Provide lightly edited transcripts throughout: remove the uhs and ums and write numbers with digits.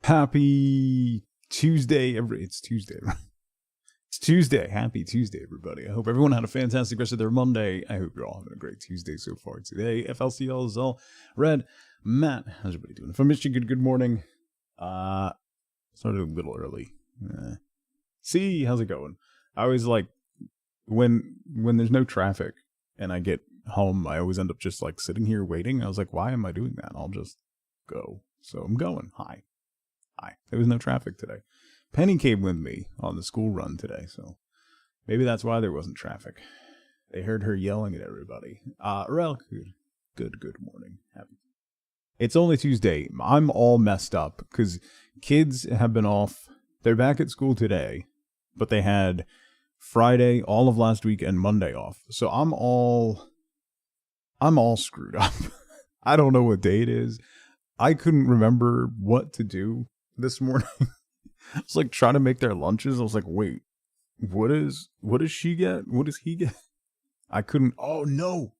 Happy Tuesday, it's Tuesday, right? It's Tuesday. Happy Tuesday, everybody. I hope everyone had a fantastic rest of their Monday. I hope you're all having a great Tuesday so far today. FLCL is all red. Matt, how's everybody doing? If I missed you, good morning. Started a little early. See, how's it going? I always like, when there's no traffic and I get home, I always end up just like sitting here waiting. I was like, why am I doing that? I'll just go. So I'm going. Hi. There was no traffic today. Penny came with me on the school run today, so maybe that's why there wasn't traffic. They heard her yelling at everybody. Rel, good morning. Happy. It's only Tuesday. I'm all messed up because kids have been off. They're back at school today, but they had Friday, all of last week, and Monday off. So I'm all screwed up. I don't know what day it is. I couldn't remember what to do this morning. I was like trying to make their lunches. I was like, wait, what does she get? What does he get? I couldn't. Oh no.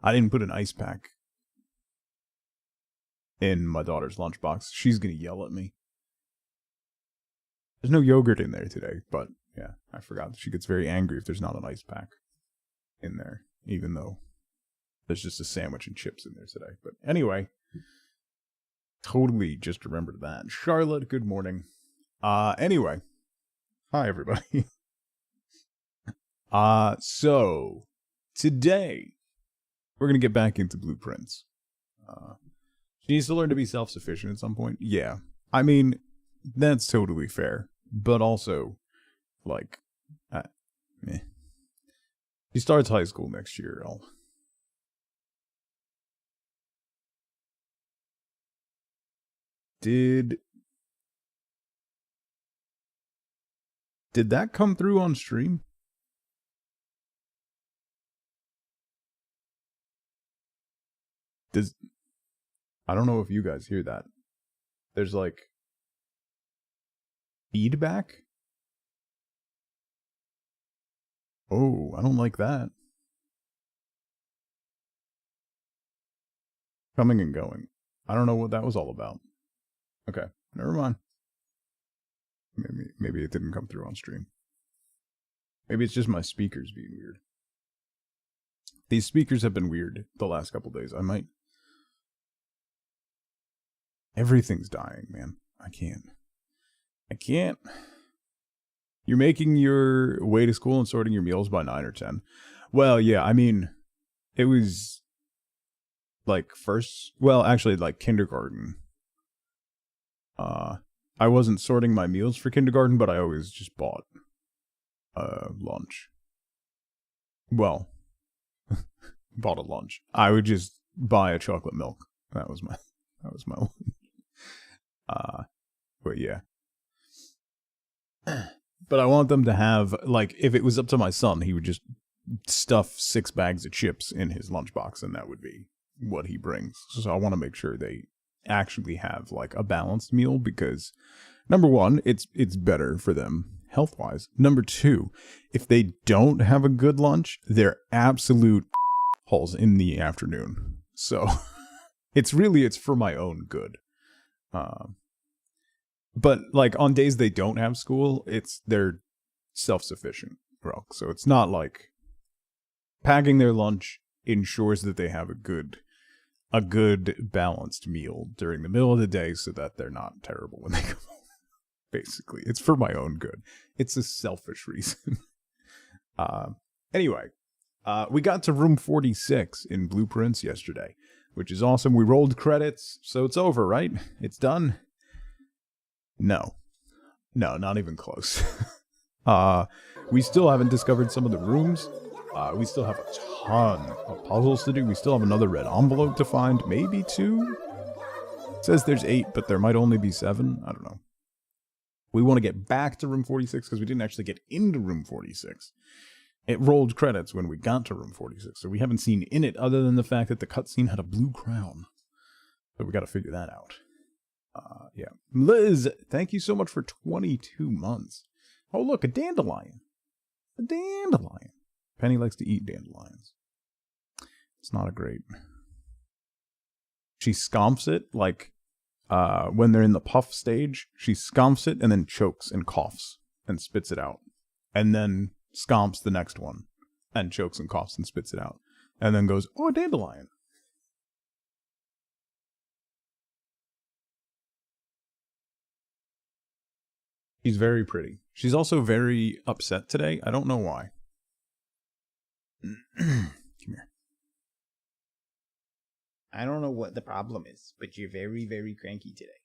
I didn't put an ice pack in my daughter's lunchbox. She's going to yell at me. There's no yogurt in there today, but yeah, I forgot. She gets very angry if there's not an ice pack in there, even though there's just a sandwich and chips in there today. But anyway, totally just remembered that. Charlotte, good morning. Anyway, hi everybody. So today we're gonna get back into blueprints. She needs to learn to be self-sufficient at some point. Yeah, I mean that's totally fair, but also like, She starts high school next year. Did that come through on stream? I don't know if you guys hear that. There's like feedback. Oh, I don't like that. Coming and going. I don't know what that was all about. Okay, never mind. Maybe it didn't come through on stream. Maybe it's just my speakers being weird. These speakers have been weird the last couple days. Everything's dying, man. I can't. You're making your way to school and sorting your meals by 9 or 10. Well, yeah, I mean, it was like like kindergarten. I wasn't sorting my meals for kindergarten, but I always just bought lunch. Well, bought a lunch. I would just buy a chocolate milk. That was my but yeah. But I want them to have, like, if it was up to my son, he would just stuff 6 bags of chips in his lunchbox, and that would be what he brings. So I want to make sure they actually have, like, a balanced meal, because, number one, it's better for them health-wise. Number two, if they don't have a good lunch, they're absolute holes in the afternoon. So it's for my own good. But like on days they don't have school, they're self-sufficient, bro. So it's not like packing their lunch ensures that they have a good balanced meal during the middle of the day so that they're not terrible when they come home. Basically, it's for my own good. It's a selfish reason. Anyway, we got to room 46 in Blueprints yesterday, which is awesome. We rolled credits, so it's over, right? It's done. No, not even close. We still haven't discovered some of the rooms. We still have a ton of puzzles to do. We still have another red envelope to find, maybe 2. It says there's 8, but there might only be 7. I don't know. We want to get back to room 46 because we didn't actually get into room 46. It rolled credits when we got to room 46, so we haven't seen in it other than the fact that the cutscene had a blue crown. So we got to figure that out. Yeah. Liz, thank you so much for 22 months. Oh, look, a dandelion. A dandelion. Penny likes to eat dandelions. It's not a great she scomps it, like, when they're in the puff stage, she scomps it and then chokes and coughs and spits it out. And then scomps the next one and chokes and coughs and spits it out. And then goes, oh, a dandelion. She's very pretty. She's also very upset today. I don't know why. Come here. I don't know what the problem is, but you're very, very cranky today.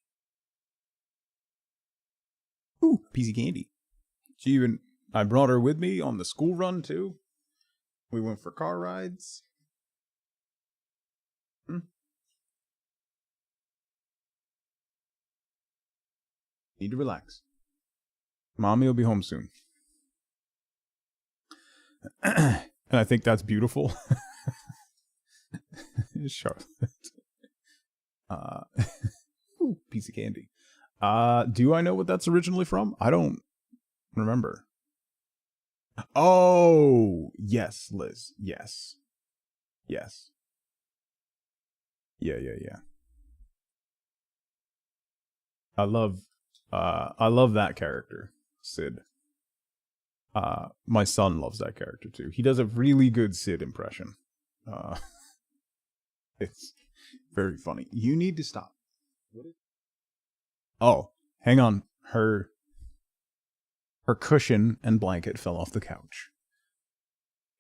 Ooh, piece of candy. I brought her with me on the school run too. We went for car rides. Need to relax. Mommy will be home soon. And I think that's beautiful. Charlotte. Ooh, piece of candy. Do I know what that's originally from? I don't remember. Oh, yes, Liz. Yes. Yes. Yeah. I love that character, Sid. My son loves that character too. He does a really good Sid impression. It's very funny. You need to stop. Oh, hang on. Her cushion and blanket fell off the couch.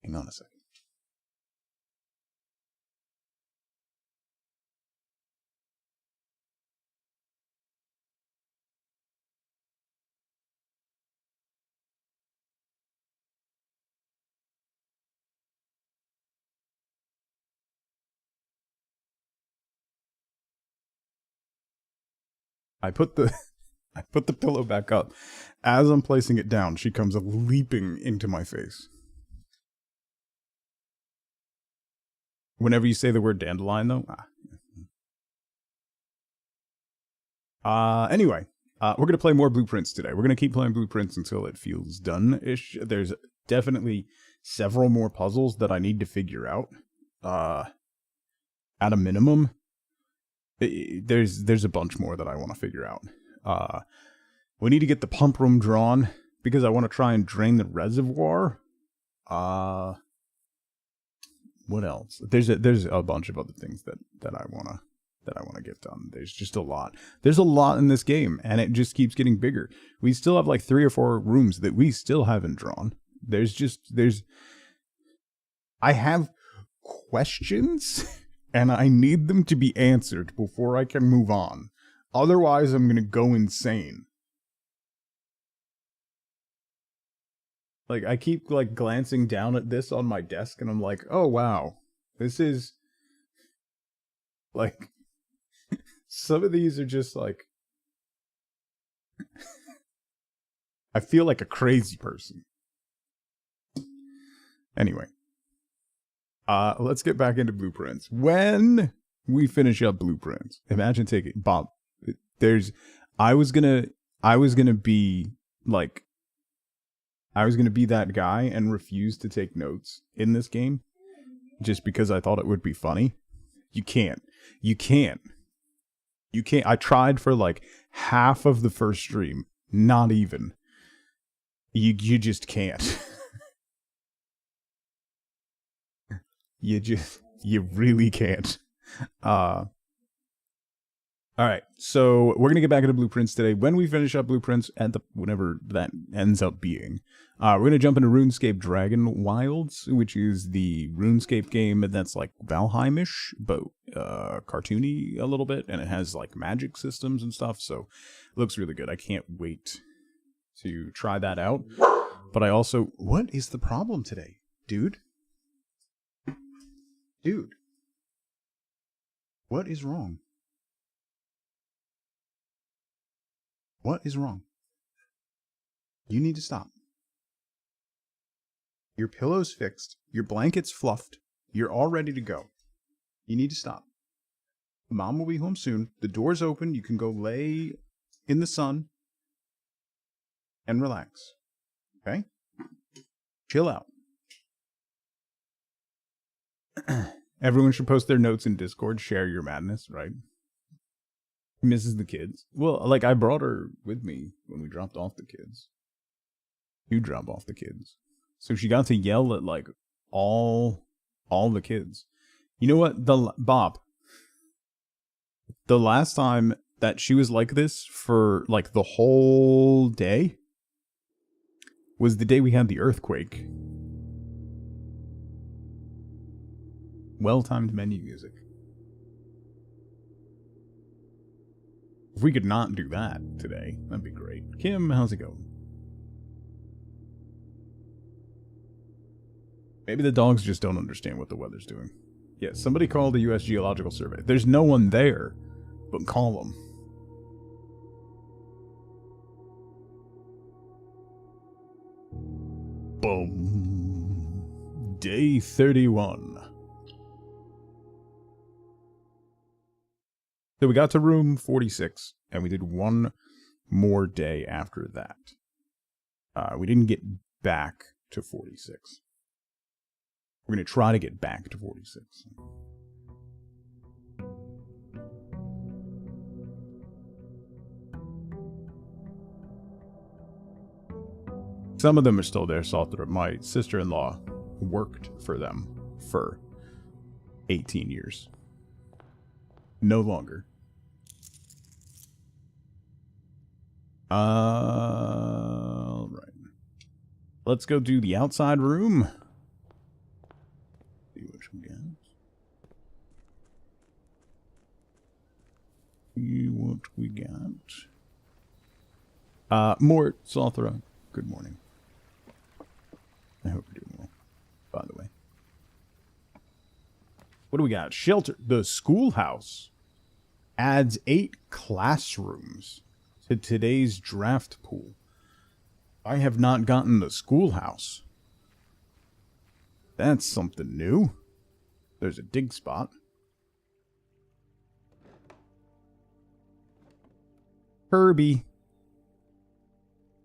Hang on a second. I put the pillow back up. As I'm placing it down, she comes leaping into my face. Whenever you say the word dandelion, though. Anyway, we're gonna play more Blueprints today. We're gonna keep playing Blueprints until it feels done-ish. There's definitely several more puzzles that I need to figure out. At a minimum, there's a bunch more that I want to figure out. We need to get the pump room drawn because I want to try and drain the reservoir. What else? There's a bunch of other things that I wanna get done. There's just a lot. There's a lot in this game, and it just keeps getting bigger. We still have like 3 or 4 rooms that we still haven't drawn. I have questions, and I need them to be answered before I can move on. Otherwise, I'm gonna go insane. Like, I keep, like, glancing down at this on my desk, and I'm like, oh, wow. This is... Like... Some of these are just, like... I feel like a crazy person. Anyway. Let's get back into Blueprints. When we finish up Blueprints, imagine taking... Bob, I was gonna be, like... I was going to be that guy and refuse to take notes in this game just because I thought it would be funny. You can't. I tried for like half of the first stream. Not even. You just can't. You really can't. All right, so we're gonna get back into Blueprints today. When we finish up Blueprints whenever that ends up being, we're gonna jump into RuneScape Dragon Wilds, which is the RuneScape game that's like Valheim-ish, but cartoony a little bit, and it has like magic systems and stuff. So it looks really good. I can't wait to try that out. But I also, what is the problem today, dude? Dude, what is wrong? What is wrong? You need to stop. Your pillow's fixed. Your blanket's fluffed. You're all ready to go. You need to stop. Mom will be home soon. The door's open. You can go lay in the sun and relax. Okay? Chill out. Everyone should post their notes in Discord, share your madness, right? Misses the kids. Well, like, I brought her with me when we dropped off the kids. You drop off the kids. So she got to yell at, like, all the kids. You know what? Bob, the last time that she was like this for, like, the whole day was the day we had the earthquake. Well-timed menu music. If we could not do that today, that'd be great. Kim, how's it going? Maybe the dogs just don't understand what the weather's doing. Yeah, somebody call the U.S. Geological Survey. There's no one there, but call them. Boom. Day 31. So we got to room 46, and we did one more day after that. We didn't get back to 46. We're going to try to get back to 46. Some of them are still there, Salter. My sister-in-law worked for them for 18 years. No longer. All right. Let's go do the outside room. See what we got. See what we got. Mort, Salthra, good morning. I hope you're doing well, by the way. What do we got? Shelter. The schoolhouse adds 8 classrooms to today's draft pool. I have not gotten the schoolhouse. That's something new. There's a dig spot. Herbie.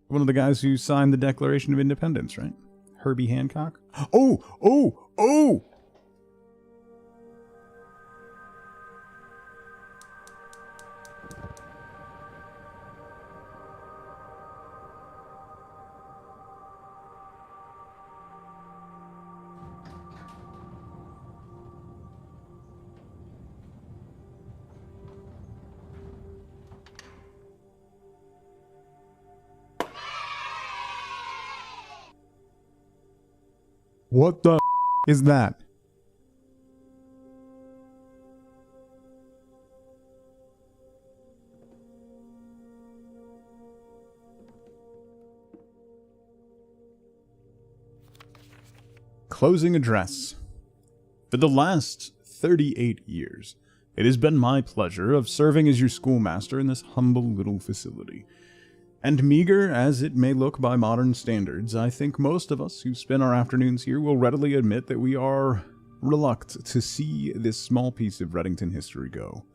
One of the guys who signed the Declaration of Independence, right? Herbie Hancock. Oh! What the is that? Closing address. For the last 38 years, it has been my pleasure of serving as your schoolmaster in this humble little facility. And meager as it may look by modern standards, I think most of us who spend our afternoons here will readily admit that we are reluctant to see this small piece of Reddington history go.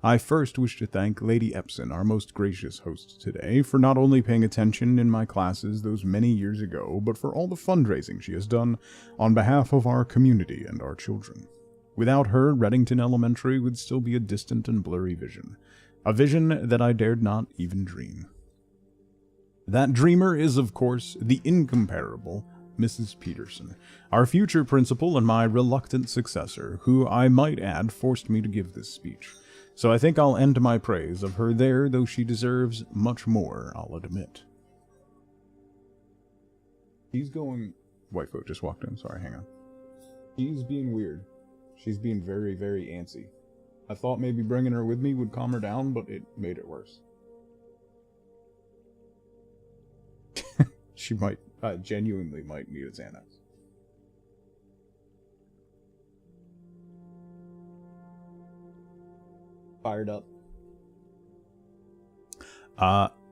I first wish to thank Lady Epson, our most gracious host today, for not only paying attention in my classes those many years ago, but for all the fundraising she has done on behalf of our community and our children. Without her, Reddington Elementary would still be a distant and blurry vision. A vision that I dared not even dream. That dreamer is, of course, the incomparable Mrs. Peterson, our future principal and my reluctant successor, who, I might add, forced me to give this speech. So I think I'll end my praise of her there, though she deserves much more, I'll admit. She's going... Wifo just walked in, sorry, hang on. She's being weird. She's being very, very antsy. I thought maybe bringing her with me would calm her down, but it made it worse. She might, genuinely might need a Xanax. Fired up.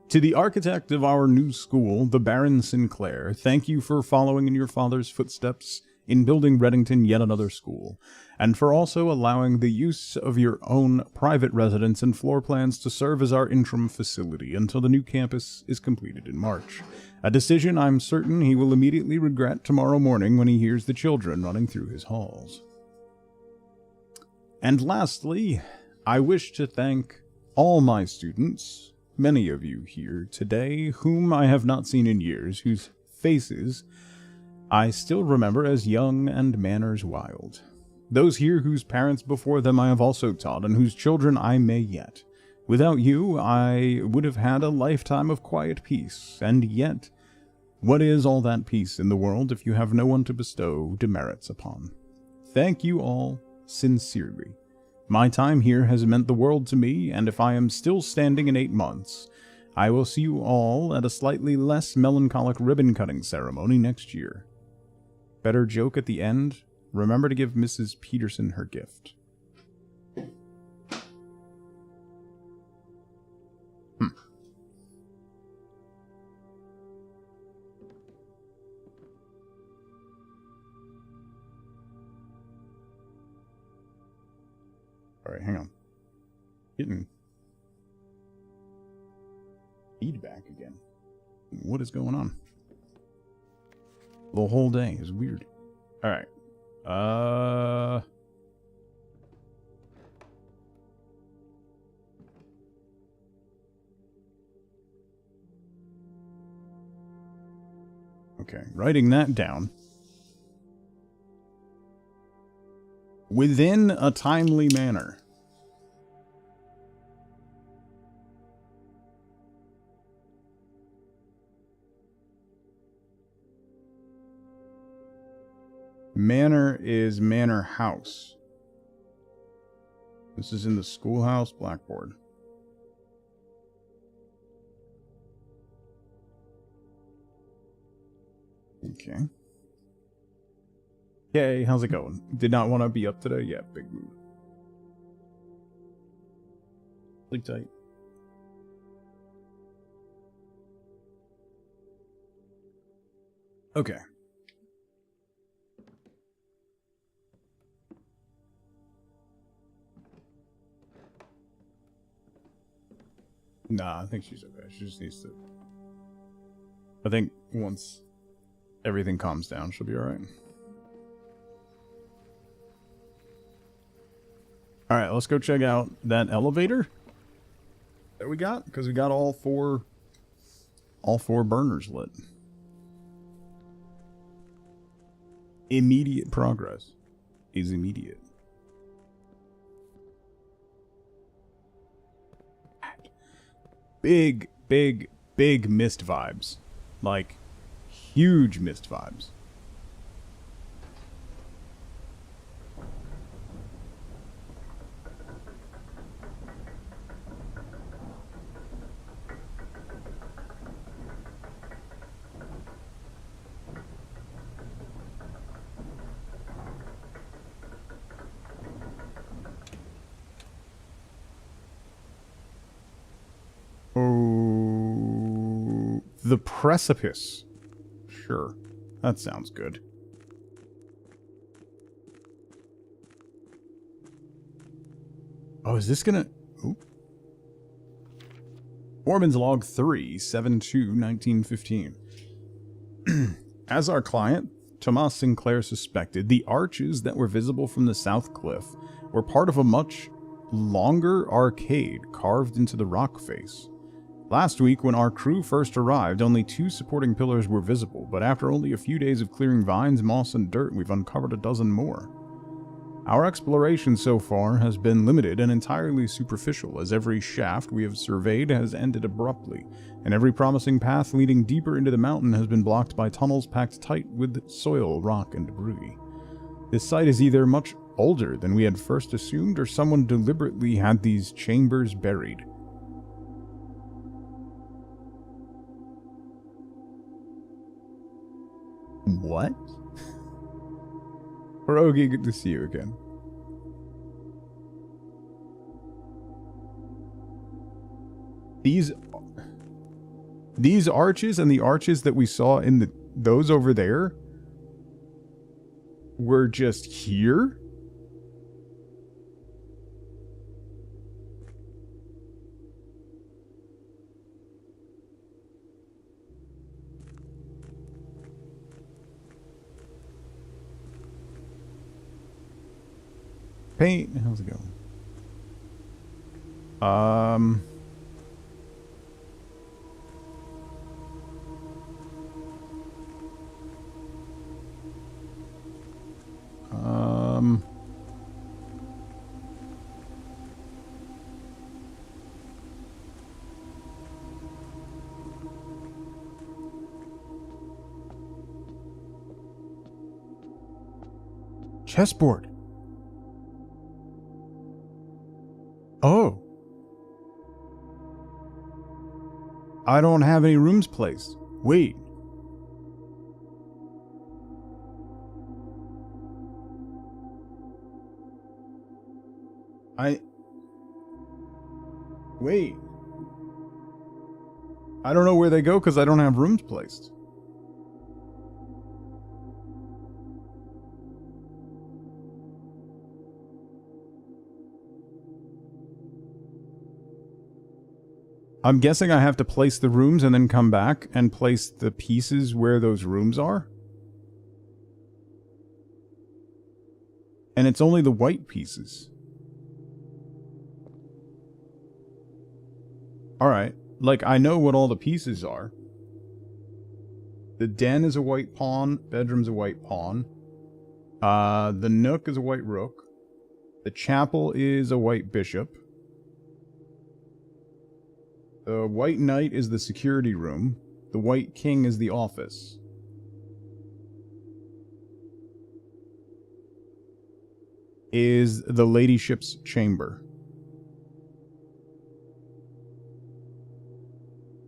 To the architect of our new school, the Baron Sinclair, thank you for following in your father's footsteps in building Reddington yet another school, and for also allowing the use of your own private residence and floor plans to serve as our interim facility until the new campus is completed in March. A decision I'm certain he will immediately regret tomorrow morning when he hears the children running through his halls. And lastly, I wish to thank all my students, many of you here today, whom I have not seen in years, whose faces I still remember as young and manners wild. Those here whose parents before them I have also taught, and whose children I may yet. Without you, I would have had a lifetime of quiet peace, and yet, what is all that peace in the world if you have no one to bestow demerits upon? Thank you all sincerely. My time here has meant the world to me, and if I am still standing in 8 months, I will see you all at a slightly less melancholic ribbon-cutting ceremony next year. Better joke at the end, remember to give Mrs. Peterson her gift. Alright, hang on. Getting feedback again. What is going on? The whole day is weird. Alright. Okay, writing that down. Within a timely manner. Manor is Manor House. This is in the schoolhouse blackboard. Okay. Yay, how's it going? Did not want to be up today? Yeah, big move. Sleep tight. Okay. Nah, I think she's okay. She just needs to... I think once everything calms down, she'll be alright. Alright, let's go check out that elevator that we got, because we got all four burners lit. Immediate progress is immediate. Big, big, big mist vibes. Like, huge mist vibes. Oh, the precipice. Sure, that sounds good. Oh, is this gonna... Ooh. Foreman's Log 3, 7/2/1915. As our client, Thomas Sinclair suspected, the arches that were visible from the south cliff were part of a much longer arcade carved into the rock face. Last week, when our crew first arrived, only 2 supporting pillars were visible, but after only a few days of clearing vines, moss, and dirt, we've uncovered a dozen more. Our exploration so far has been limited and entirely superficial, as every shaft we have surveyed has ended abruptly, and every promising path leading deeper into the mountain has been blocked by tunnels packed tight with soil, rock, and debris. This site is either much older than we had first assumed, or someone deliberately had these chambers buried. What? Pierogi, good to see you again. These arches and the arches that we saw in those over there were just here? paint. How's it going? Chessboard. Oh. I don't have any rooms placed. Wait. Wait. I don't know where they go because I don't have rooms placed. I'm guessing I have to place the rooms and then come back and place the pieces where those rooms are. And it's only the white pieces. Alright, like I know what all the pieces are. The den is a white pawn, bedroom's a white pawn. The nook is a white rook. The chapel is a white bishop. The white knight is the security room. The white king is the office. Is the ladyship's chamber.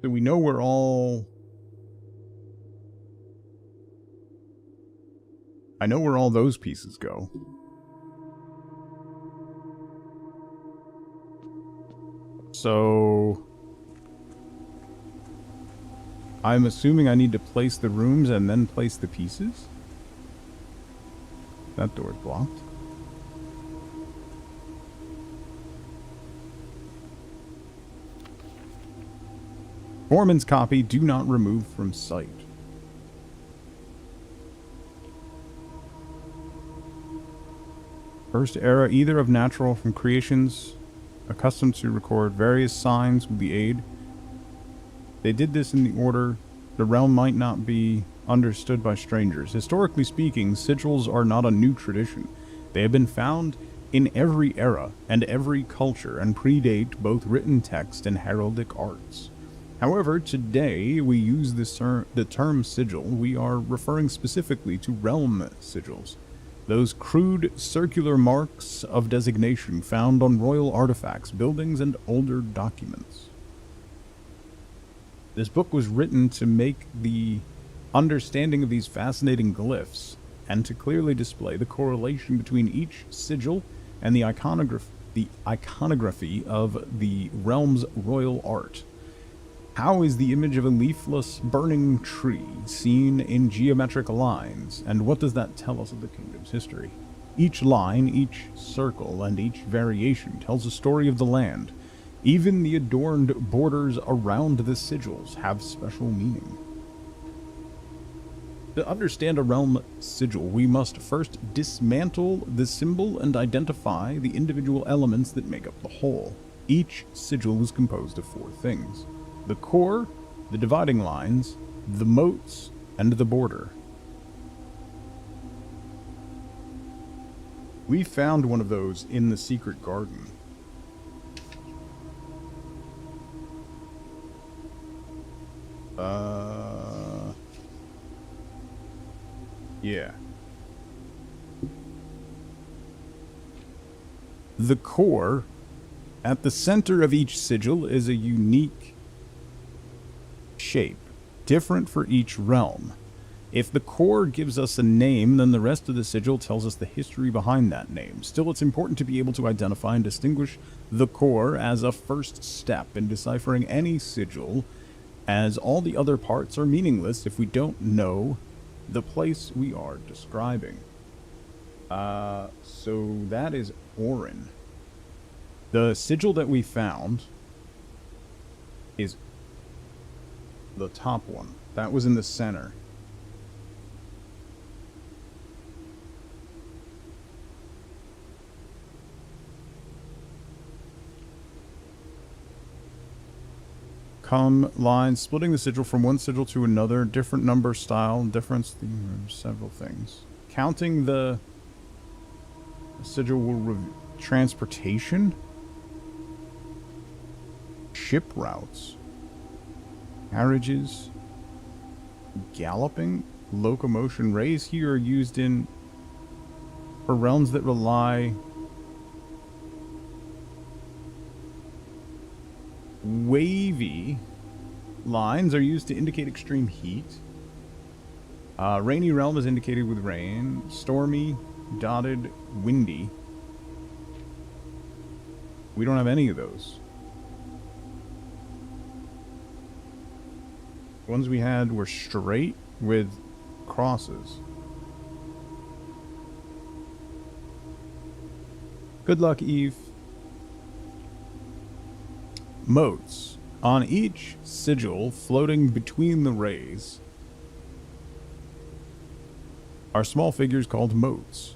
So we know where all... I know where all those pieces go. So... I'm assuming I need to place the rooms and then place the pieces? That door's blocked. Foreman's copy, do not remove from sight. First era, either of natural from creations, accustomed to record various signs with the aid. They did this in the order the realm might not be understood by strangers. Historically speaking, sigils are not a new tradition. They have been found in every era and every culture and predate both written text and heraldic arts. However, today we use the term sigil. We are referring specifically to realm sigils, those crude circular marks of designation found on royal artifacts, buildings, and older documents. This book was written to make the understanding of these fascinating glyphs and to clearly display the correlation between each sigil and the iconography of the realm's royal art. How is the image of a leafless, burning tree seen in geometric lines, and what does that tell us of the kingdom's history? Each line, each circle, and each variation tells a story of the land. Even the adorned borders around the sigils have special meaning. To understand a realm sigil, we must first dismantle the symbol and identify the individual elements that make up the whole. Each sigil is composed of four things: the core, the dividing lines, the moats, and the border. We found one of those in the secret garden. Yeah. The core, at the center of each sigil, is a unique shape, different for each realm. If the core gives us a name, then the rest of the sigil tells us the history behind that name. Still, it's important to be able to identify and distinguish the core as a first step in deciphering any sigil, as all the other parts are meaningless if we don't know the place we are describing. So that is Orin. The sigil that we found is the top one. That was in the center. Come lines, splitting the sigil from one sigil to another, different number, style, difference, several things. Counting the sigil will transportation, ship routes, carriages, galloping, locomotion. Rays here are used for realms that rely wavy lines are used to indicate extreme heat. Rainy realm is indicated with rain. Stormy, dotted, windy. We don't have any of those. The ones we had were straight with crosses. Good luck, Eve. Motes. On each sigil floating between the rays are small figures called motes.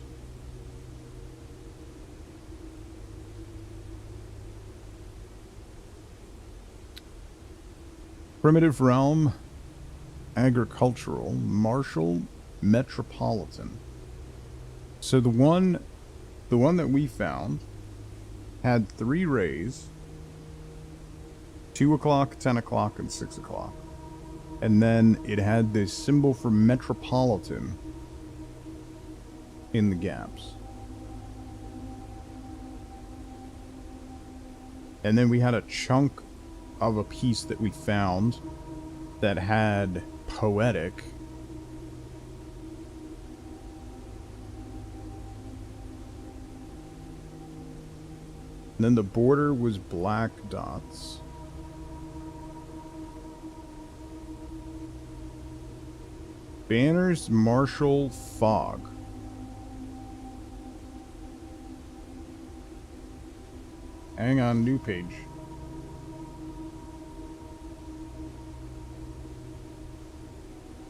Primitive realm, agricultural, martial, metropolitan. So the one that we found had 3 rays, 2 o'clock, 10 o'clock, and 6 o'clock. And then it had this symbol for metropolitan in the gaps. And then we had a chunk of a piece that we found that had poetic. And then the border was black dots. Banners, martial, fog. Hang on, new page.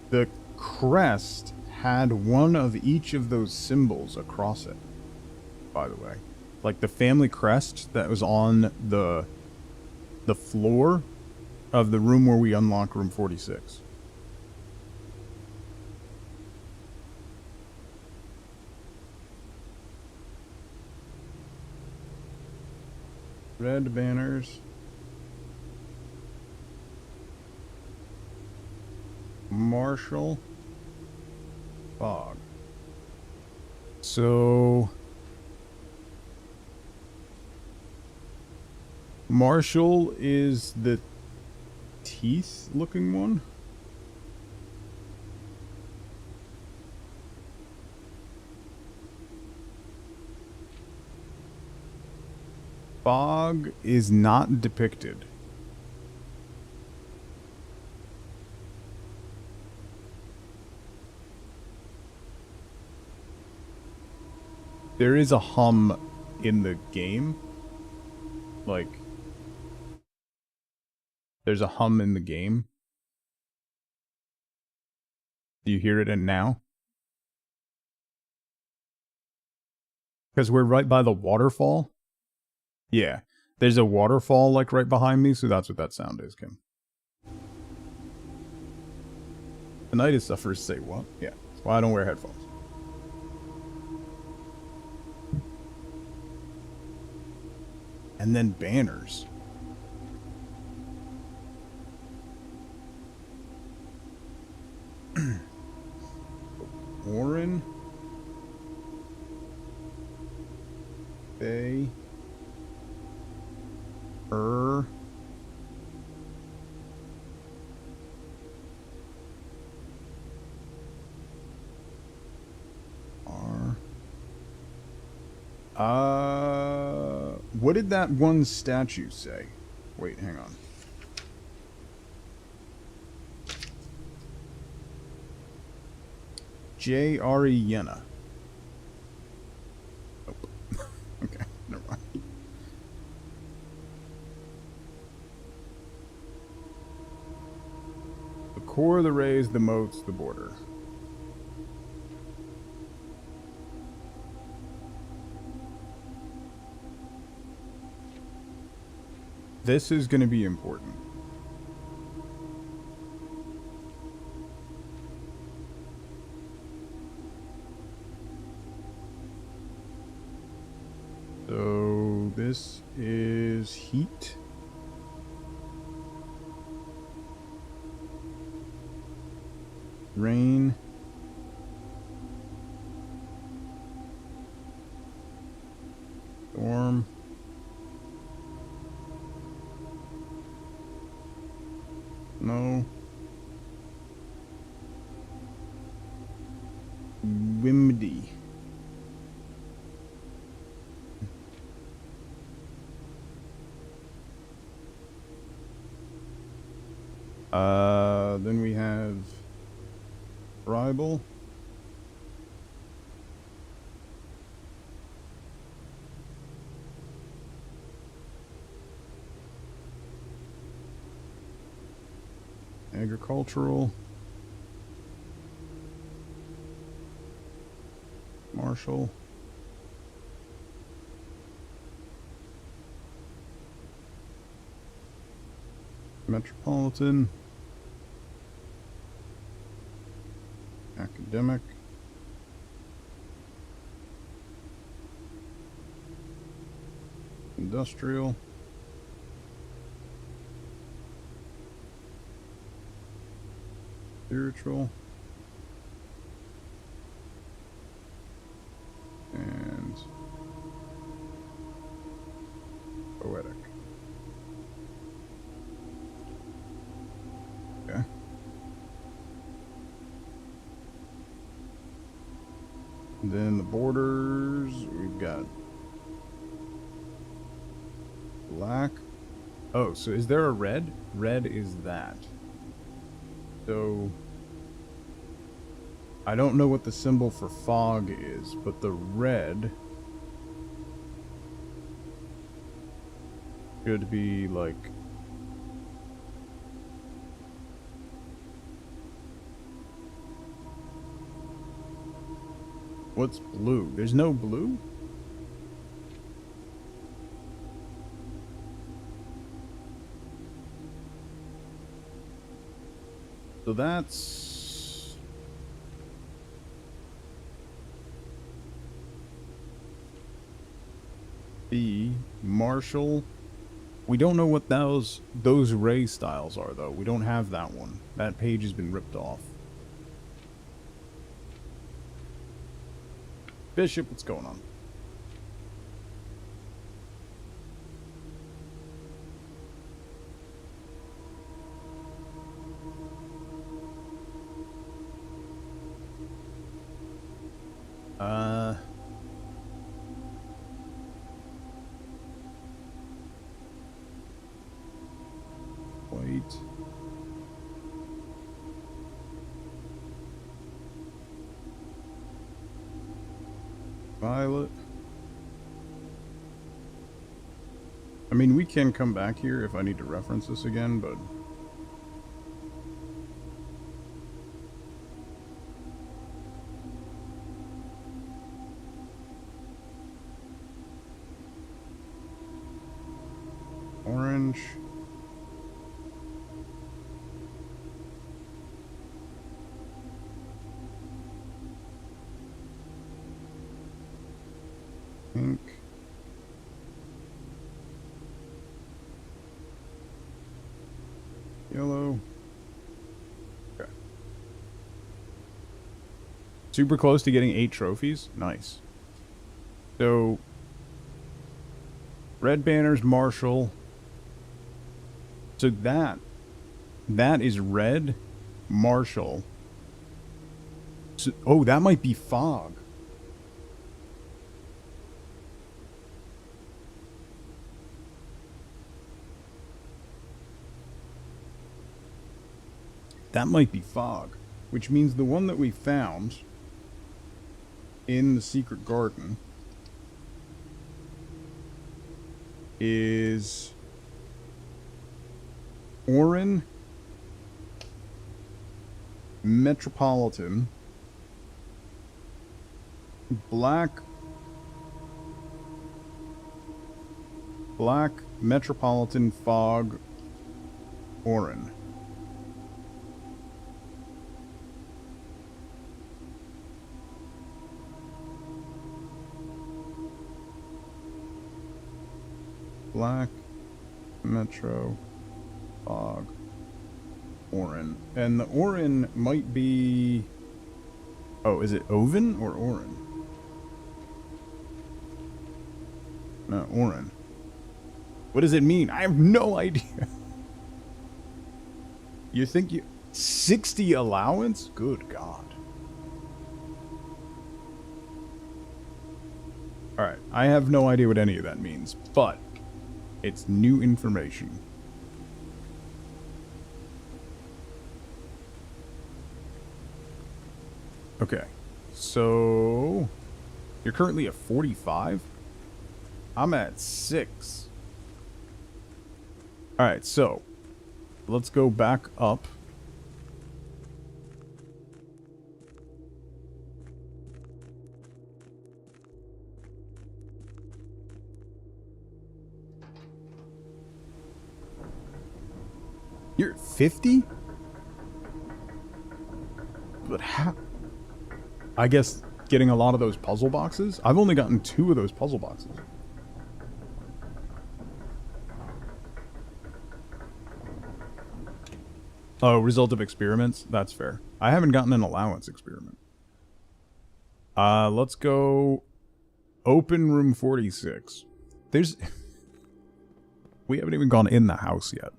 The crest had one of each of those symbols across it, by the way. Like the family crest that was on the floor of the room where we unlock room 46. Red banners. Martial. Fog. So Martial is the teeth looking one. Fog is not depicted. There is a hum in the game. Like, there's a hum in the game. Do you hear it in now? Because we're right by the waterfall. Yeah, there's a waterfall like right behind me, so that's what that sound is, Kim. Tinnitus sufferers say what? Yeah, that's why I don't wear headphones. And then banners. Warren. Bay. R. What did that one statue say? Wait, hang on. J. Ariana. Nope. Okay, never mind. The core of the rays, the moats, the border. This is going to be important. This is heat. Rain. Storm. No. Windy. Then we have Tribal. Agricultural. Marshall. Metropolitan. Academic. Industrial. Spiritual. And poetic. Okay. And then the borders, we've got black. Oh, so is there a red? Red is that. So I don't know what the symbol for fog is, but the red should be like what's blue? There's no blue? So that's B, Marshall. We don't know what those ray styles are, though. We don't have that one. That page has been ripped off. Bishop, what's going on? White. Violet. I mean, we can come back here if I need to reference this again, but orange. Pink. Yellow. Okay. Super close to getting 8 trophies. Nice. So, red banners, Marshall. So that is red, Marshall. So, oh, that might be fog. That might be fog, which means the one that we found in the secret garden is Orin, Metropolitan, Black, Metropolitan, Fog, Orin. Black, Metro, Fog, Orin. And the Orin might be... Oh, is it Oven or Orin? No, Orin. What does it mean? I have no idea. You think you... 60 allowance? Good God. Alright, I have no idea what any of that means, but it's new information. Okay, so you're currently at 45? I'm at 6. Alright, so let's go back up. You're at 50? But how? I guess getting a lot of those puzzle boxes? I've only gotten 2 of those puzzle boxes. Oh, result of experiments? That's fair. I haven't gotten an allowance experiment. Let's go open room 46. There's... We haven't even gone in the house yet.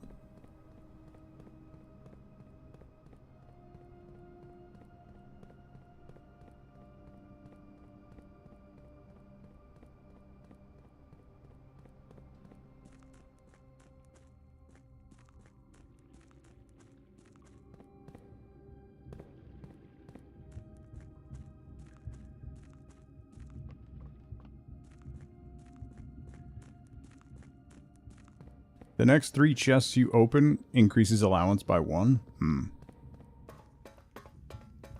The next 3 chests you open increases allowance by 1.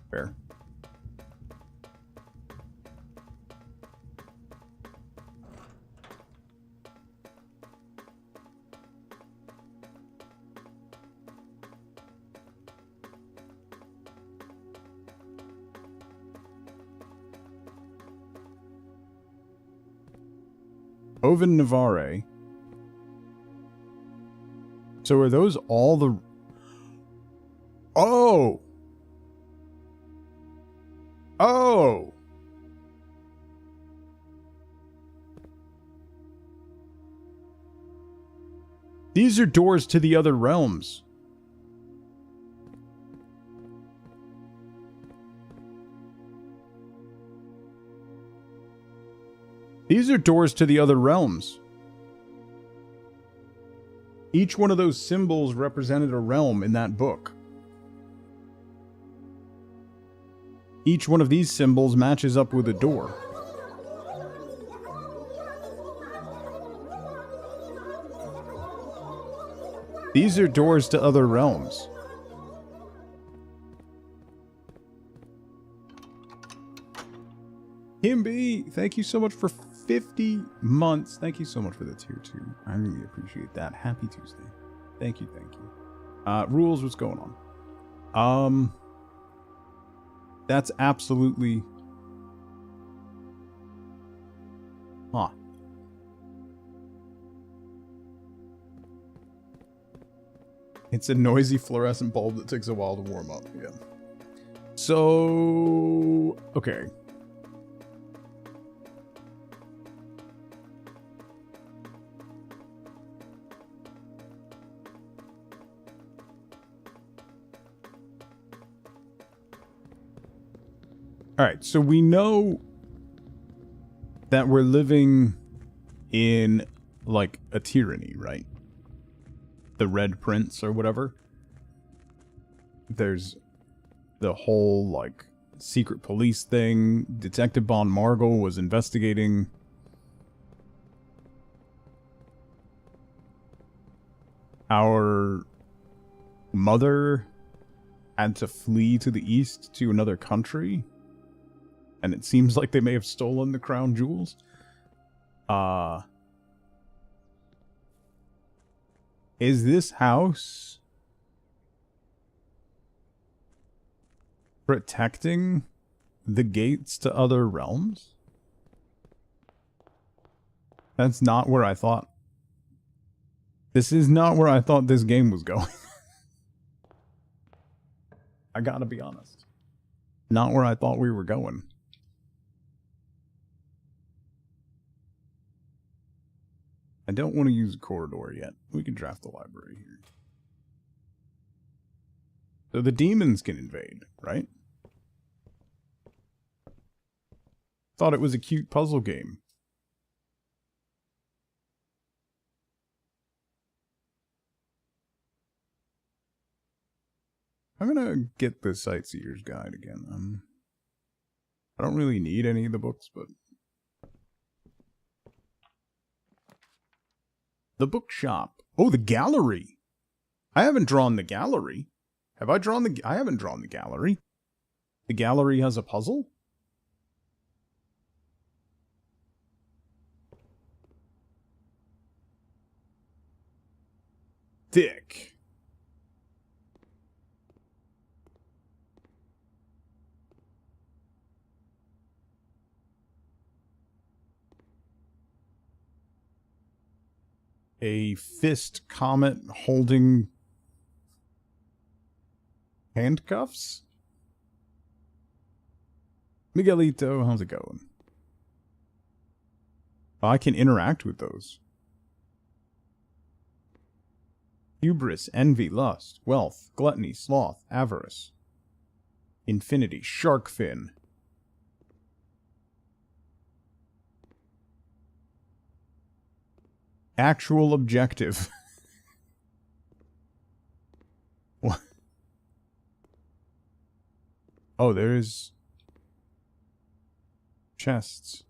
Fair. Oven Navarre. So are those all the... Oh! Oh! These are doors to the other realms. These are doors to the other realms. Each one of those symbols represented a realm in that book. Each one of these symbols matches up with a door. These are doors to other realms. Kimby, thank you so much for 50 months. Thank you so much for the tier 2. I really appreciate that. Happy Tuesday. Thank you, thank you. Rules, what's going on? That's absolutely... Huh. It's a noisy fluorescent bulb that takes a while to warm up. Yeah. So... Okay. Alright, so we know that we're living in, like, a tyranny, right? The Red Prince or whatever. There's the whole, like, secret police thing. Detective Bon Margle was investigating our mother had to flee to the east to another country. And it seems like they may have stolen the crown jewels. Is this house protecting the gates to other realms? That's not where I thought This is not where I thought this game was going. I gotta be honest. Not where I thought we were going. I don't want to use a corridor yet. We can draft the library here. So the demons can invade, right? Thought it was a cute puzzle game. I'm gonna get the Sightseer's Guide again. I don't really need any of the books, but... The bookshop. Oh, the gallery! I haven't drawn the gallery. Have I drawn the... I haven't drawn the gallery. The gallery has a puzzle? Thick. A fist comet holding handcuffs? Miguelito, how's it going? Oh, I can interact with those. Hubris, envy, lust, wealth, gluttony, sloth, avarice. Infinity, shark fin. Actual objective. What? Oh, there's chests.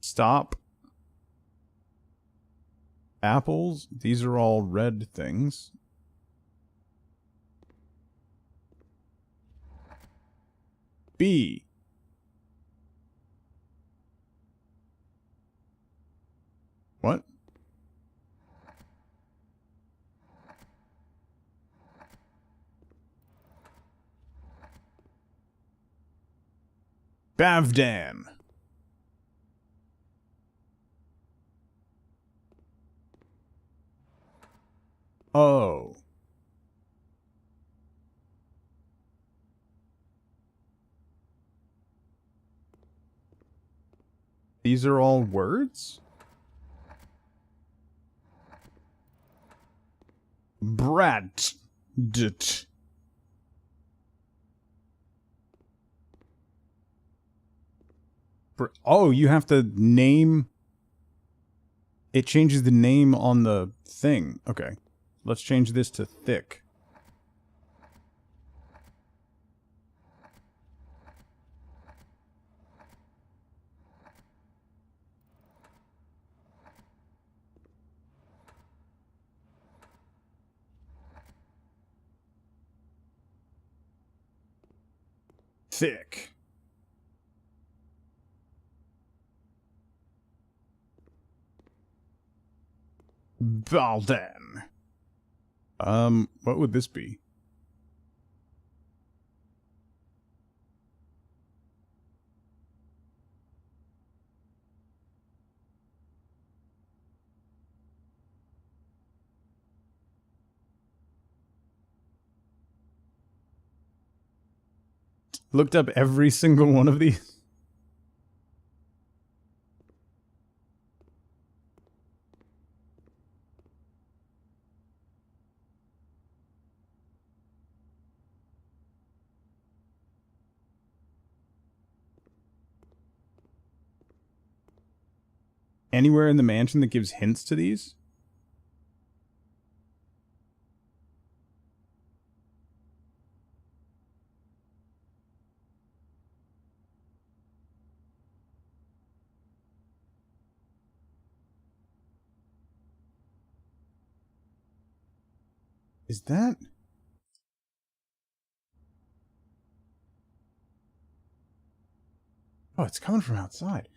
Stop. Apples. These are all red things. B. What? Bavdan. Oh. These are all words? Brat. -dit. Oh, you have to name... It changes the name on the thing. Okay. Let's change this to thick. Thick. Baldan. What would this be? Looked up every single one of these. Anywhere in the mansion that gives hints to these? Is that... Oh, it's coming from outside.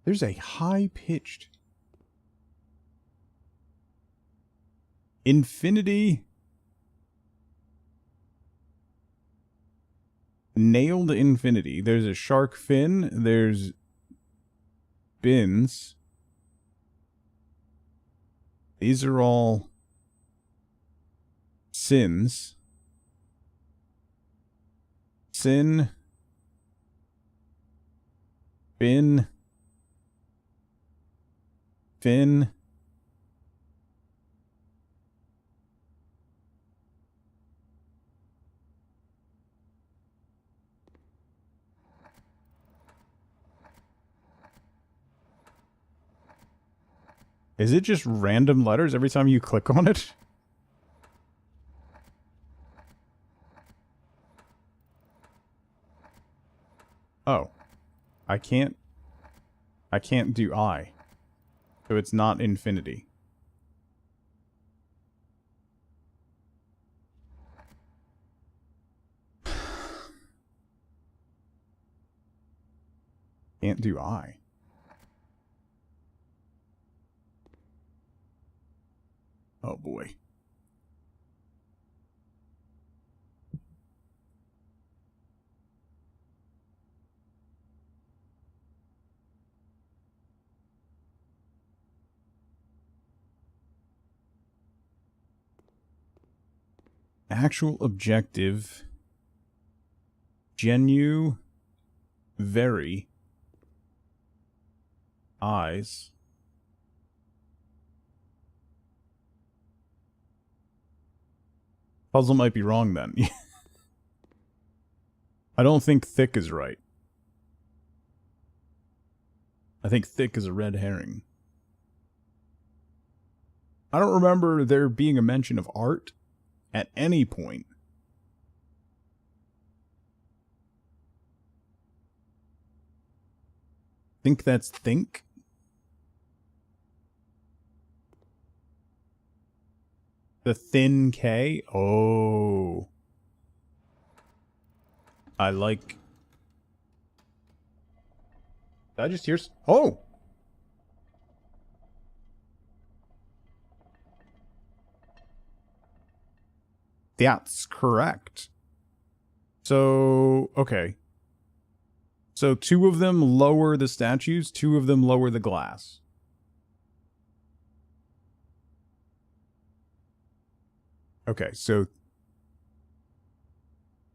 There's a high-pitched... Infinity... Nailed infinity. There's a shark fin. There's... Bins. These are all sins. Sin. Fin. Fin. Is it just random letters every time you click on it? Oh. I can't do I. So it's not infinity. Can't do I. Oh boy. Actual objective. Genu. Very. Eyes. Puzzle might be wrong then. I don't think thick is right. I think thick is a red herring. I don't remember there being a mention of art at any point. Think that's think? The thin K? Oh. I like... Did I just hear... Oh! That's correct. So, okay. So 2 of them lower the statues, 2 of them lower the glass. Okay, so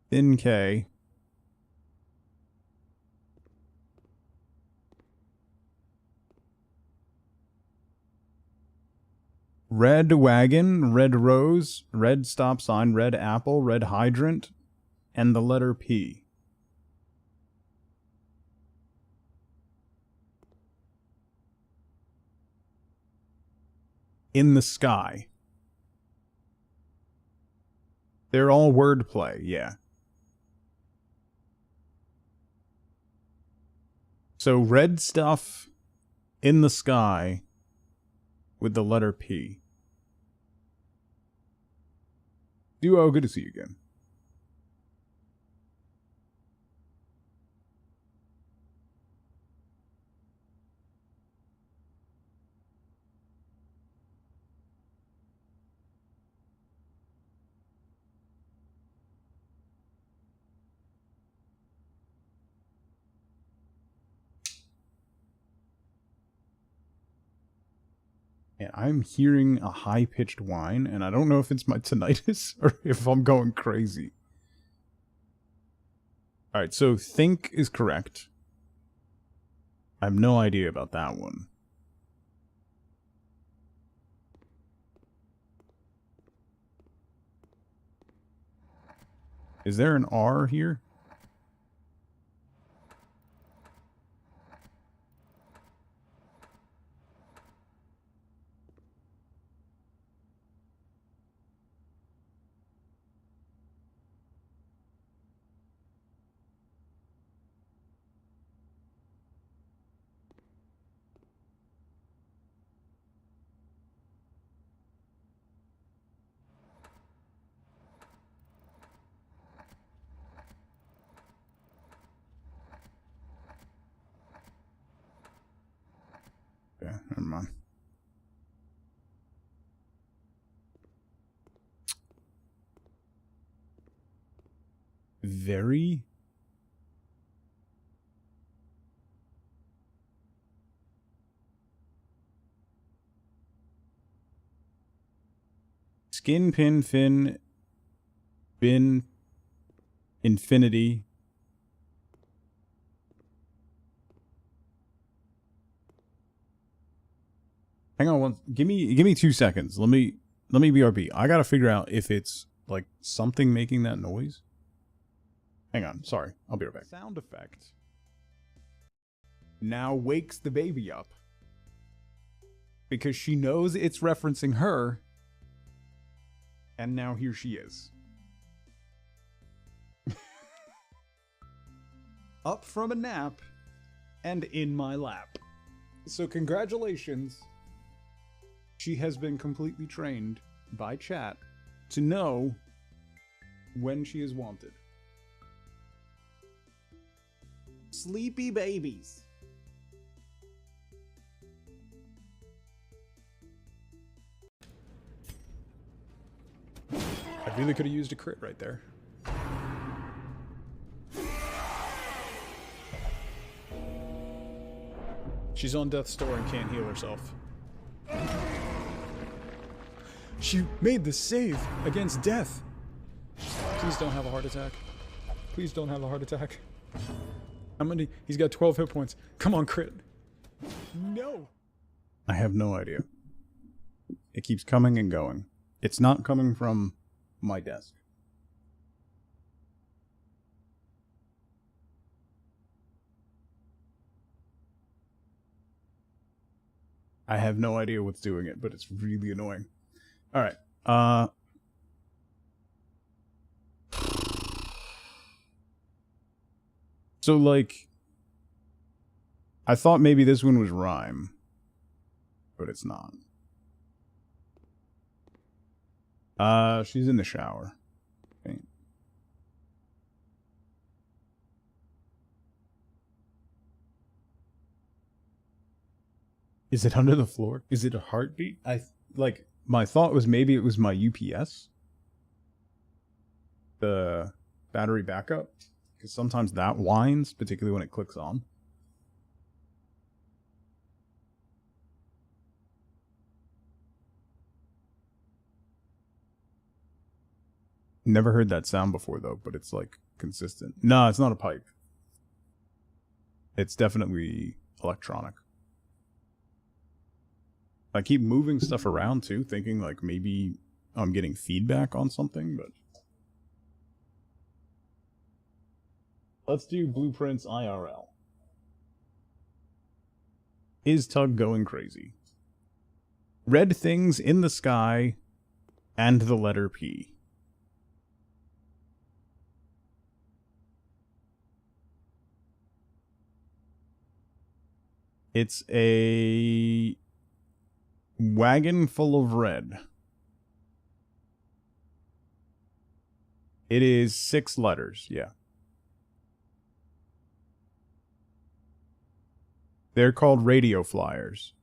thin K. Red wagon, red rose, red stop sign, red apple, red hydrant, and the letter P. In the sky. They're all wordplay, yeah. So red stuff in the sky with the letter P. Duo, good to see you again. And I'm hearing a high-pitched whine, and I don't know if it's my tinnitus or if I'm going crazy. Alright, so think is correct. I have no idea about that one. Is there an R here? Yeah, never mind. Very? Skin, pin, fin, bin, infinity. Hang on one. Give me 2 seconds. Let me BRB. I gotta figure out if it's like something making that noise. Hang on. Sorry. I'll be right back. Sound effect now wakes the baby up because she knows it's referencing her, and now here she is. Up from a nap and in my lap. So congratulations. She has been completely trained by chat to know when she is wanted. Sleepy babies. I really could have used a crit right there. She's on death's door and can't heal herself. She made the save against death. Please don't have a heart attack. Please don't have a heart attack. How many? He's got 12 hit points. Come on, crit. No. I have no idea. It keeps coming and going. It's not coming from my desk. I have no idea what's doing it, but it's really annoying. All right. So, like, I thought maybe this one was rhyme, but it's not. She's in the shower. Okay. Is it under the floor? Is it a heartbeat? My thought was maybe it was my UPS. The battery backup. Because sometimes that whines, particularly when it clicks on. Never heard that sound before, though, but it's, like, consistent. No, it's not a pipe. It's definitely electronic. I keep moving stuff around, too, thinking, like, maybe I'm getting feedback on something, but... Let's do Blueprints IRL. Is Tug going crazy? Red things in the sky and the letter P. It's a wagon full of red. It is 6 letters, yeah. They're called radio flyers.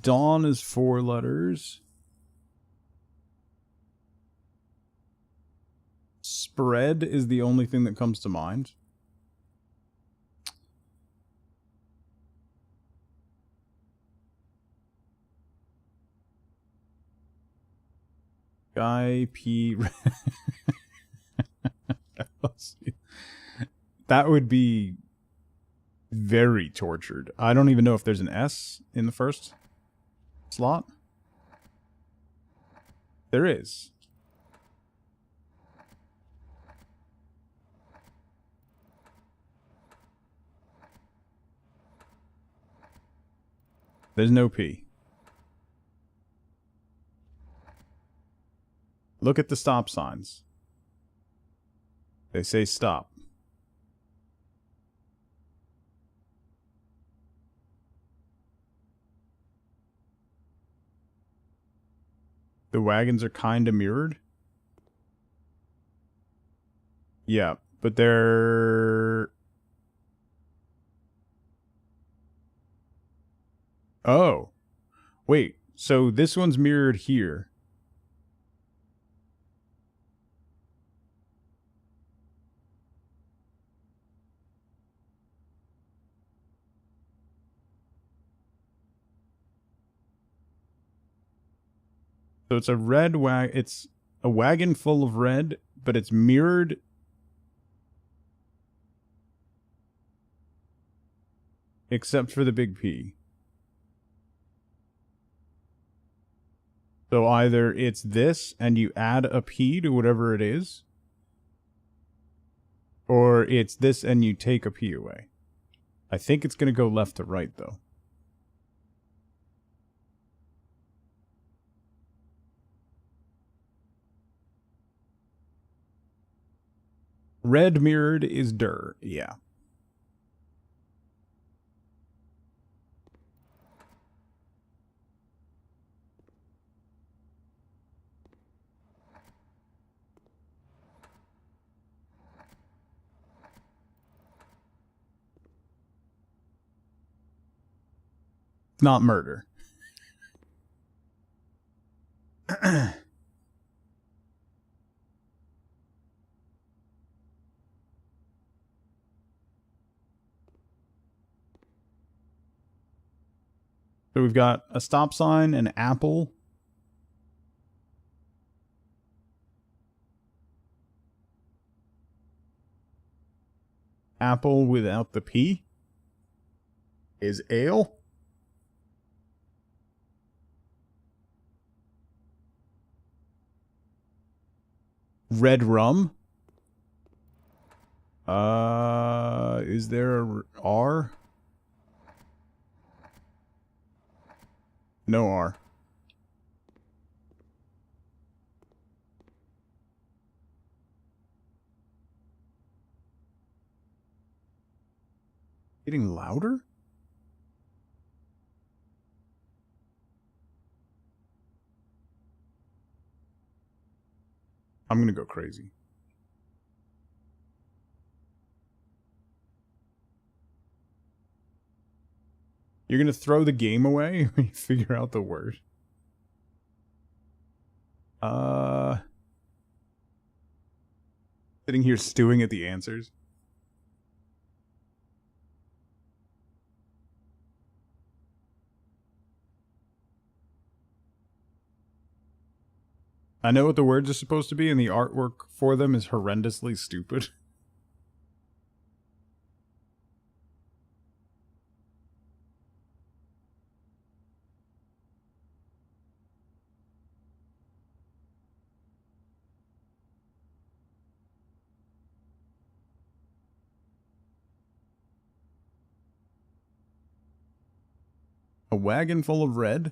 Dawn is 4 letters. Spread is the only thing that comes to mind. Guy P. That would be very tortured. I don't even know if there's an S in the first slot. There is. There's no P. Look at the stop signs. They say stop. The wagons are kind of mirrored. Yeah, but they're Oh. Wait, so this one's mirrored here. So it's a red it's a wagon full of red, but it's mirrored. Except for the big P. So either it's this and you add a P to whatever it is, or it's this and you take a P away. I think it's going to go left to right, though. Red mirrored is dir, yeah. Not murder. So we've got a stop sign, an apple. Apple without the P is ale. Red rum. Is there a R? No R. Getting louder? I'm gonna go crazy. You're gonna throw the game away when you figure out the word? Sitting here stewing at the answers. I know what the words are supposed to be, and the artwork for them is horrendously stupid. A wagon full of red?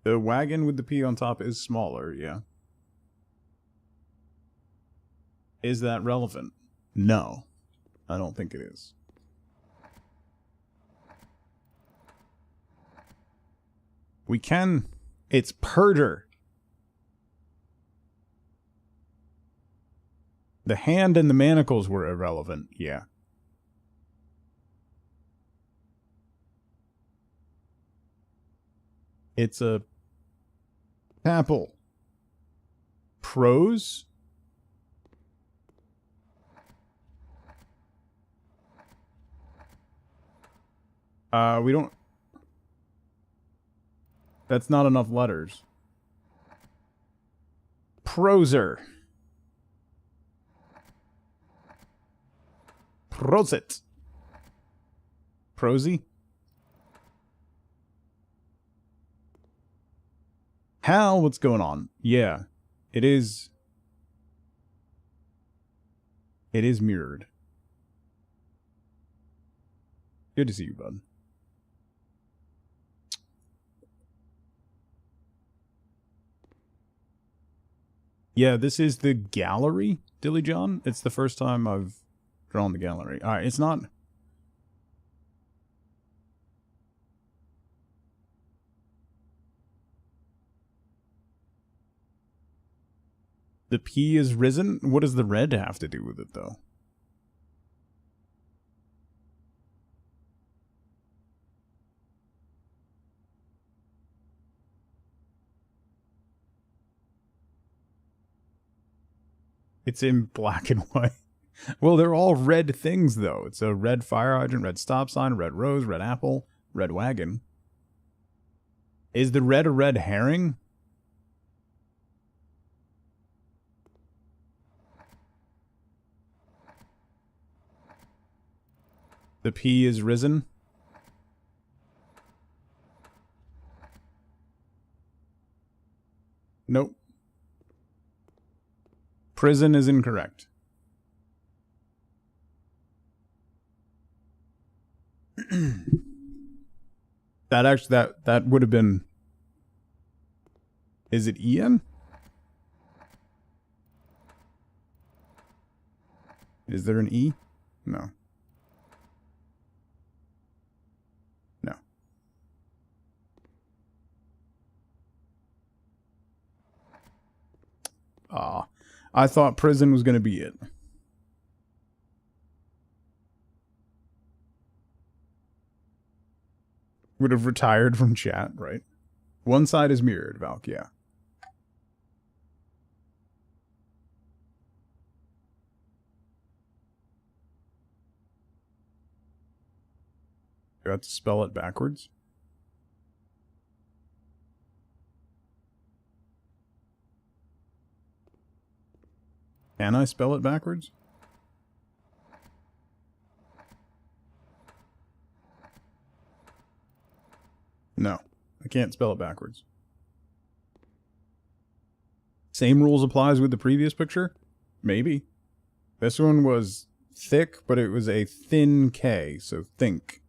The wagon with the P on top is smaller, yeah. Is that relevant? No. I don't think it is. We can... It's perder. The hand and the manacles were irrelevant, yeah. It's a... apple. Prose? We don't... That's not enough letters. Proser. Prosit. Prosy? Hal, what's going on? Yeah. It is... It is mirrored. Good to see you, bud. Yeah, this is the gallery, Dilly John. It's the first time I've drawn the gallery. Alright, it's not... The P is risen? What does the red have to do with it, though? It's in black and white. Well, they're all red things, though. It's a red fire hydrant, red stop sign, red rose, red apple, red wagon. Is the red a red herring? The P is risen? Nope. Prison is incorrect. that would have been... Is it Ian? Is there an E? No. No. I thought prison was going to be it. Would have retired from chat, right? One side is mirrored, Valk, yeah. You have to spell it backwards. Can I spell it backwards? No, I can't spell it backwards. Same rules applies with the previous picture? Maybe. This one was thick, but it was a thin K, so think.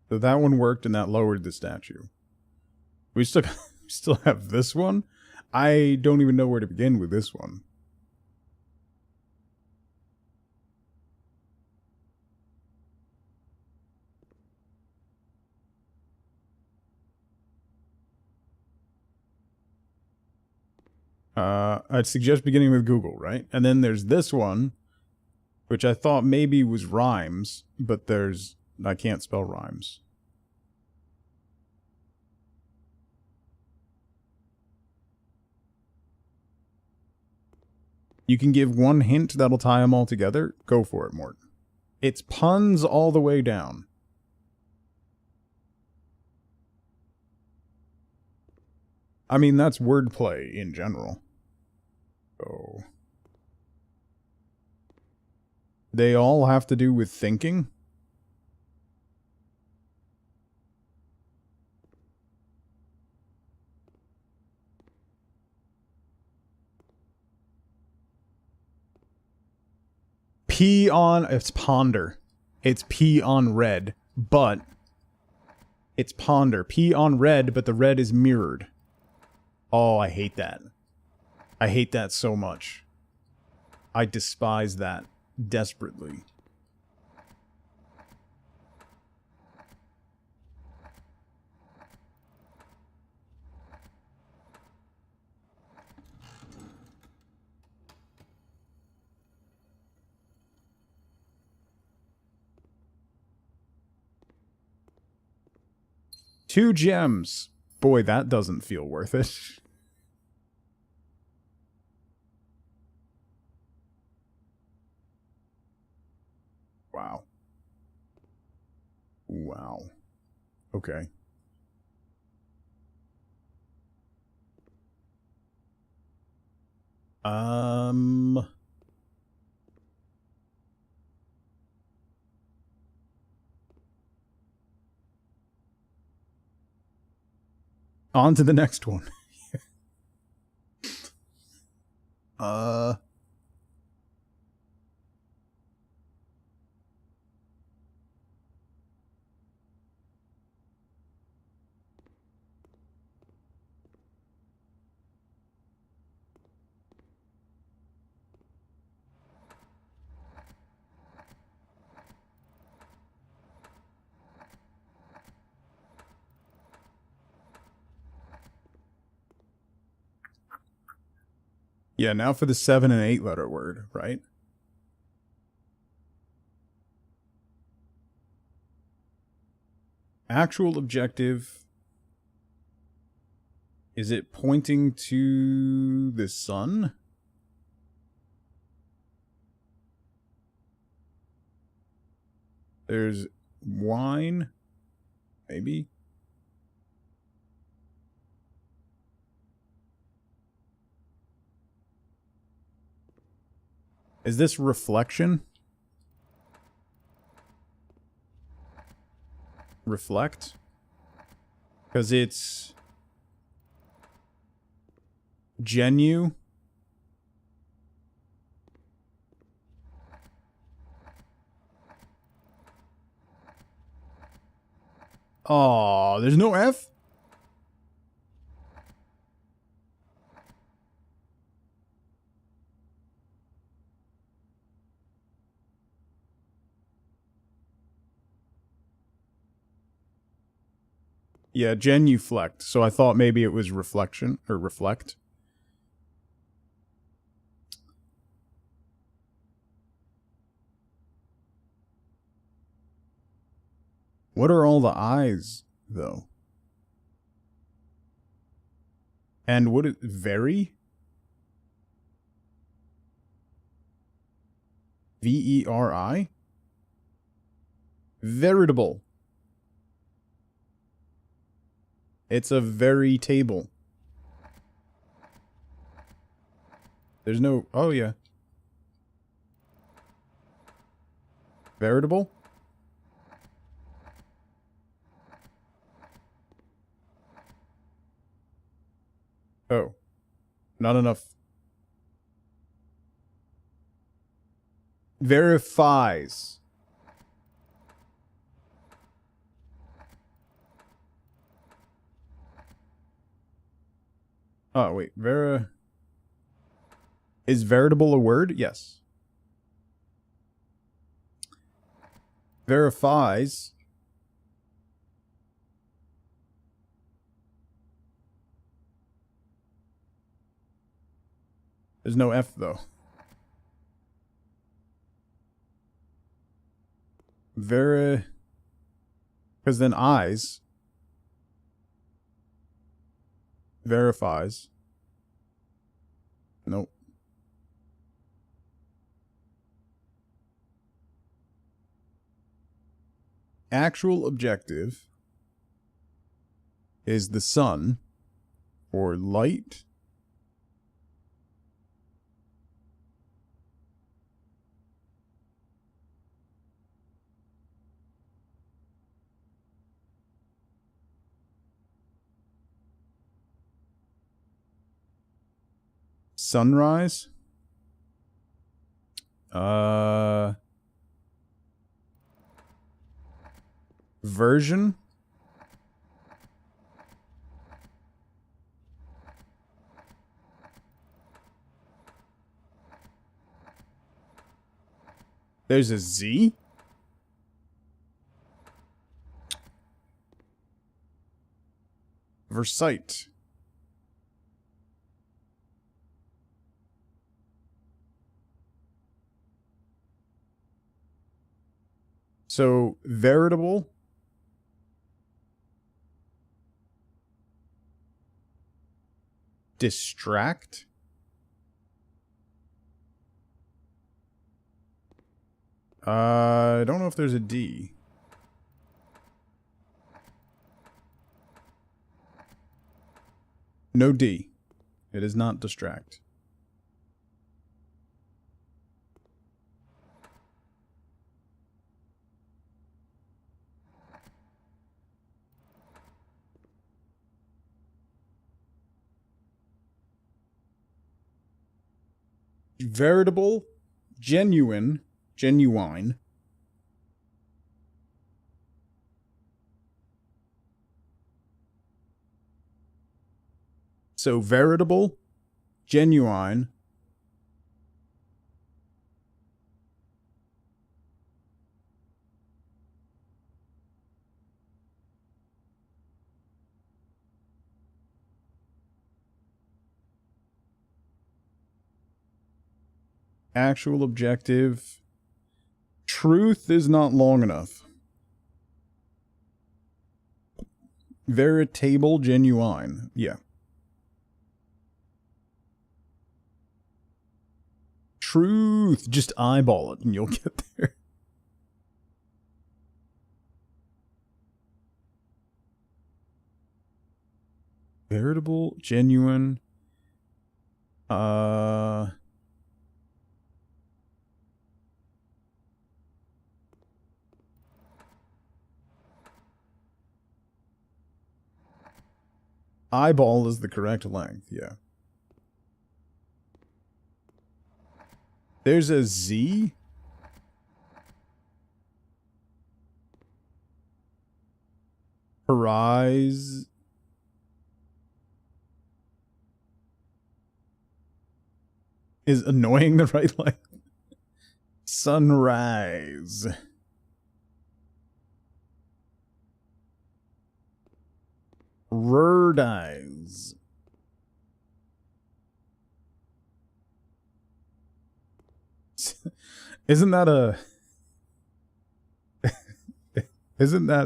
So that one worked and that lowered the statue. We still have this one. I don't even know where to begin with this one. I'd suggest beginning with Google, right? And then there's this one, which I thought maybe was rhymes, but I can't spell rhymes. You can give one hint that'll tie them all together. Go for it, Mort. It's puns all the way down. I mean, that's wordplay in general. So they all have to do with thinking. P on, it's ponder. It's P on red, but it's ponder. P on red, but the red is mirrored. Oh, I hate that. I hate that so much. I despise that desperately. Two gems. Boy, that doesn't feel worth it. Wow. Wow. Okay. On to the next one. Yeah, now for the 7 and 8 letter word, right? Actual objective. Is it pointing to the sun? There's wine, maybe. Is this reflection? Reflect? Because it's genu. Oh, there's no F? Yeah, genuflect. So I thought maybe it was reflection or reflect. What are all the I's, though? And what is very? VERI? Veritable. It's a very table. There's no... Oh, yeah. Veritable? Oh. Not enough. Verifies. Oh, wait. Is veritable a word? Yes. Verifies. There's no F, though. Because then I's. Verifies. Nope. Actual objective is the sun or light. Sunrise. Version. There's a Z. Versite. So, veritable. Distract. I don't know if there's a D. No D. It is not distract. Veritable, genuine. So veritable, genuine. Actual objective. Truth is not long enough. Veritable, genuine. Yeah. Truth. Just eyeball it and you'll get there. Veritable, genuine. Eyeball is the correct length, yeah. There's a Z? Horizon. Is annoying the right length? Sunrise. Rurdize. Isn't that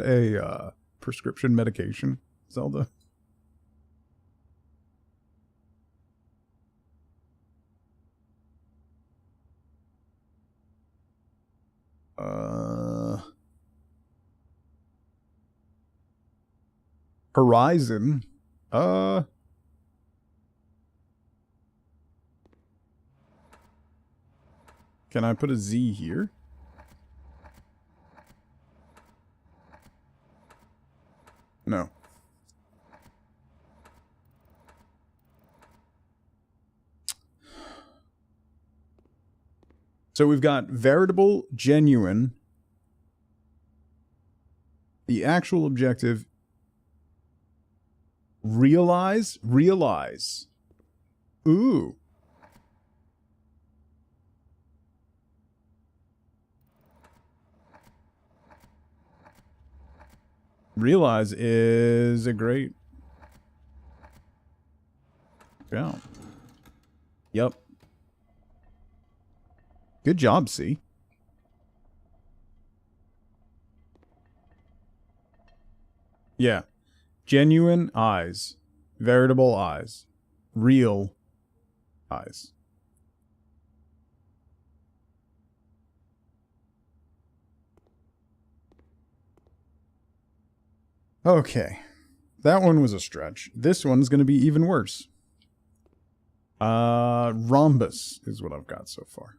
a prescription medication, Zelda? Horizon. Can I put a Z here? No. So we've got veritable, genuine. The actual objective. Realize. Ooh. Realize is a great. Yeah. Yep. Good job, C. Yeah. Genuine eyes. Veritable eyes. Real eyes. Okay. That one was a stretch. This one's going to be even worse. Rhombus is what I've got so far.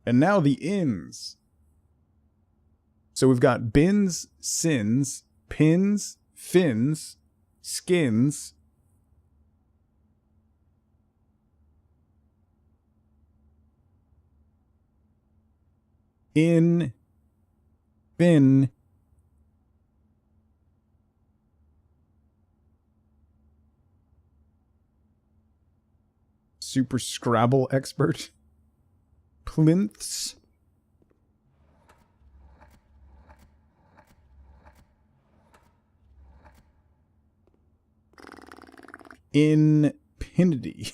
And now the ins. So we've got bins, sins, pins, fins, skins. In, fin. Super Scrabble expert. Plinths. Infinity.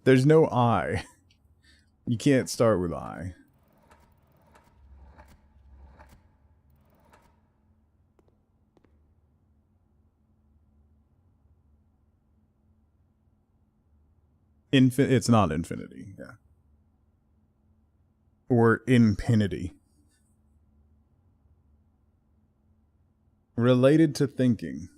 There's no I. You can't start with I. It's not infinity, yeah. Or infinity. Related to thinking.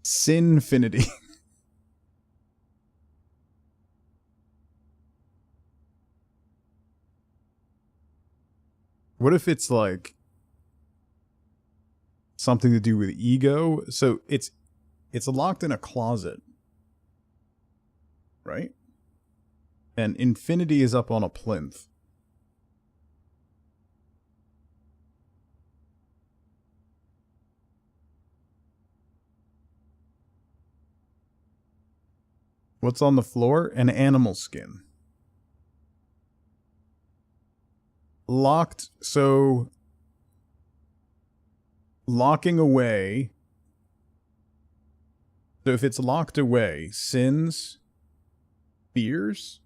Sinfinity. What if it's like something to do with ego? So it's locked in a closet, right? And infinity is up on a plinth. What's on the floor? An animal skin. locked. So locking away. So if it's locked away, sins, fears.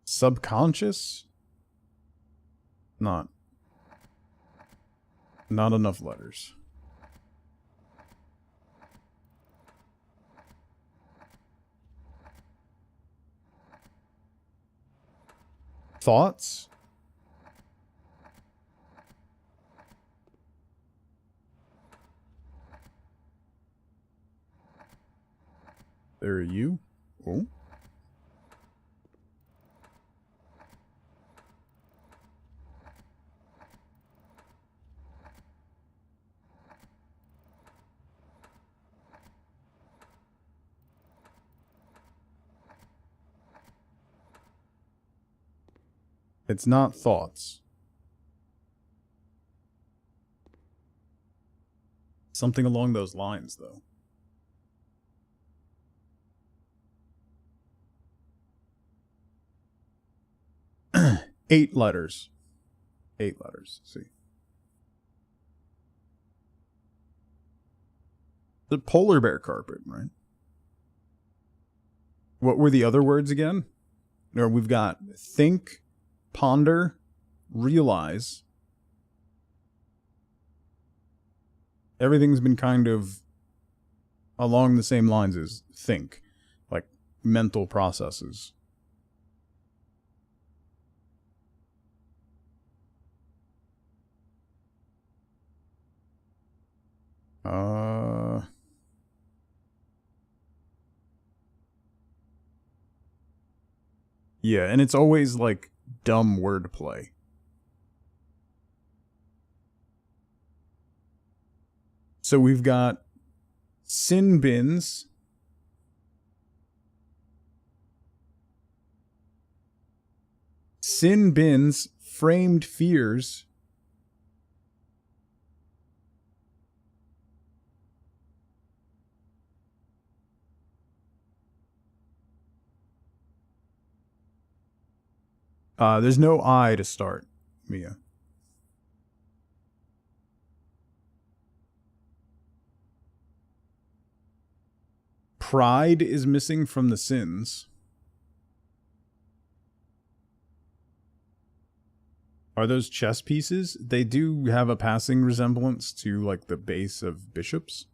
Subconscious? Not enough letters. Thoughts? There are you. Oh. It's not thoughts. Something along those lines, though. Eight letters. 8 letters. See. The polar bear carpet, right? What were the other words again? Or we've got think, ponder, realize. Everything's been kind of along the same lines as think, like mental processes. Yeah, and it's always like dumb wordplay. So we've got sin bins. Sin bins, framed fears. There's no I to start, Mia. Pride is missing from the sins. Are those chess pieces? They do have a passing resemblance to, like, the base of bishops.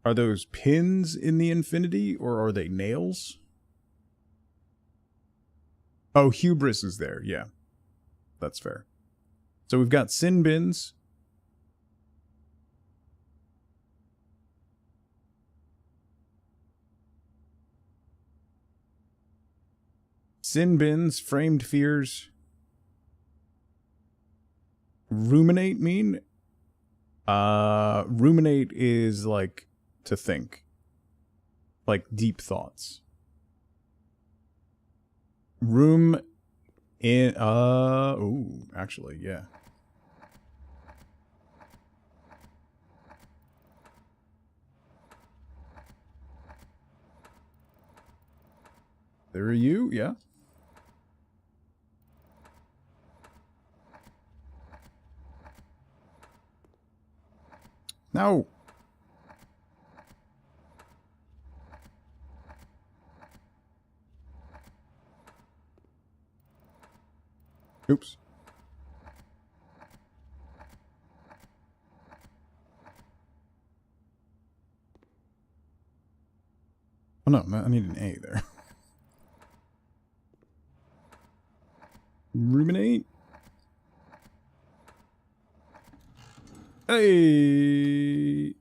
Are those pins in the infinity, or are they nails? Oh, hubris is there, yeah. That's fair. So we've got sin bins. Sin bins, framed fears. Ruminate mean? Ruminate is like to think. Like deep thoughts. Room in, ooh, actually, yeah. There are you, yeah. No. Oops. Oh no, I need an A there. Ruminate. Hey.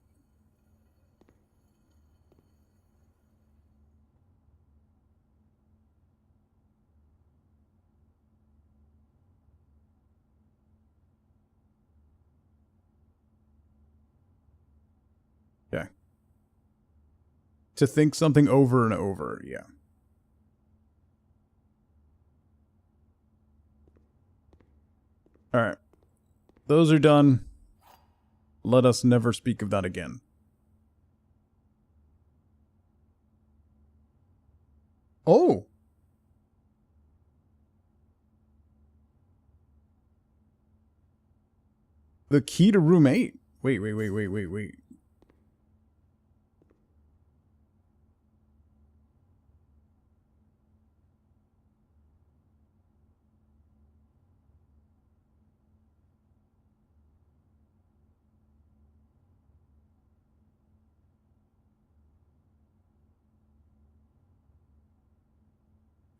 Yeah. To think something over and over, yeah. Alright. Those are done. Let us never speak of that again. Oh! The key to room 8. Wait.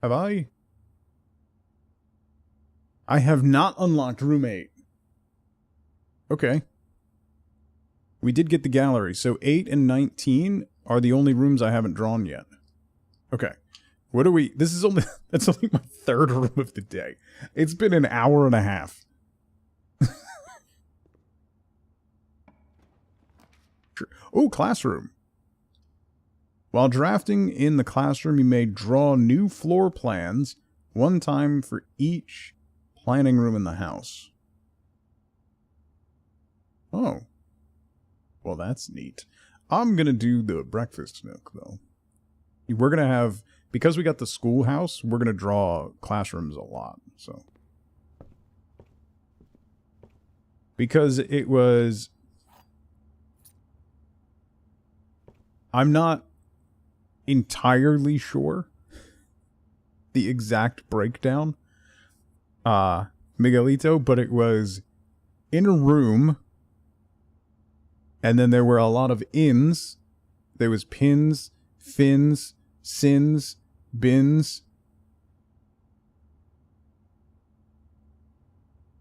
Have I? I have not unlocked room 8. Okay. We did get the gallery, so 8 and 19 are the only rooms I haven't drawn yet. Okay. What are we... This is only... That's only my third room of the day. It's been an hour and a half. Oh, classroom. While drafting in the classroom, you may draw new floor plans, one time for each planning room in the house. Oh. Well, that's neat. I'm going to do the breakfast nook, though. We're going to have... Because we got the schoolhouse, we're going to draw classrooms a lot, so... Because it was... I'm not entirely sure the exact breakdown, Miguelito, but it was in a room, and then there were a lot of ins. There was pins, fins, sins, bins,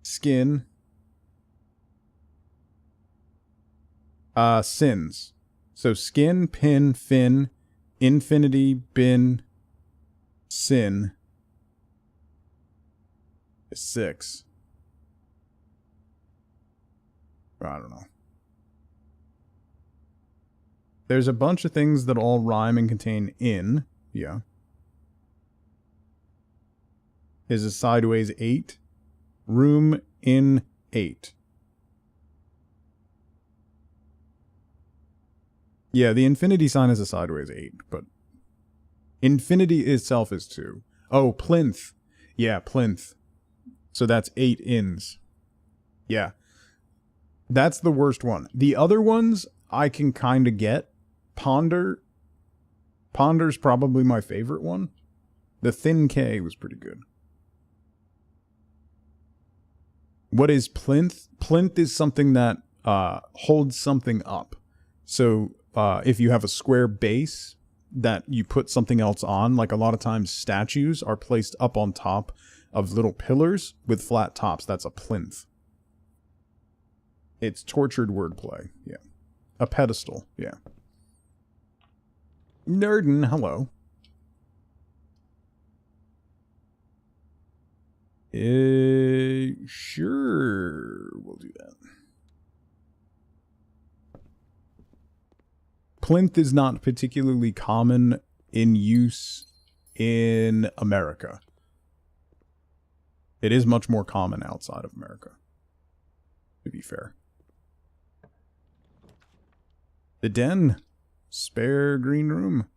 skin, sins. So skin, pin, fin, infinity, bin, sin. 6. I don't know. There's a bunch of things that all rhyme and contain in. Yeah. Is a sideways 8. Room in 8. Yeah, the infinity sign is a sideways 8, but infinity itself is 2. Oh, plinth. Yeah, plinth. So that's 8 ins. Yeah. That's the worst one. The other ones I can kind of get. Ponder. Ponder's probably my favorite one. The thin K was pretty good. What is plinth? Plinth is something that holds something up. So if you have a square base that you put something else on, like a lot of times statues are placed up on top of little pillars with flat tops. That's a plinth. It's tortured wordplay. Yeah. A pedestal. Yeah. Nerdin, hello. Sure. We'll do that. Plinth is not particularly common in use in America. It is much more common outside of America, to be fair. The den. Spare green room.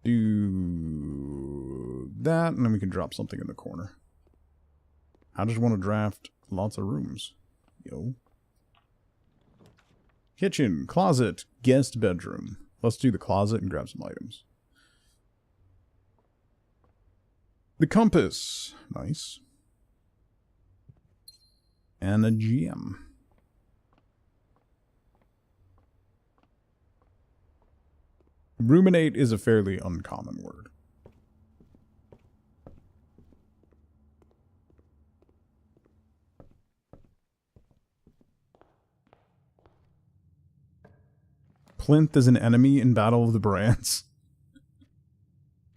Do that, and then we can drop something in the corner. I just want to draft lots of rooms. Yo. Kitchen, closet, guest bedroom. Let's do the closet and grab some items. The compass. Nice. And a gem. Ruminate is a fairly uncommon word. Plinth is an enemy in Battle of the Brands.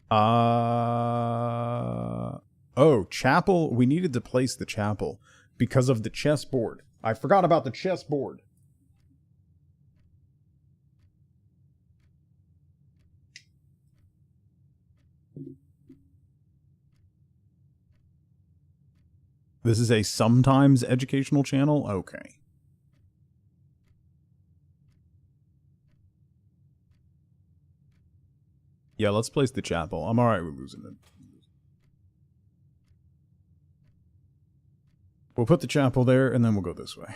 Oh, chapel. We needed to place the chapel because of the chessboard. I forgot about the chessboard. This is a sometimes educational channel? Okay. Yeah, let's place the chapel. I'm alright with losing it. We'll put the chapel there, and then we'll go this way.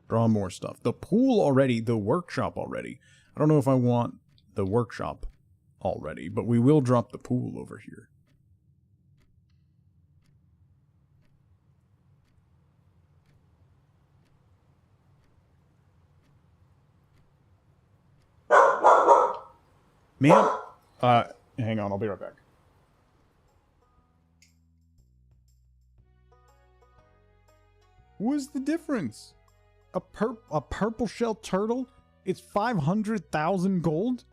Draw more stuff. The pool already, the workshop already. I don't know if I want the workshop already, but we will drop the pool over here. Ma'am? Hang on, I'll be right back. What's the difference? A purple shell turtle? It's 500,000 gold?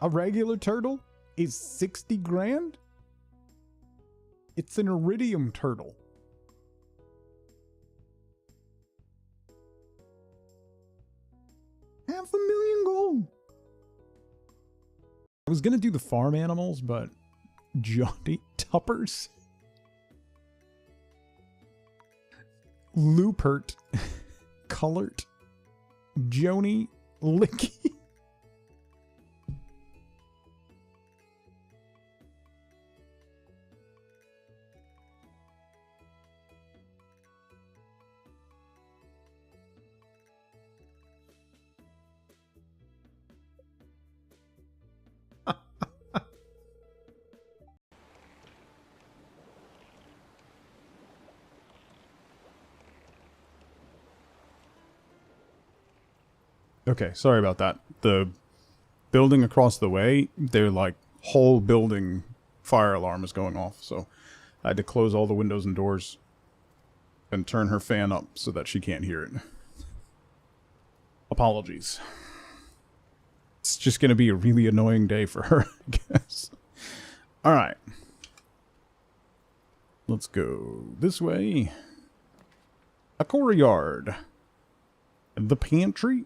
A regular turtle is 60 grand? It's an iridium turtle. $500,000 gold. I was gonna do the farm animals, but Johnny Tuppers? Lupert. Colort. Joni Licky. Okay, sorry about that. The building across the way, their like whole building fire alarm is going off, so I had to close all the windows and doors and turn her fan up so that she can't hear it. Apologies. It's just gonna be a really annoying day for her, I guess. Alright. Let's go this way. A courtyard. The pantry?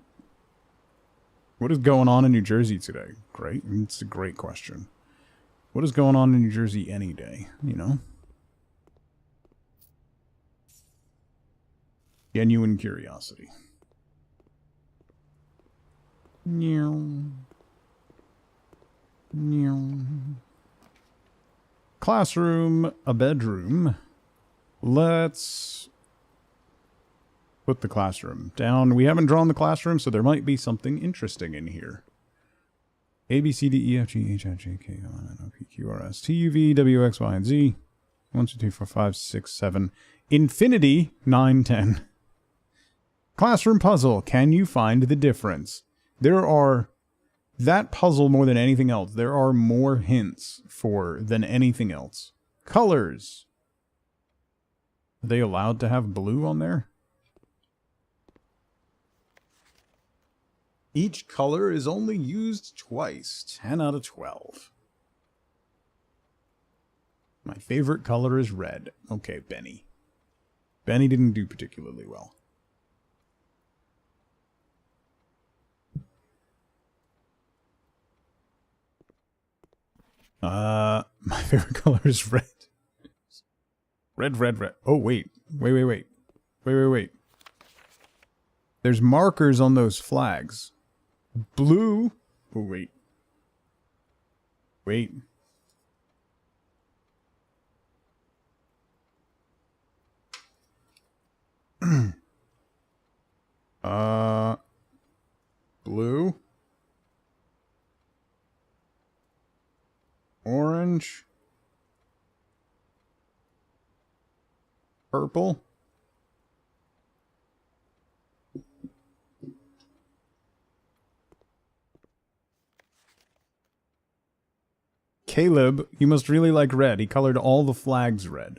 What is going on in New Jersey today? Great. It's a great question. What is going on in New Jersey any day, you know? Genuine curiosity. Classroom, a bedroom. Let's put the classroom down. We haven't drawn the classroom, so there might be something interesting in here. A, B, C, D, E, F, G, H, I, J, K, L, M, N, O, P, Q, R, S, T, U, V, W, X, Y, and Z. 1, 2, 3, 4, 5, 6, 7. Infinity, 9, 10. Classroom puzzle. Can you find the difference? There are... That puzzle, more than anything else, there are more hints for than anything else. Colors. Are they allowed to have blue on there? Each color is only used twice. 10 out of 12. My favorite color is red. Okay, Benny. Benny didn't do particularly well. My favorite color is red. Red, red, red. Oh, wait. Wait. There's markers on those flags. Blue. Oh, wait. Blue. Orange. Purple. Caleb, you must really like red. He colored all the flags red.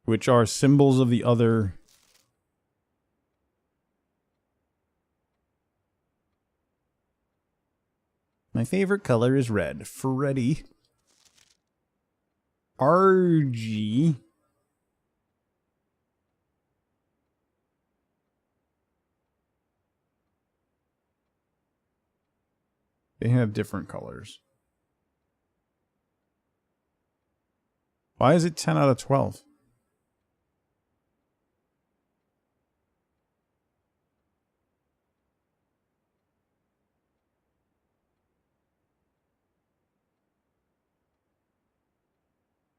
Which are symbols of the other... My favorite color is red. Freddy. RG. They have different colors. Why is it 10 out of 12?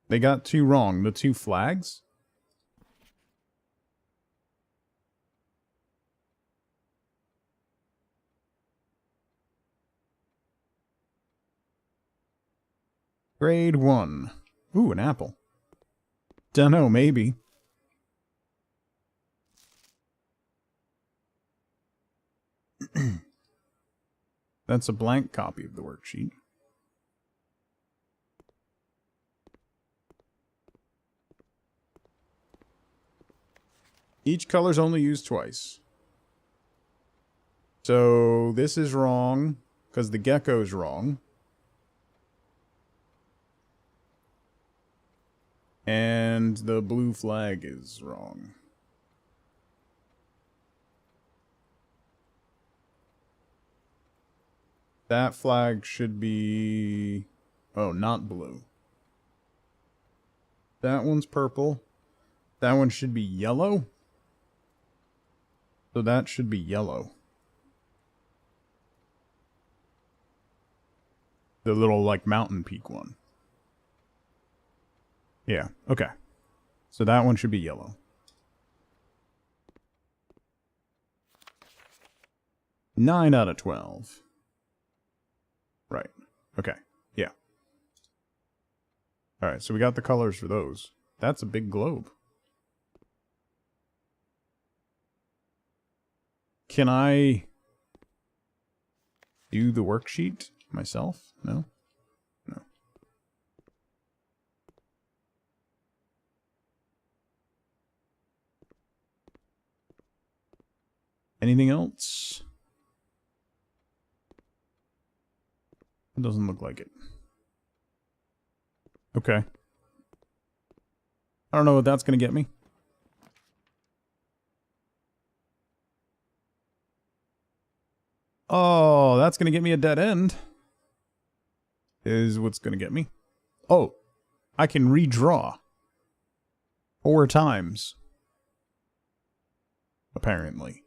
They got 2 wrong. The 2 flags? Grade 1. Ooh, an apple. Dunno, maybe. That's a blank copy of the worksheet. Each color's only used twice. So this is wrong, because the gecko's wrong. And the blue flag is wrong. That flag should be... Oh, not blue. That one's purple. That one should be yellow. So that should be yellow. The little, like, mountain peak one. Yeah, okay. So that one should be yellow. Nine out of 12. Right. Okay. Yeah. Alright, so we got the colors for those. That's a big globe. Can I do the worksheet myself? No? No. Anything else? It doesn't look like it. Okay. I don't know what that's going to get me. Oh, that's going to get me a dead end. Is what's going to get me. Oh, I can redraw 4 times. Apparently.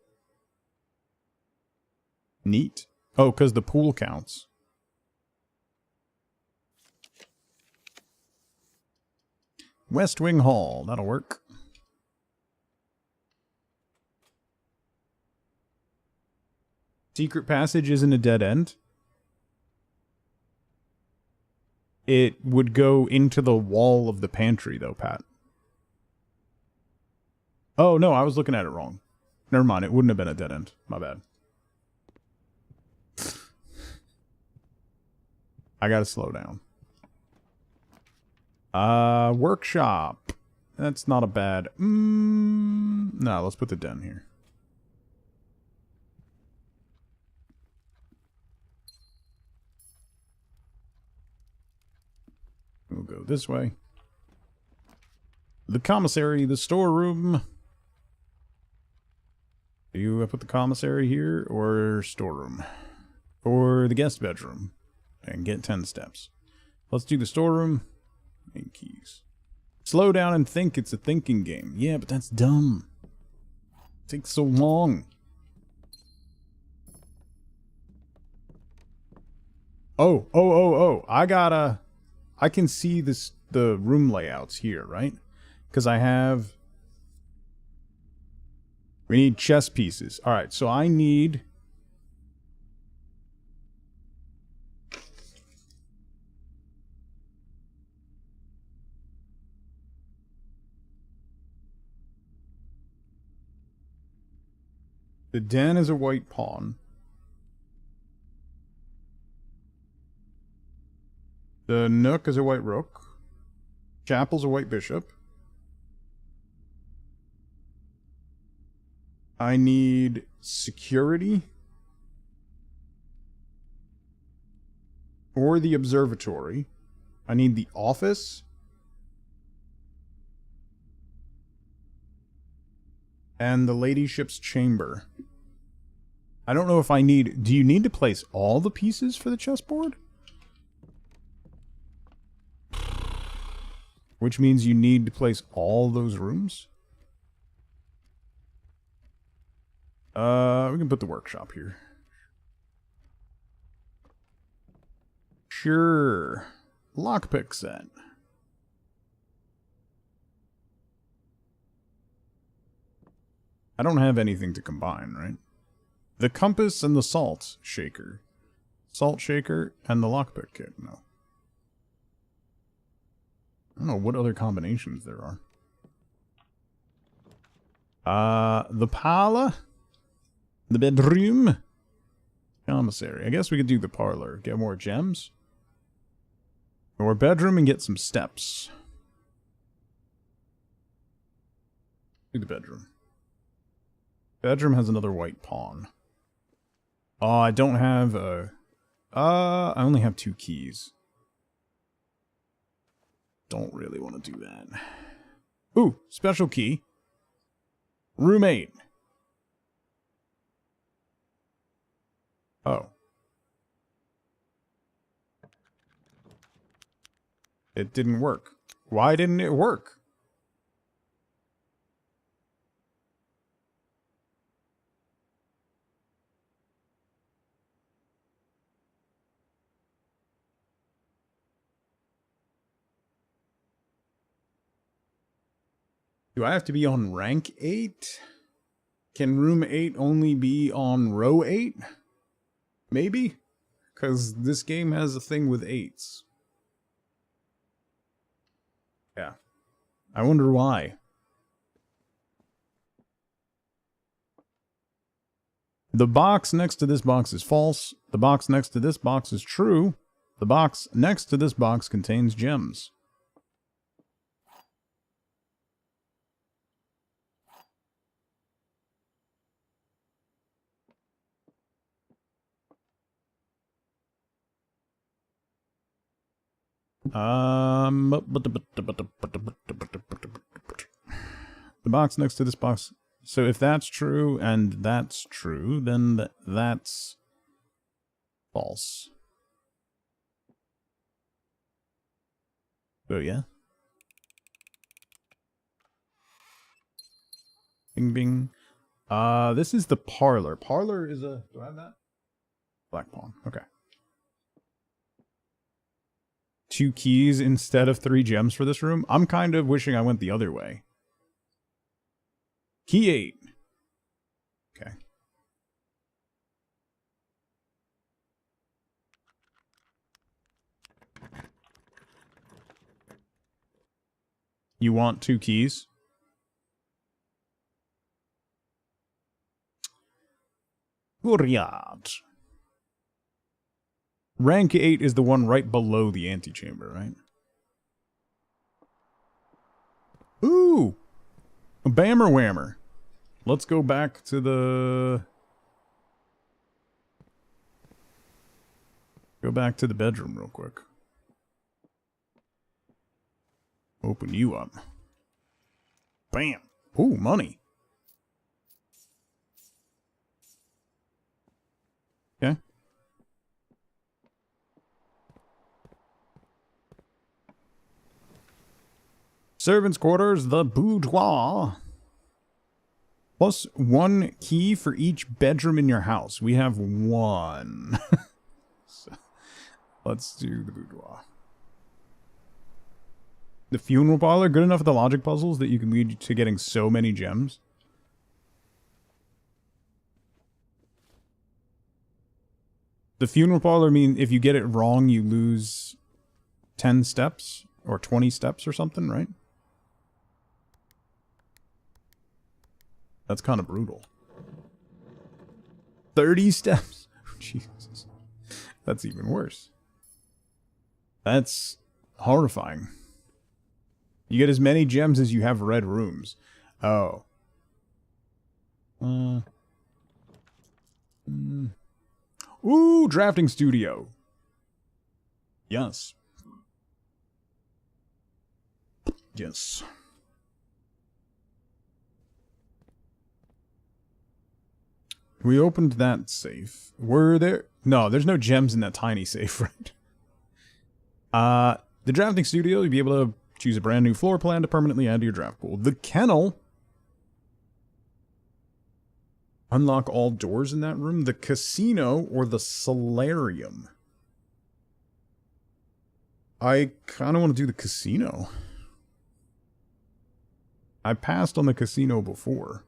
Neat. Oh, because the pool counts. West Wing Hall. That'll work. Secret passage isn't a dead end. It would go into the wall of the pantry, though, Pat. Oh, no, I was looking at it wrong. Never mind, it wouldn't have been a dead end. My bad. I gotta slow down. Workshop. That's not a bad... No, let's put the den here. We'll go this way. The commissary, the storeroom. Do you put the commissary here or storeroom? Or the guest bedroom. And get 10 steps. Let's do the storeroom. And keys. Slow down and think. It's a thinking game. Yeah, but that's dumb. It takes so long. Oh. I can see the room layouts here, right? Because we need chess pieces. Alright, so I need... The den is a white pawn. The nook is a white rook. Chapel's a white bishop. I need security. Or the observatory. I need the office. And the ladyship's chamber. I don't know if I need... Do you need to place all the pieces for the chessboard? Which means you need to place all those rooms? We can put the workshop here. Sure. Lockpick set. I don't have anything to combine, right? The compass and the salt shaker. Salt shaker and the lockpick kit, no. I don't know what other combinations there are. The parlor. The bedroom. Commissary. I guess we could do the parlor. Get more gems. Or bedroom and get some steps. Do the bedroom. Bedroom has another white pawn. Oh, I don't have a... I only have 2 keys. Don't really want to do that. Ooh, special key. Room 8. Oh. It didn't work. Why didn't it work? Do I have to be on rank 8? Can room 8 only be on row 8? Maybe? Because this game has a thing with 8s. Yeah. I wonder why. The box next to this box is false. The box next to this box is true. The box next to this box contains gems. The box next to this box. So if that's true and that's true, then that's false. Oh yeah. Bing bing. This is the parlor. Parlor is a... Do I have that? Black pawn. Okay. 2 keys instead of 3 gems for this room. I'm kind of wishing I went the other way. Key 8. Okay. You want 2 keys? Furiat. Rank 8 is the one right below the antechamber, right? Ooh! A bammer whammer. Let's go back to the... Go back to the bedroom real quick. Open you up. Bam! Ooh, money. Okay. Servants' quarters, the boudoir. Plus 1 key for each bedroom in your house. We have 1. So, let's do the boudoir. The funeral parlor, good enough at the logic puzzles that you can lead to getting so many gems. The funeral parlor mean if you get it wrong, you lose 10 steps or 20 steps or something, right? That's kind of brutal. 30 steps? Jesus. That's even worse. That's horrifying. You get as many gems as you have red rooms. Oh. Ooh, drafting studio. Yes. Yes. We opened that safe. Were there... No, there's no gems in that tiny safe, right? The drafting studio, you'll be able to Choose a brand new floor plan to permanently add to your draft pool. The kennel. Unlock all doors in that room. The casino or the solarium. I kind of want to do the casino. I passed on the casino before.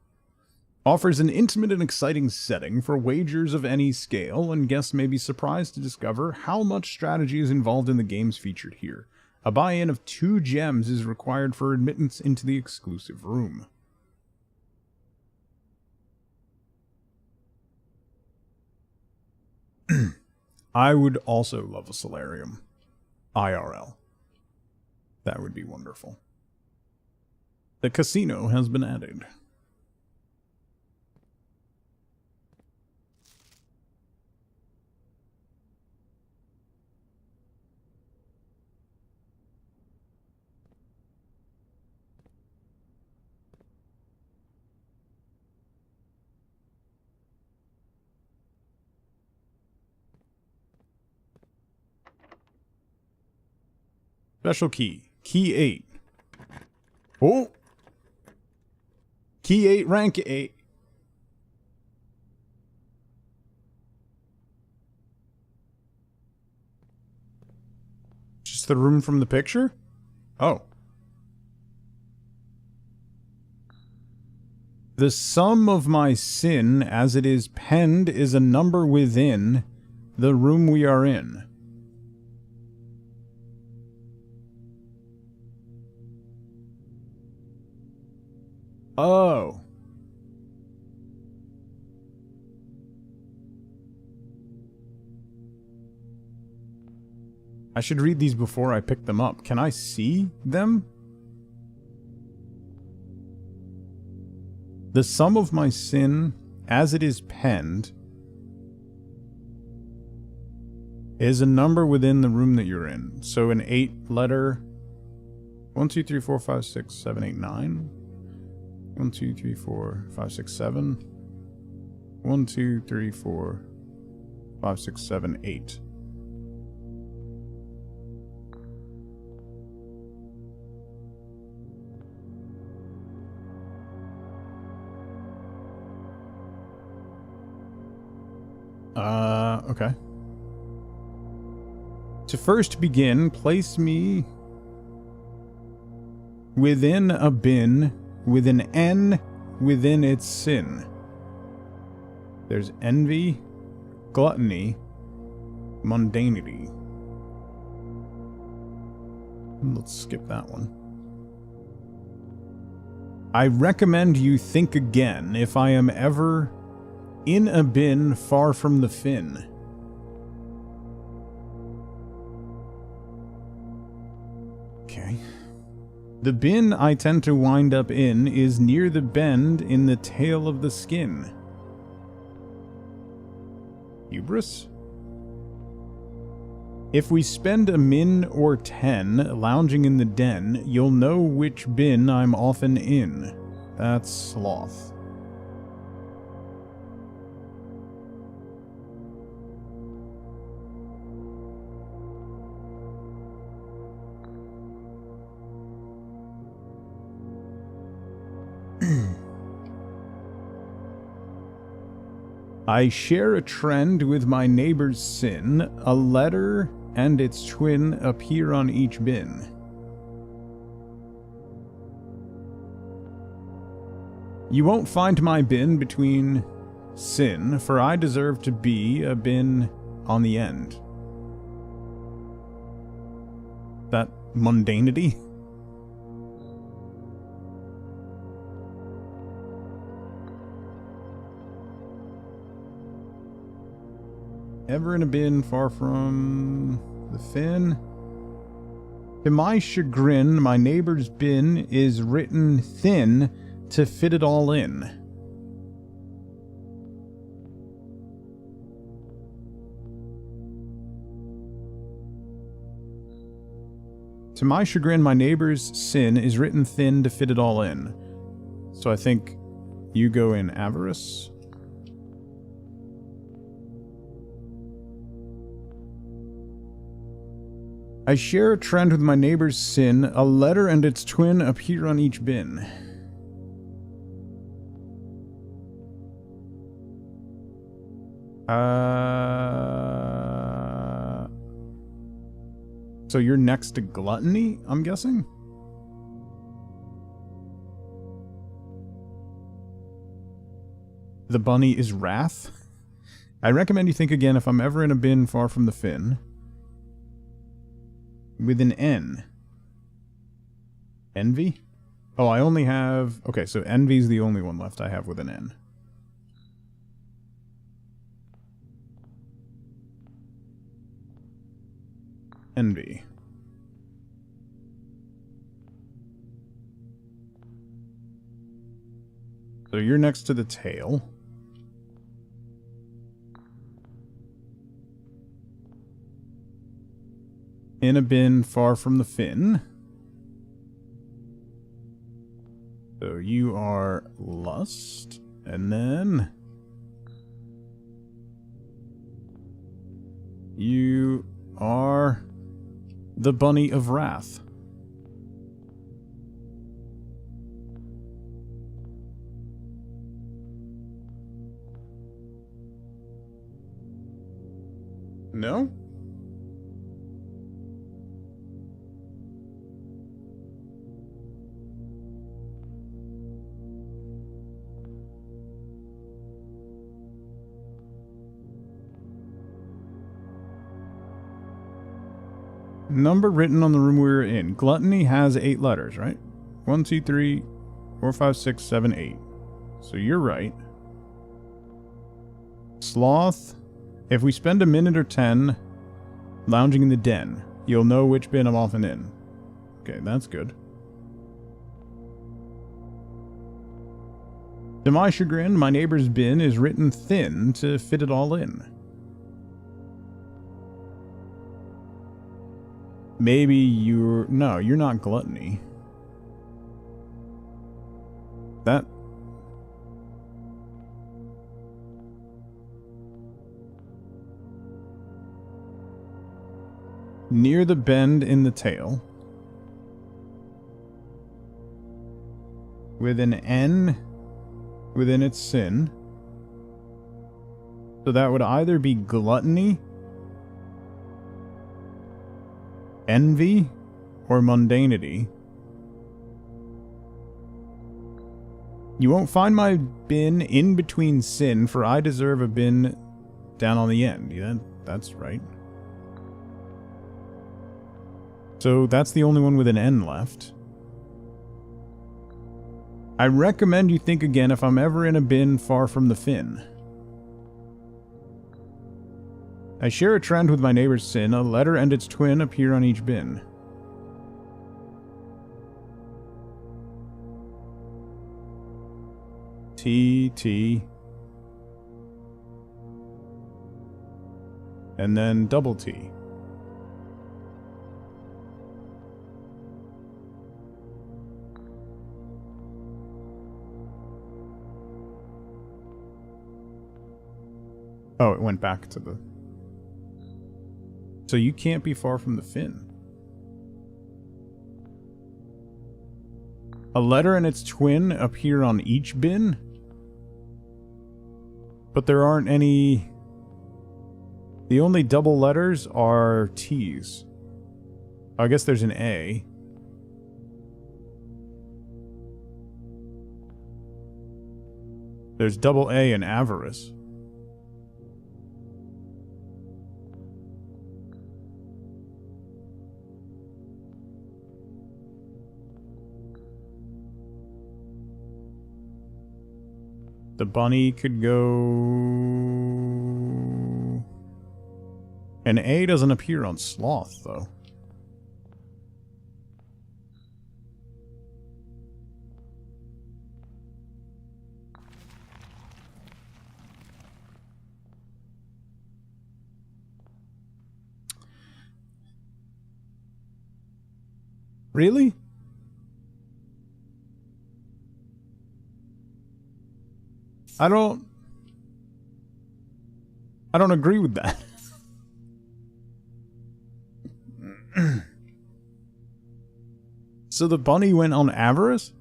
Offers an intimate and exciting setting for wagers of any scale, and guests may be surprised to discover how much strategy is involved in the games featured here. A buy-in of 2 gems is required for admittance into the exclusive room. I would also love a solarium. IRL. That would be wonderful. The casino has been added. Special key. Key 8. Oh! Key 8, rank 8. Just the room from the picture? Oh. The sum of my sin, as it is penned, is a number within the room we are in. Oh. I should read these before I pick them up. Can I see them? The sum of my sin, as it is penned, is a number within the room that you're in. So an 8-letter... 1, 2, 3, 4, 5, 6, 7, 8, 9... 1, 2, 3, 4, 5, 6, 7. 1, 2, 3, 4, 5, 6, 7, 8. Okay. To first begin, place me within a bin with an N within its sin. There's envy, gluttony, mundanity. Let's skip that one. I recommend you think again if I am ever in a bin far from the fin. Okay. The bin I tend to wind up in is near the bend in the tail of the skin. Hubris? If we spend a min or 10 lounging in the den, you'll know which bin I'm often in. That's sloth. I share a trend with my neighbor's sin. A letter and its twin appear on each bin. You won't find my bin between sin, for I deserve to be a bin on the end. That mundanity? Ever in a bin far from the fin? To my chagrin, my neighbor's bin is written thin to fit it all in. To my chagrin, my neighbor's sin is written thin to fit it all in. So I think you go in avarice. I share a trend with my neighbor's sin. A letter and its twin appear on each bin. So you're next to gluttony, I'm guessing? The bunny is wrath. I recommend you think again if I'm ever in a bin far from the fin. With an N. Envy? Oh, I only have... Okay, so envy's the only one left I have with an N. Envy. So you're next to the tail. In a bin far from the fin. So you are lust. And then... you are... the bunny of wrath. No? Number written on the room we were in. Gluttony has 8 letters, right? 1, 2, 3, 4, 5, 6, 7, 8. So you're right. Sloth. If we spend a minute or 10 lounging in the den, you'll know which bin I'm often in. Okay, that's good. To my chagrin, my neighbor's bin is written thin to fit it all in. Maybe you're... No, you're not gluttony. That... Near the bend in the tail. With an N within its sin. So that would either be gluttony, envy, or mundanity. You won't find my bin in between sin, for I deserve a bin down on the end. Yeah, that's right. So that's the only one with an N left. I recommend you think again if I'm ever in a bin far from the fin. I share a trend with my neighbor's sin. A letter and its twin appear on each bin. T, T. And then double T. Oh, it went back to the... So you can't be far from the fin. A letter and its twin appear on each bin? But there aren't any... The only double letters are T's. I guess there's an A. There's double A in avarice. The bunny could go... An A doesn't appear on sloth, though. Really? I don't agree with that. So the bunny went on avarice?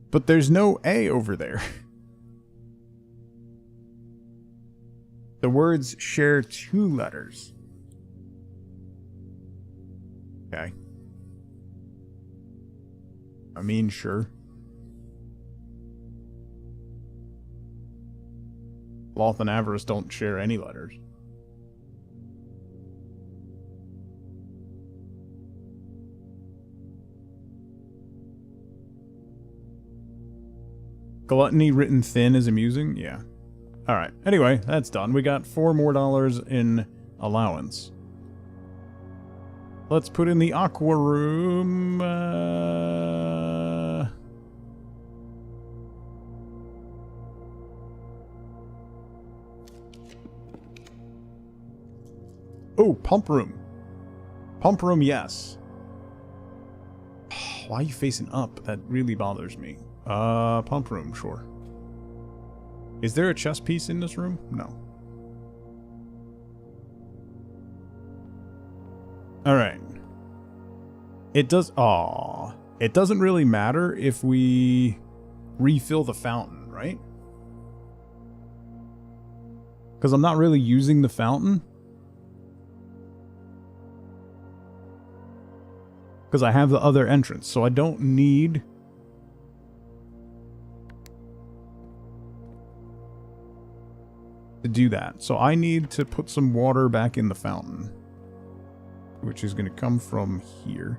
But there's no A over there. The words share 2 letters. Okay. I mean, sure. Sloth and avarice don't share any letters. Gluttony written thin is amusing? Yeah. Alright. Anyway, that's done. We got $4 more in allowance. Let's put in the aqua room. Oh, pump room. Pump room, yes. Why are you facing up? That really bothers me. Pump room, sure. Is there a chess piece in this room? No. Alright. It does... Aww. It doesn't really matter if we refill the fountain, right? Because I'm not really using the fountain. Because I have the other entrance, so I don't need... to do that. So I need to put some water back in the fountain, which is going to come from here.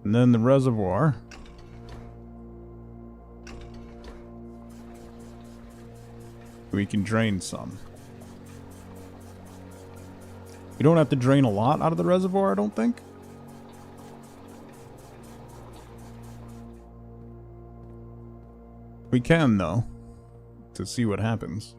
And then the reservoir. We can drain some. We don't have to drain a lot out of the reservoir, I don't think. We can, though, to see what happens.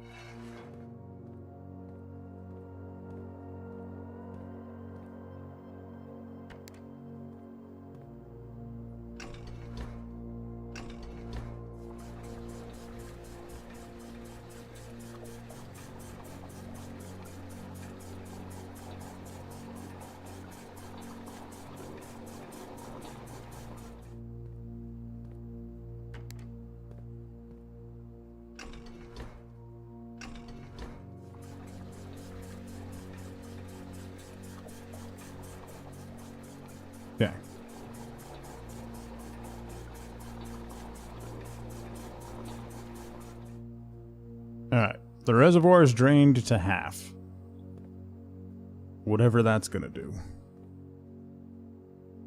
Okay. Alright. The reservoir is drained to half. Whatever that's gonna do.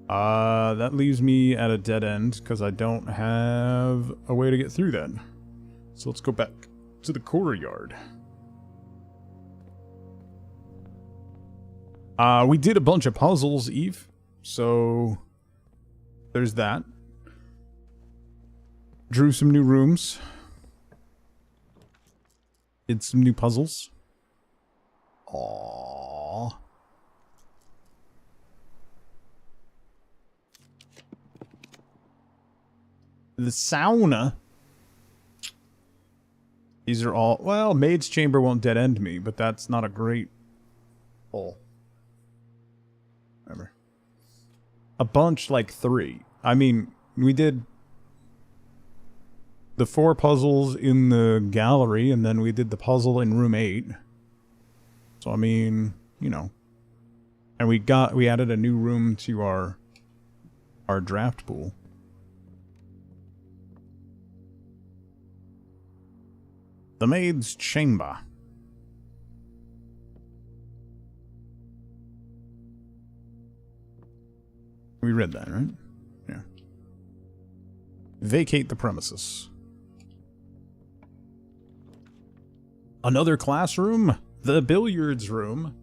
That leaves me at a dead end, because I don't have a way to get through that. So let's go back to the courtyard. We did a bunch of puzzles, Eve. So, there's that. Drew some new rooms. Did some new puzzles. Aww. The sauna. These are all... Well, Maid's Chamber won't dead end me, but that's not a great pull. Remember. A bunch, like 3. I mean, we did the 4 puzzles in the gallery, and then we did the puzzle in room 8. So, I mean, you know. And we added a new room to our draft pool. The Maid's Chamber. We read that, right? Yeah. Vacate the premises. Another classroom? The billiards room.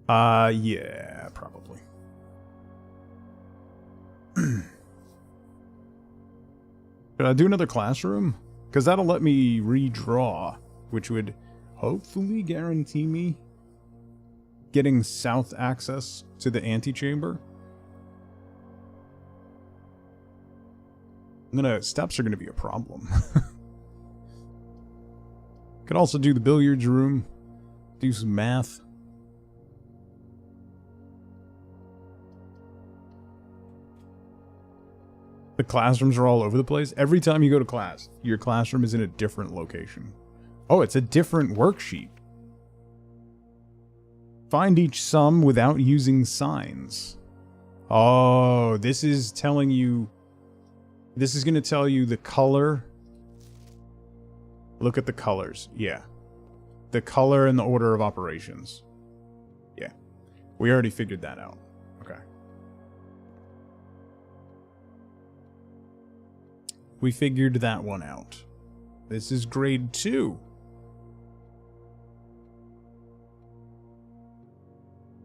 Yeah, probably. Should I do another classroom? Because that'll let me redraw, which would hopefully guarantee me getting south access to the antechamber. Steps are gonna be a problem. Could also do the billiards room, do some math. The classrooms are all over the place. Every time you go to class, your classroom is in a different location. Oh, it's a different worksheet. Find each sum without using signs. Oh, this is telling you... This is going to tell you the color. Look at the colors. Yeah. The color and the order of operations. Yeah. We already figured that out. Okay. We figured that one out. This is grade 2.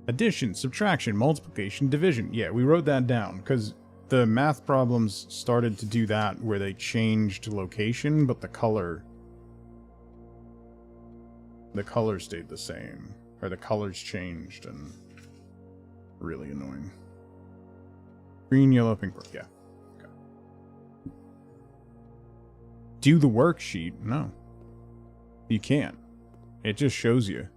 Addition, subtraction, multiplication, division. Yeah, we wrote that down because the math problems started to do that where they changed location, but the color stayed the same. Or the colors changed, and really annoying. Green, yellow, pink, yeah. Okay. Do the worksheet? No. You can't. It just shows you.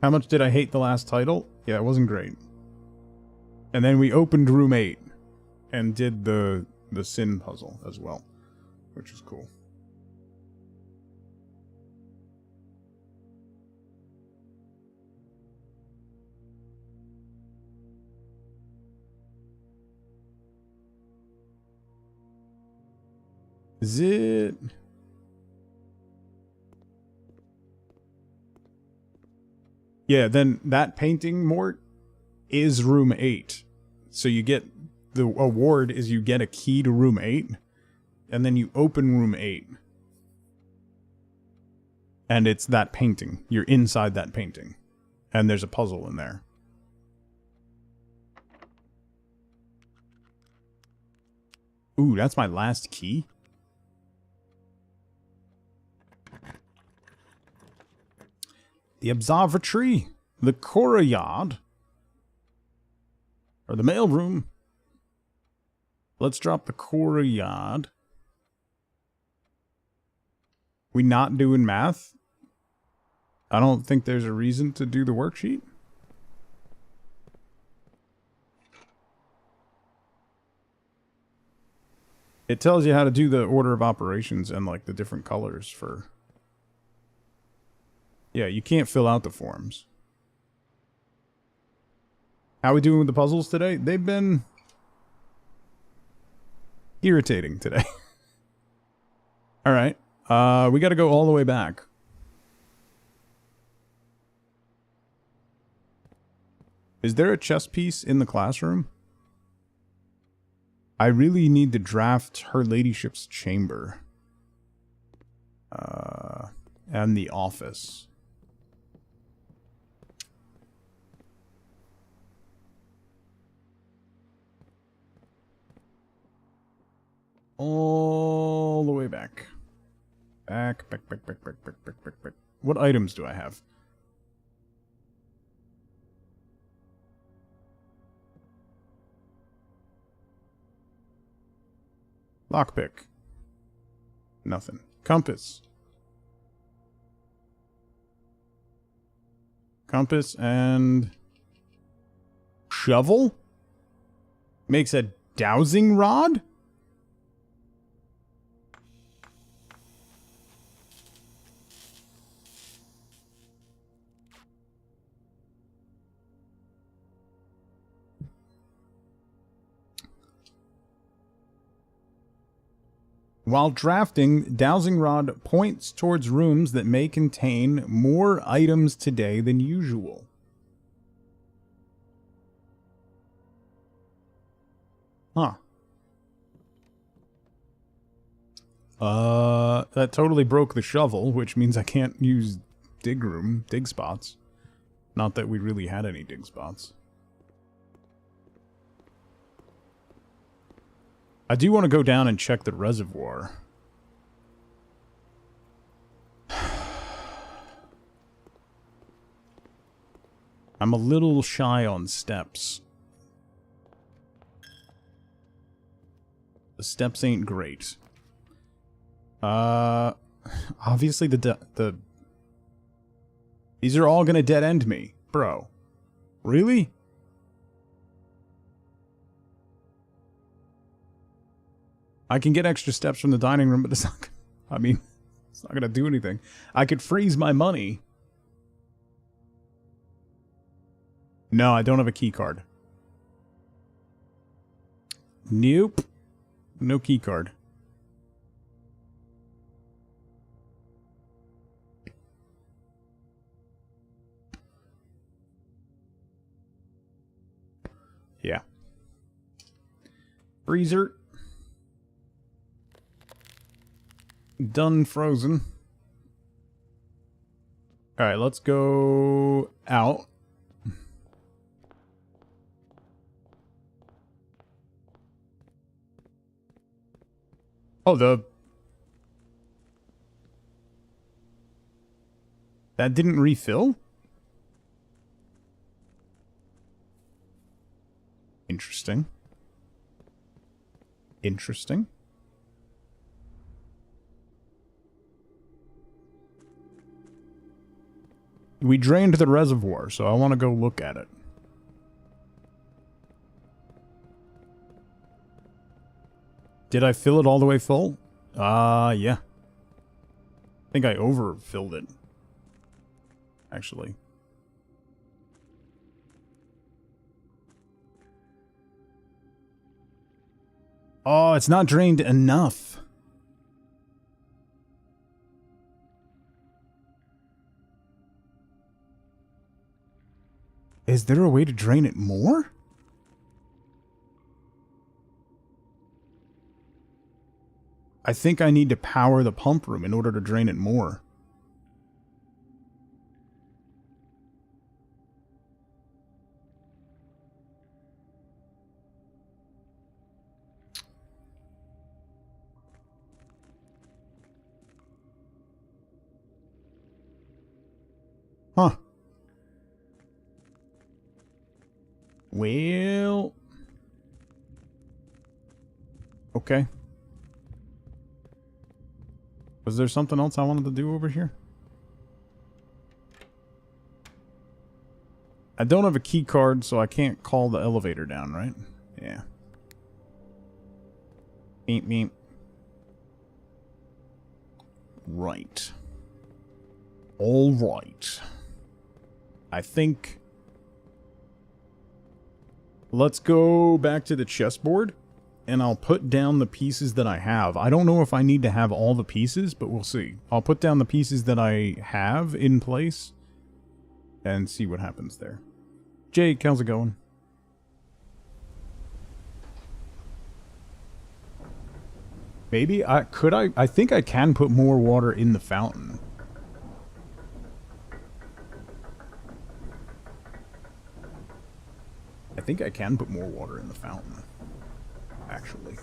How much did I hate the last title? Yeah, it wasn't great. And then we opened room 8 and did the sin puzzle as well, which is cool. Is it... Yeah, then that painting, Mort, is room 8. So you get... The award is you get a key to room 8, and then you open room 8. And it's that painting. You're inside that painting. And there's a puzzle in there. Ooh, that's my last key? The observatory, the courtyard, or the mailroom. Let's drop the courtyard. We not doing math? I don't think there's a reason to do the worksheet. It tells you how to do the order of operations and like the different colors for... Yeah, you can't fill out the forms. How we doing with the puzzles today? They've been irritating today. Alright. We gotta go all the way back. Is there a chess piece in the classroom? I really need to draft Her Ladyship's chamber. And the office. All the way back. Back. What items do I have? Lockpick. Nothing. Compass. Compass and... shovel? Makes a dowsing rod? While drafting, dowsing rod points towards rooms that may contain more items today than usual. Huh. That totally broke the shovel, which means I can't use dig spots. Not that we really had any dig spots. I do want to go down and check the reservoir. I'm a little shy on steps. The steps ain't great. Obviously these are all gonna dead end me, bro. Really? I can get extra steps from the dining room, but it's not, I mean, it's not gonna do anything. I could freeze my money. No, I don't have a key card. Nope. No key card. Yeah. Freezer. Done frozen. Alright, let's go out. Oh, that didn't refill? Interesting. Interesting. We drained the reservoir, so I want to go look at it. Did I fill it all the way full? Yeah. I think I overfilled it. Actually. Oh, it's not drained enough. Is there a way to drain it more? I think I need to power the pump room in order to drain it more. Huh. Well... Okay. Was there something else I wanted to do over here? I don't have a key card, so I can't call the elevator down, right? Yeah. Beep, beep. Right. All right. I think... Let's go back to the chessboard, and I'll put down the pieces that I have. I don't know if I need to have all the pieces, but we'll see. I'll put down the pieces that I have in place, and see what happens there. Jake, how's it going? Maybe I think I can put more water in the fountain. I think I can put more water in the fountain, actually.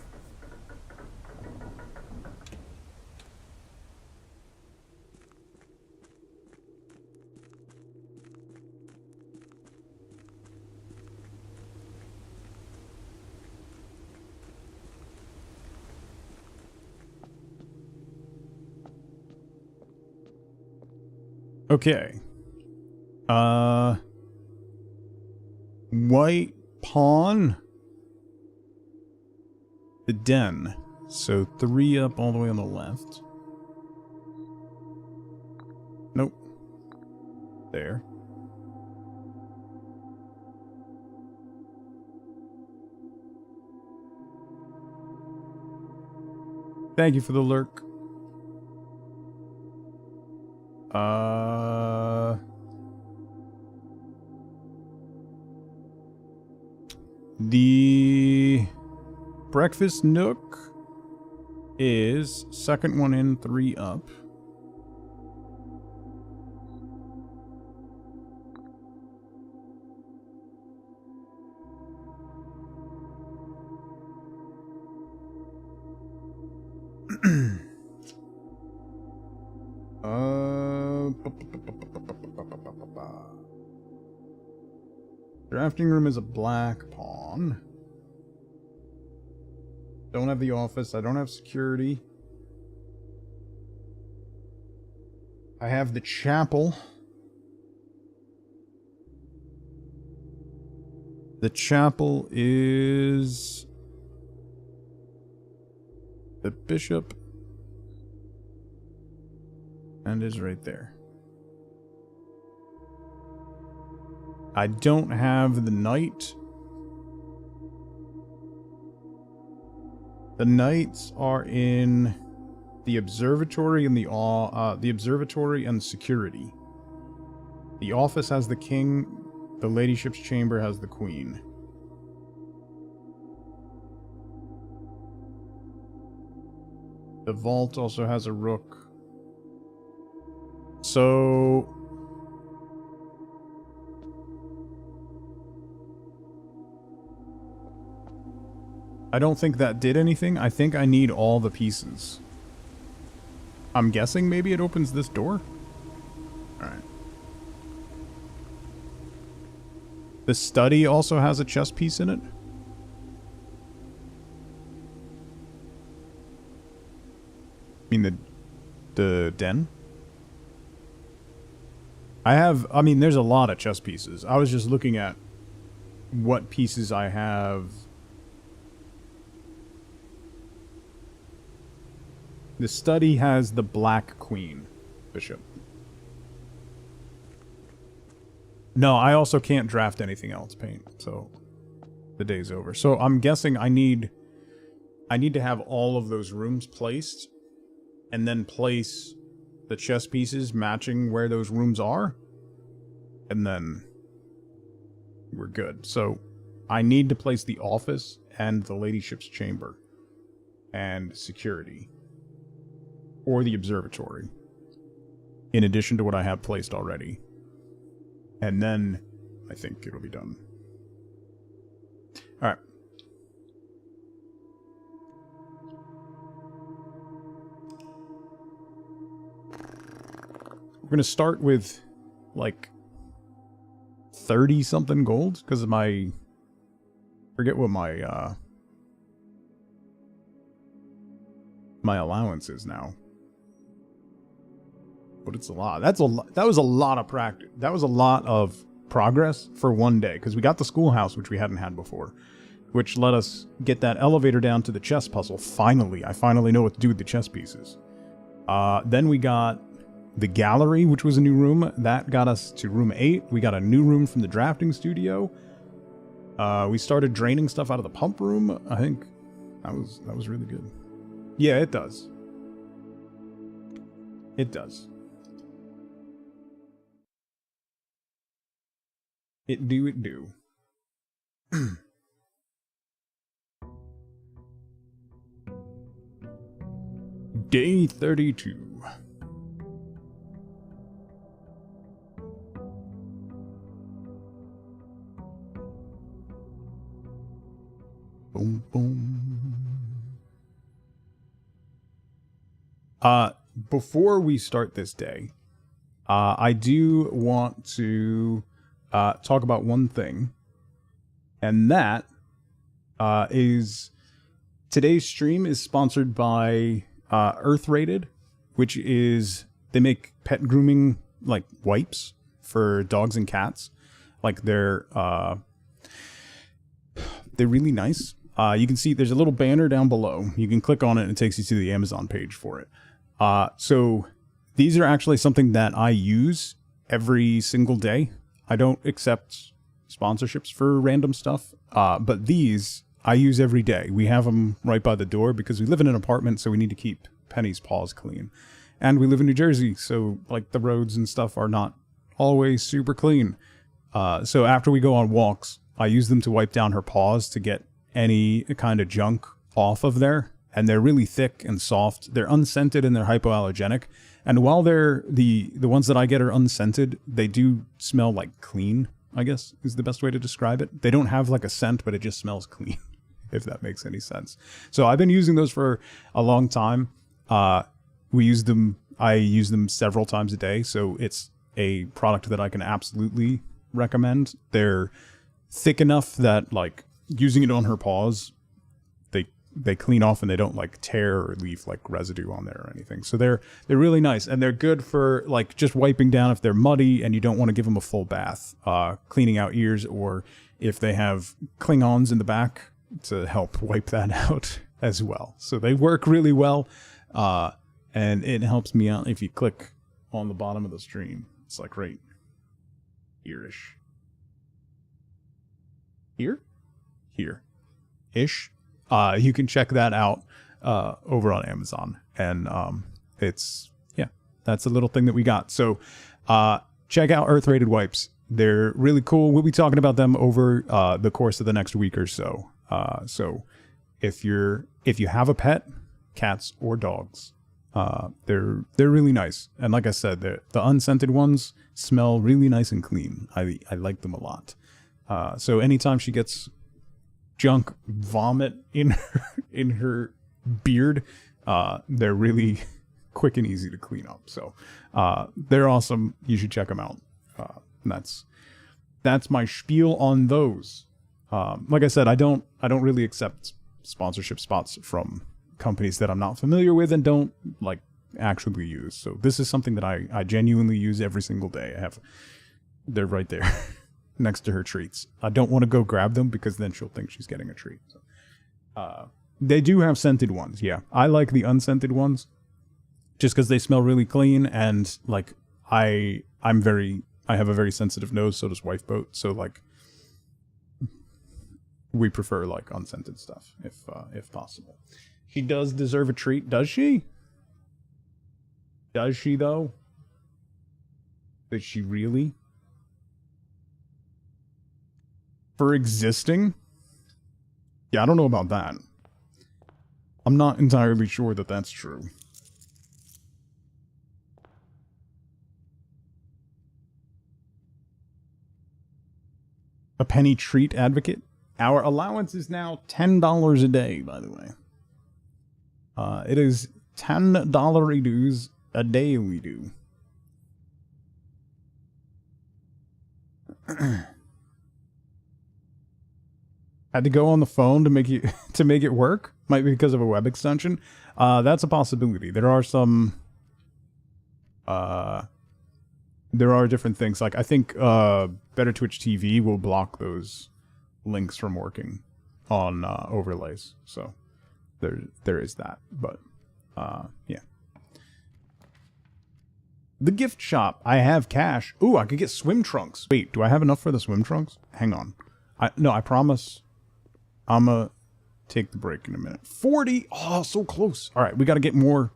Okay. White pawn. The den. So 3 up all the way on the left. Nope. There. Thank you for the lurk. The breakfast nook is second one in, 3 up. Drafting room is a black pawn. Don't have the office. I don't have security. I have the chapel. The chapel is the bishop and is right there. I don't have the knight. The knights are in the observatory and the observatory and security. The office has the king. The ladyship's chamber has the queen. The vault also has a rook. So I don't think that did anything. I think I need all the pieces. I'm guessing maybe it opens this door. Alright. The study also has a chess piece in it. I mean the den? I mean there's a lot of chess pieces. I was just looking at what pieces I have. The study has the black queen bishop. No, I also can't draft anything else paint, so the day's over. So I'm guessing I need to have all of those rooms placed and then place the chess pieces matching where those rooms are, and then we're good. So I need to place the office and the ladyship's chamber and security. Or the observatory, in addition to what I have placed already. And then I think it'll be done. Alright. We're going to start with, like, 30-something gold, because of my... forget what my, my allowance is now. But it's a lot. That was a lot of practice. That was a lot of progress for one day, because we got the schoolhouse, which we hadn't had before, which let us get that elevator down to the chess puzzle. Finally, I finally know what to do with the chess pieces. Then we got the gallery, which was a new room. That got us to room 8. We got a new room from the drafting studio. We started draining stuff out of the pump room. I think that was really good. Yeah, it does. It does. It do. Day 32. Boom, boom. Before we start this day, I do want to talk about one thing, and that is today's stream is sponsored by Earth Rated, which is, they make pet grooming like wipes for dogs and cats. Like they're really nice. You can see there's a little banner down below. You can click on it and it takes you to the Amazon page for it. So these are actually something that I use every single day. I don't accept sponsorships for random stuff, but these I use every day. We have them right by the door because we live in an apartment, so we need to keep Penny's paws clean. And we live in New Jersey, so like the roads and stuff are not always super clean. So after we go on walks, I use them to wipe down her paws to get any kind of junk off of there. And they're really thick and soft. They're unscented and they're hypoallergenic. And while they're the ones that I get are unscented, they do smell like clean, I guess is the best way to describe it. They don't have like a scent, but it just smells clean, if that makes any sense. So I've been using those for a long time. We use them. I use them several times a day, so it's a product that I can absolutely recommend. They're thick enough that like using it on her paws, they clean off and they don't like tear or leave like residue on there or anything. So they're really nice, and they're good for like just wiping down if they're muddy and you don't want to give them a full bath, cleaning out ears, or if they have Klingons in the back to help wipe that out as well. So they work really well, and it helps me out. If you click on the bottom of the stream, it's like right here-ish. Here-ish. You can check that out over on Amazon, and that's a little thing that we got. So check out Earth Rated wipes. They're really cool. We'll be talking about them over the course of the next week or so. So if you have a pet, cats or dogs, they're really nice. And like I said, the unscented ones smell really nice and clean. I like them a lot. So anytime she gets junk vomit in her beard, they're really quick and easy to clean up. So they're awesome. You should check them out. That's my spiel on those. Like I said, I don't really accept sponsorship spots from companies that I'm not familiar with and don't like actually use. So this is something that I genuinely use every single day. They're right there next to her treats. I don't want to go grab them because then she'll think she's getting a treat. So, they do have scented ones. Yeah, I like the unscented ones just because they smell really clean, and like I have a very sensitive nose. So does Wifeboat. So like we prefer like unscented stuff if possible. She does deserve a treat, does she? Does she though? Does she really? For existing? Yeah, I don't know about that. I'm not entirely sure that that's true. A penny treat advocate. Our allowance is now $10 a day, by the way. It is $10 dues a day we do. Had to go on the phone to make it work. Might be because of a web extension. That's a possibility. There are some. There are different things. Like I think Better Twitch TV will block those links from working on overlays. So there is that. But yeah. The gift shop. I have cash. Ooh, I could get swim trunks. Wait, do I have enough for the swim trunks? Hang on. No, I promise. I'm gonna take the break in a minute. 40! Oh, so close. All right, we got to get more.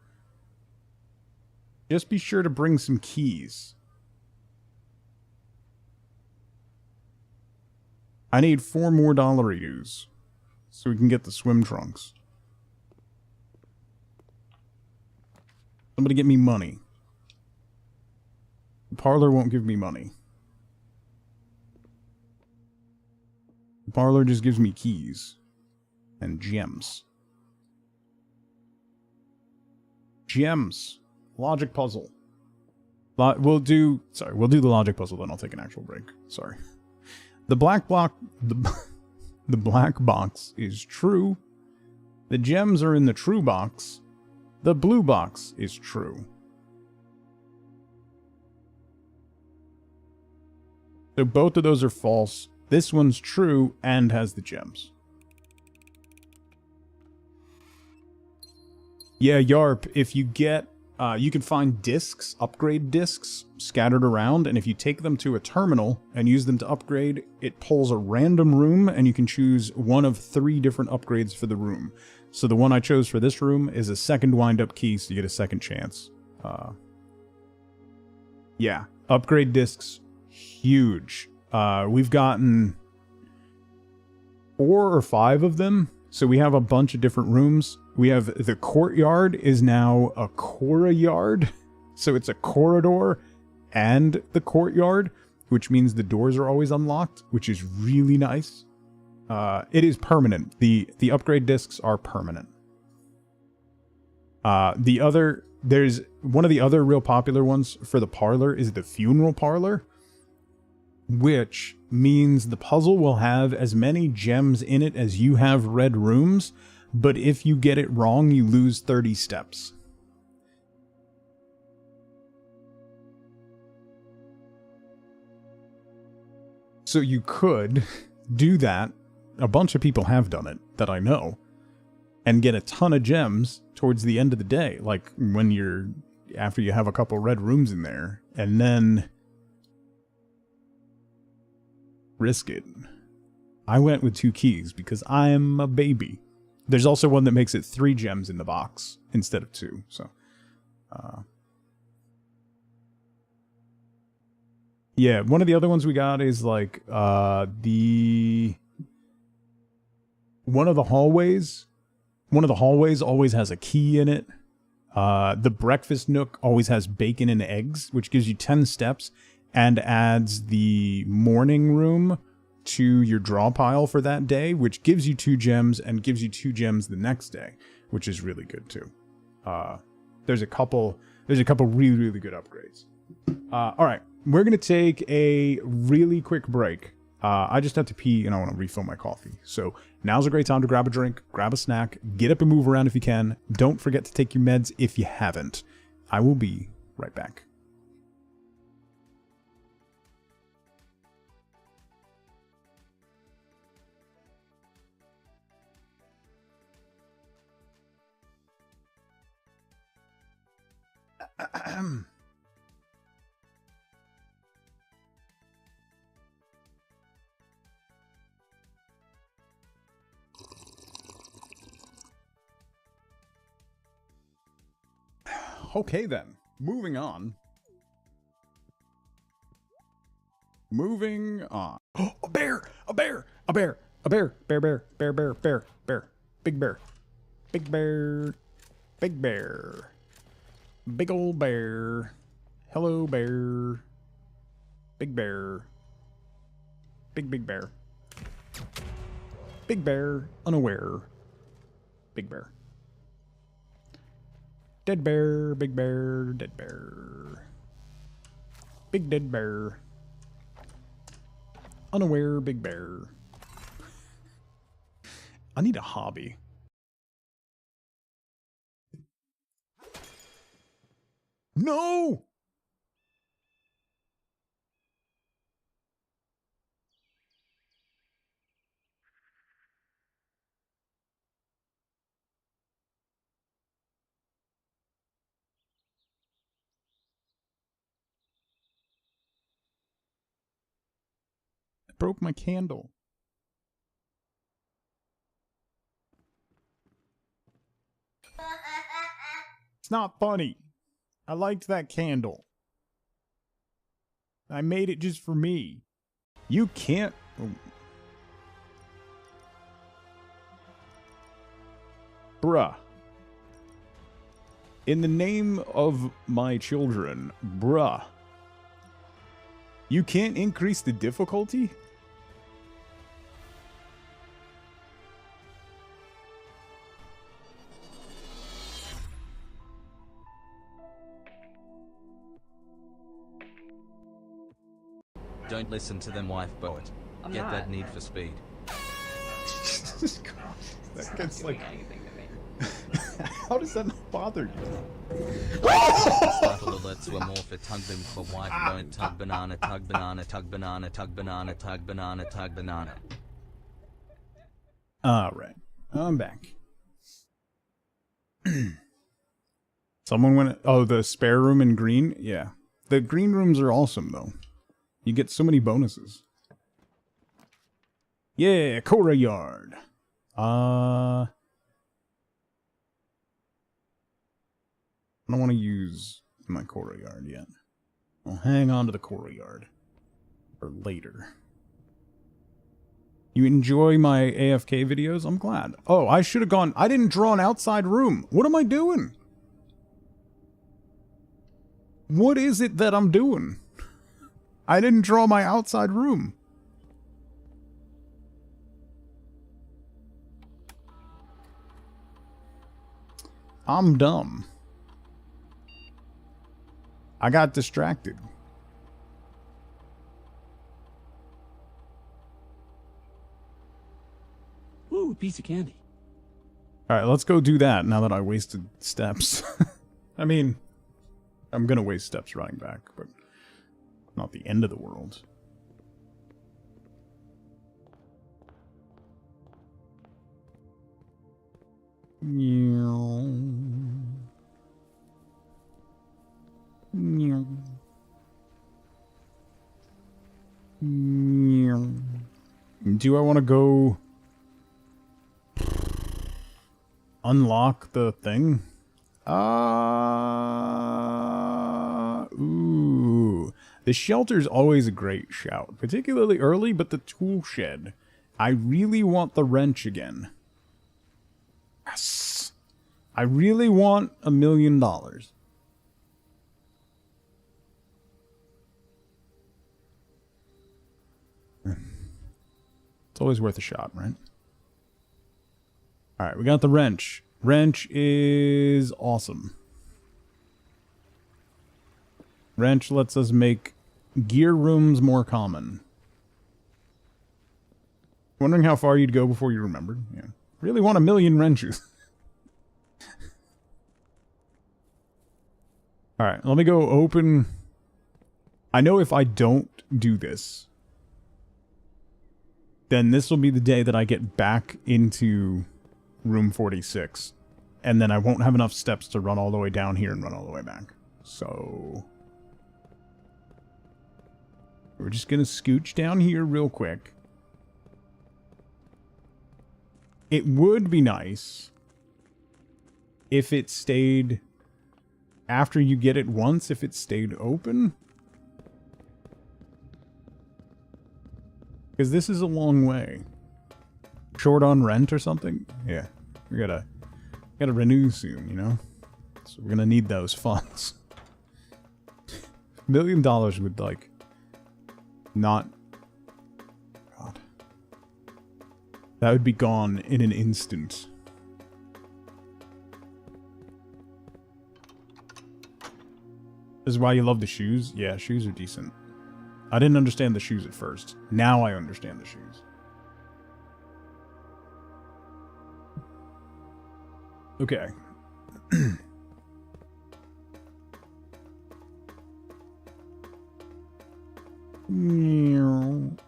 Just be sure to bring some keys. I need 4 more dollarios so we can get the swim trunks. Somebody get me money. The parlor won't give me money. The parlor just gives me keys and gems. Gems. Logic puzzle. We'll do the logic puzzle, then I'll take an actual break. Sorry. The black block, the black box is true. The gems are in the true box. The blue box is true. So both of those are false. This one's true and has the gems. Yeah, Yarp, if you get, you can find discs, upgrade discs, scattered around, and if you take them to a terminal and use them to upgrade, it pulls a random room, and you can choose one of 3 different upgrades for the room. So the one I chose for this room is a second wind-up key, so you get a second chance. Yeah, upgrade discs, huge. We've gotten 4 or 5 of them, so we have a bunch of different rooms. We have the courtyard is now a Cora-yard, so it's a corridor and the courtyard, which means the doors are always unlocked, which is really nice. It is permanent. The upgrade discs are permanent. There's one of the other real popular ones for the parlor is the funeral parlor, which means the puzzle will have as many gems in it as you have red rooms, but if you get it wrong, you lose 30 steps. So you could do that. A bunch of people have done it that I know, and get a ton of gems towards the end of the day, like when after you have a couple red rooms in there, and then risk it. I went with 2 keys because I'm a baby. There's also one that makes it 3 gems in the box instead of 2, so yeah, one of the other ones we got is like one of the hallways always has a key in it. The breakfast nook always has bacon and eggs, which gives you 10 steps and adds the morning room to your draw pile for that day, which gives you 2 gems and gives you 2 gems the next day, which is really good too. There's a couple really, really good upgrades. All right, we're going to take a really quick break. I just have to pee and I want to refill my coffee. So now's a great time to grab a drink, grab a snack, get up and move around if you can. Don't forget to take your meds if you haven't. I will be right back. Okay then, moving on. Oh, a bear! A bear! A bear! A bear! Bear, bear, bear, bear, bear, bear. Big bear. Big bear. Big bear. Big old bear. Hello, bear. Big bear. Big, big bear. Big bear, unaware. Big bear. Dead bear, big bear, dead bear. Big dead bear. Unaware, big bear. I need a hobby. No! I broke my candle. It's not funny. I liked that candle. I made it just for me. You can't... Oh. Bruh. In the name of my children, bruh. You can't increase the difficulty? Don't listen to them, wife boat. Get that need for speed. Jesus Christ. That gets like... How does that not bother you? Startle alerts were more for tug them for wife boat. Tug banana, tug banana, tug banana, tug banana, tug banana, tug banana. Alright. I'm back. Someone went... Oh, the spare room in green? Yeah. The green rooms are awesome, though. You get so many bonuses. Yeah, Cora Yard. I don't want to use my Cora Yard yet. I'll hang on to the Cora Yard for later. You enjoy my AFK videos? I'm glad. Oh, I should have gone... I didn't draw an outside room. What am I doing? What is it that I'm doing? I didn't draw my outside room. I'm dumb. I got distracted. Ooh, a piece of candy. Alright, let's go do that now that I wasted steps. I mean, I'm gonna waste steps running back, but not the end of the world. Do I want to go unlock the thing? Ooh. The shelter's always a great shout, particularly early, but the tool shed. I really want the wrench again. Yes. I really want $1 million. It's always worth a shot, right? Alright, we got the wrench. Wrench is awesome. Wrench lets us make gear rooms more common. Wondering how far you'd go before you remembered? Yeah. Really want 1 million wrenches. Alright, let me go open... I know if I don't do this, then this will be the day that I get back into room 46. And then I won't have enough steps to run all the way down here and run all the way back. So... we're just gonna scooch down here real quick. It would be nice if it stayed... after you get it once, if it stayed open. Because this is a long way. Short on rent or something? Yeah. We gotta renew soon, you know? So we're gonna need those funds. $1 million would, like, not... God. That would be gone in an instant. This is why you love the shoes? Yeah, shoes are decent. I didn't understand the shoes at first. Now I understand the shoes. Okay.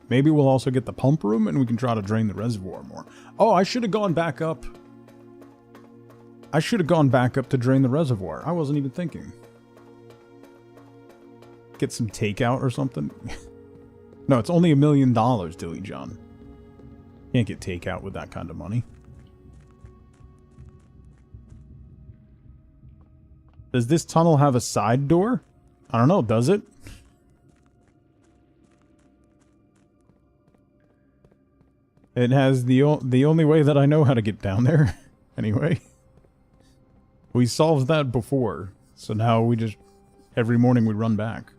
Maybe we'll also get the pump room and we can try to drain the reservoir more. Oh, I should have gone back up. I should have gone back up to drain the reservoir. I wasn't even thinking. Get some takeout or something? No, it's only $1 million, Dilly John. Can't get takeout with that kind of money. Does this tunnel have a side door? I don't know, does it? It has the only way that I know how to get down there. Anyway. We solved that before. So now we just... every morning we run back.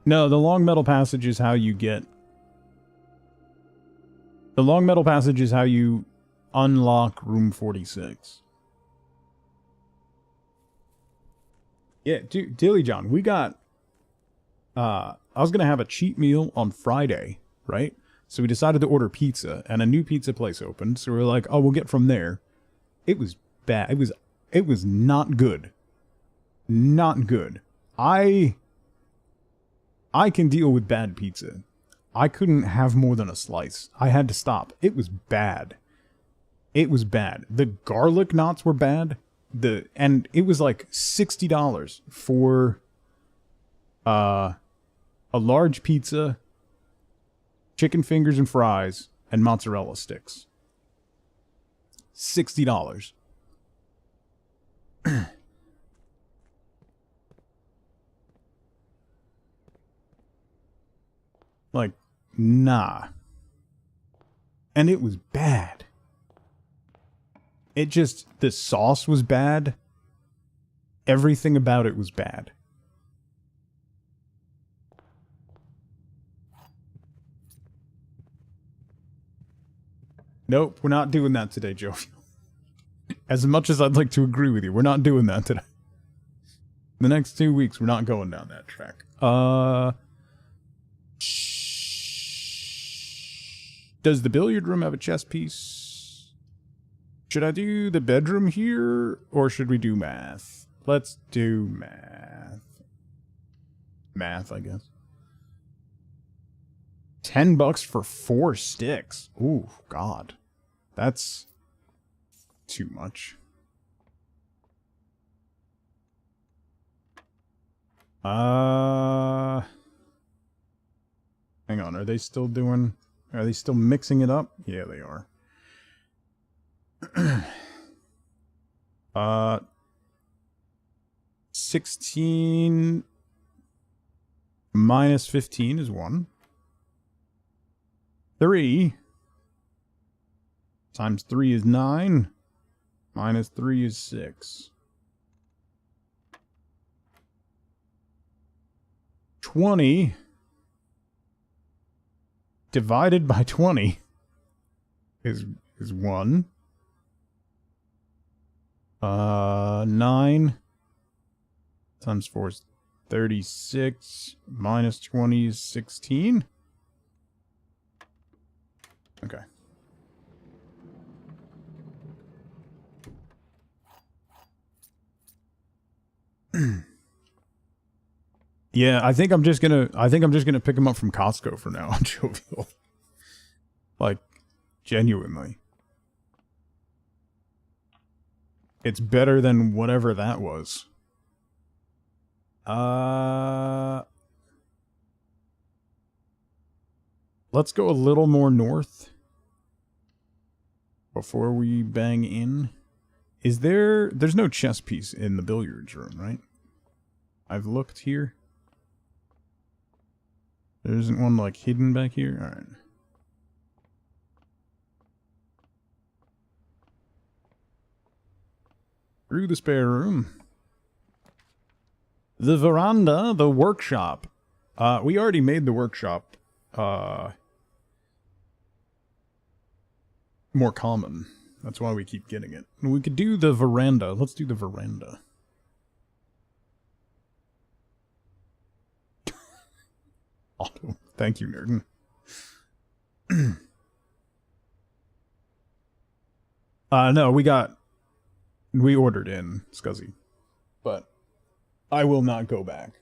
No, the long metal passage is how you get... the long metal passage is how you unlock room 46. Yeah, dude, Dilly John, we got... I was going to have a cheat meal on Friday, right? So we decided to order pizza, and a new pizza place opened. So we were like, oh, we'll get from there. It was bad. It was not good. Not good. I can deal with bad pizza. I couldn't have more than a slice. I had to stop. It was bad. It was bad. The garlic knots were bad. And it was like $60 for a large pizza, chicken fingers and fries, and mozzarella sticks. $60. Like, nah. And it was bad. It just, the sauce was bad. Everything about it was bad. Nope, we're not doing that today, Joe. As much as I'd like to agree with you, we're not doing that today. The next 2 weeks, we're not going down that track. Does the billiard room have a chess piece? Should I do the bedroom here, or should we do math? Let's do math. Math, I guess. $10 for 4 sticks. Ooh, God. That's too much. Hang on, are they still mixing it up? Yeah, they are. 16 minus 15 is 1. 3 times 3 is 9. Minus 3 is 6. 20 divided by 20 is 1. 9 times 4 is 36. Minus 20 is 16. Okay. Yeah, I think I'm just gonna pick him up from Costco for now on Jovial. Like, genuinely. It's better than whatever that was. Let's go a little more north before we bang in. There's no chess piece in the billiards room, right? I've looked here. There isn't one, like, hidden back here? Alright. Through the spare room. The veranda, the workshop. We already made the workshop, more common. That's why we keep getting it. We could do the veranda. Let's do the veranda. Auto. Thank you, Nerden. No, we ordered in, Scuzzy. But I will not go back.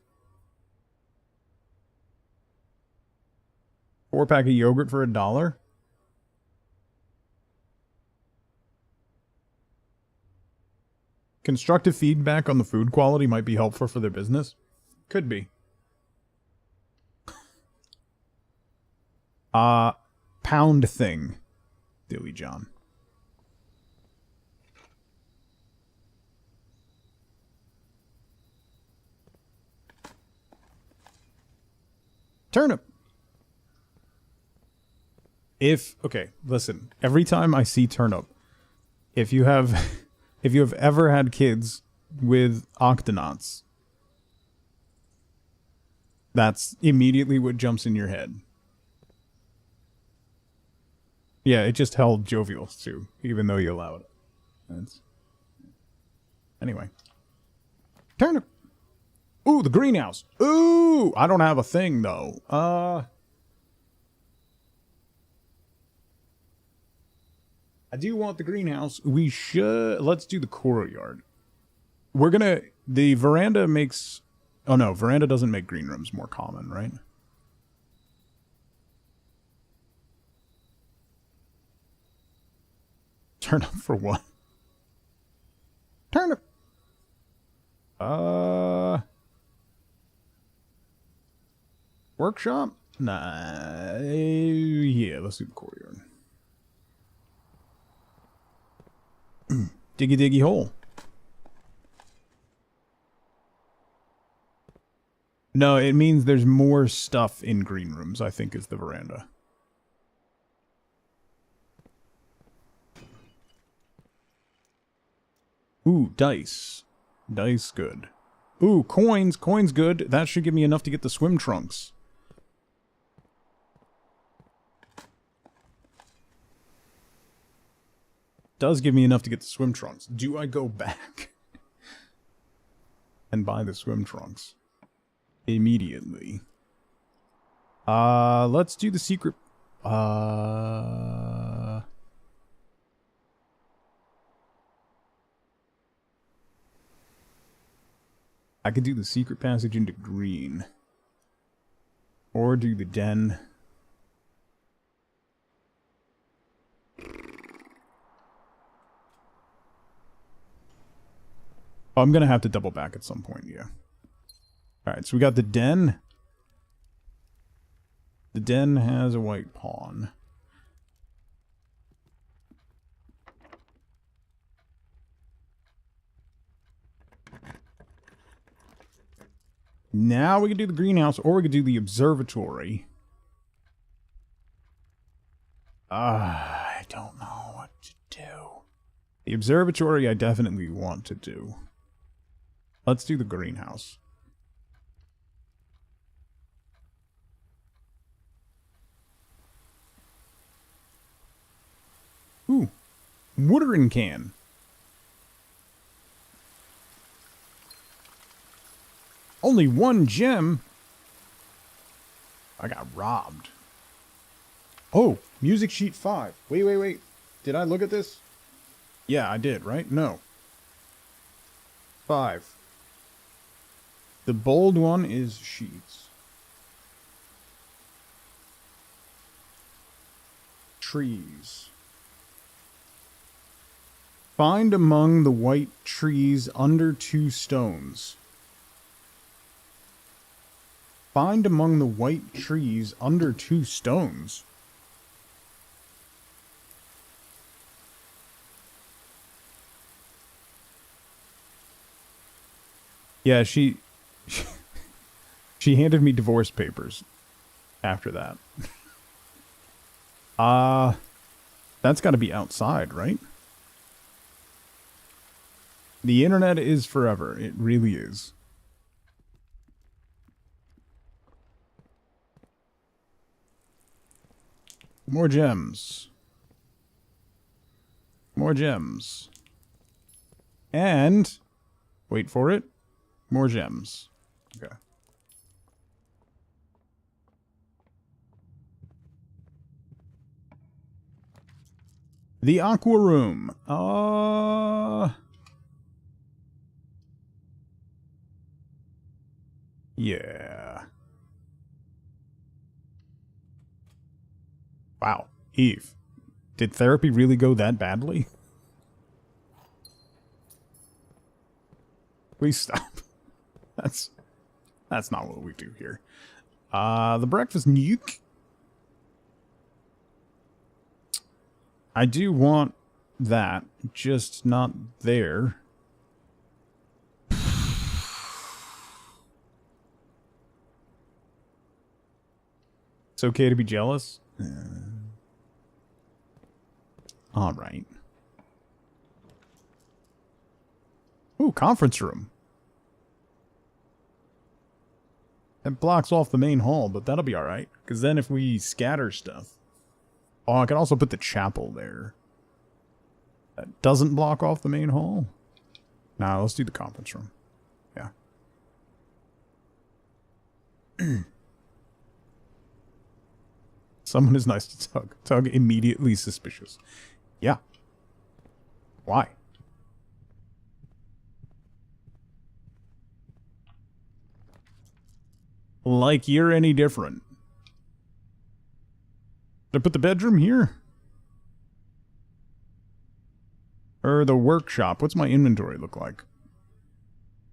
4-pack of yogurt for $1? Constructive feedback on the food quality might be helpful for their business. Could be. Pound thing. Dilly John. Turnip. Okay, listen. Every time I see turnip, if you have ever had kids with octonauts, that's immediately what jumps in your head. Yeah, it just held Jovial too, even though you allowed it. Anyway. Turnip. Ooh, the greenhouse. Ooh, I don't have a thing though. I do want the greenhouse. Let's do the courtyard. The veranda makes, oh no, veranda doesn't make green rooms more common, right? Turnip for what? Turnip. Workshop? Nah. Yeah, let's do the courtyard. Diggy diggy hole. No, it means there's more stuff in green rooms, I think, is the veranda. Ooh, dice. Dice, good. Ooh, coins. Coins, good. That should give me enough to get the swim trunks. does give me enough to get the swim trunks. Do I go back and buy the swim trunks immediately? Let's do the secret. I could do the secret passage into green. Or do the den. I'm gonna have to double back at some point, yeah. Alright, so we got the den. The den has a white pawn. Now we can do the greenhouse, or we could do the observatory. I don't know what to do. The observatory I definitely want to do. Let's do the greenhouse. Ooh, watering can. Only 1 gem? I got robbed. Oh, music sheet 5. Wait. Did I look at this? Yeah, I did, right? No. 5. The bold one is sheets. Trees. Find among the white trees under 2 stones. Find among the white trees under 2 stones. Yeah, she handed me divorce papers after that. That's got to be outside, right? The internet is forever. It really is. More gems. More gems. And, wait for it, more gems. Okay. The aqua room. Yeah. Wow, Eve, did therapy really go that badly? Please stop. That's not what we do here. The breakfast nuke. I do want that, just not there. It's okay to be jealous? All right. Ooh, conference room. That blocks off the main hall, but that'll be all right. Because then if we scatter stuff... Oh, I can also put the chapel there. That doesn't block off the main hall. Nah, let's do the conference room. Yeah. Someone is nice to Tug. Tug immediately suspicious. Yeah. Why? Like you're any different. Did I put the bedroom here? Or the workshop? What's my inventory look like?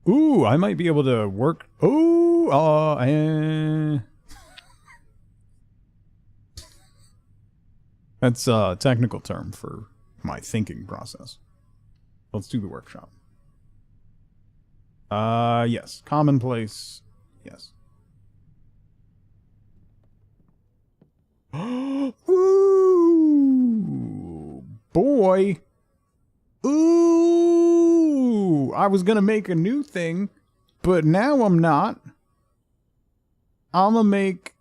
Ooh, I might be able to work... Ooh, That's a technical term for my thinking process. Let's do the workshop. Yes. Commonplace. Yes. Ooh, boy. Ooh, I was gonna make a new thing, but now I'm not. I'm gonna make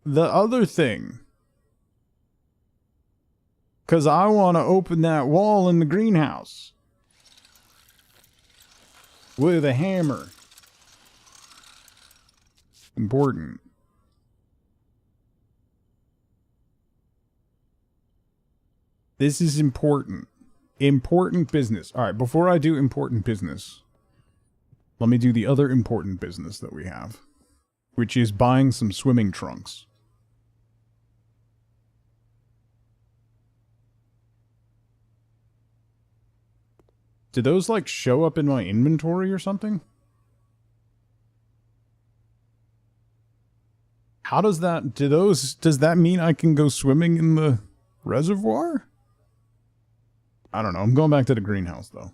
the other thing. Because I want to open that wall in the greenhouse. With a hammer. Important. This is important. Important business. Alright, before I do important business, let me do the other important business that we have, which is buying some swimming trunks. Do those, like, show up in my inventory or something? How does that... does that mean I can go swimming in the reservoir? I don't know. I'm going back to the greenhouse, though.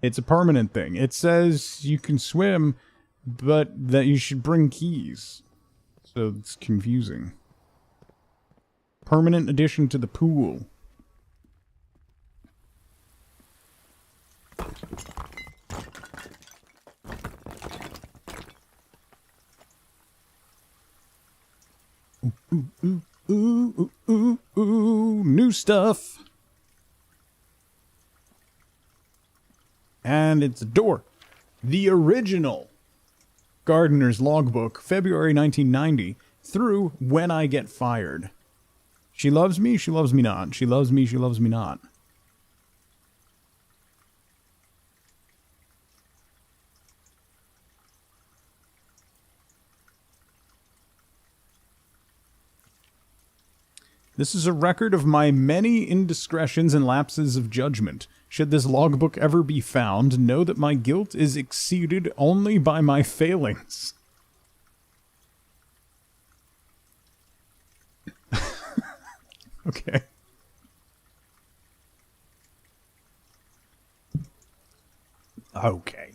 It's a permanent thing. It says you can swim, but that you should bring keys. So it's confusing. Permanent addition to the pool. Ooh, new stuff. And it's a door. The original Gardener's Logbook, February 1990, through When I Get Fired. She loves me not. She loves me not. This is a record of my many indiscretions and lapses of judgment. Should this logbook ever be found, know that my guilt is exceeded only by my failings. Okay. Okay.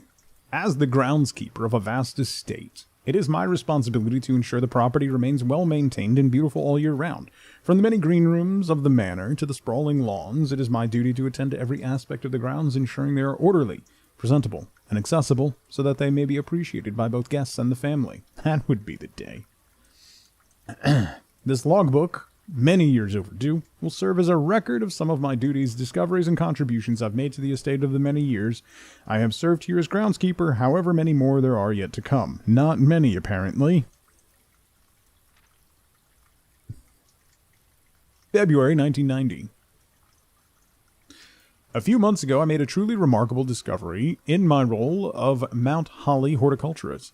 As the groundskeeper of a vast estate, it is my responsibility to ensure the property remains well maintained and beautiful all year round. From the many green rooms of the manor to the sprawling lawns, it is my duty to attend to every aspect of the grounds, ensuring they are orderly, presentable, and accessible, so that they may be appreciated by both guests and the family. That would be the day. This logbook, many years overdue, will serve as a record of some of my duties, discoveries, and contributions I've made to the estate of the many years I have served here as groundskeeper, however many more there are yet to come. Not many, apparently. February 1990. A few months ago, I made a truly remarkable discovery in my role of Mount Holly horticulturist.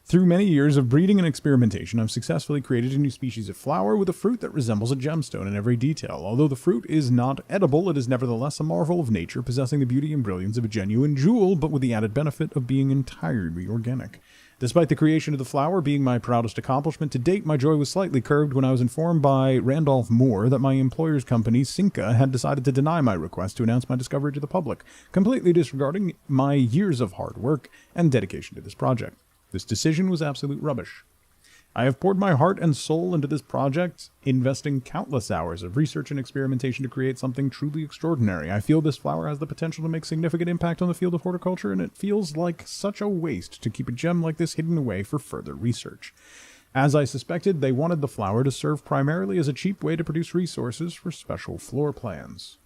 Through many years of breeding and experimentation, I've successfully created a new species of flower with a fruit that resembles a gemstone in every detail. Although the fruit is not edible, it is nevertheless a marvel of nature, possessing the beauty and brilliance of a genuine jewel, but with the added benefit of being entirely organic. Despite the creation of the flower being my proudest accomplishment to date, my joy was slightly curbed when I was informed by Randolph Moore that my employer's company, Cinca, had decided to deny my request to announce my discovery to the public, completely disregarding my years of hard work and dedication to this project. This decision was absolute rubbish. I have poured my heart and soul into this project, investing countless hours of research and experimentation to create something truly extraordinary. I feel this flower has the potential to make significant impact on the field of horticulture, and it feels like such a waste to keep a gem like this hidden away for further research. As I suspected, they wanted the flower to serve primarily as a cheap way to produce resources for special floor plans.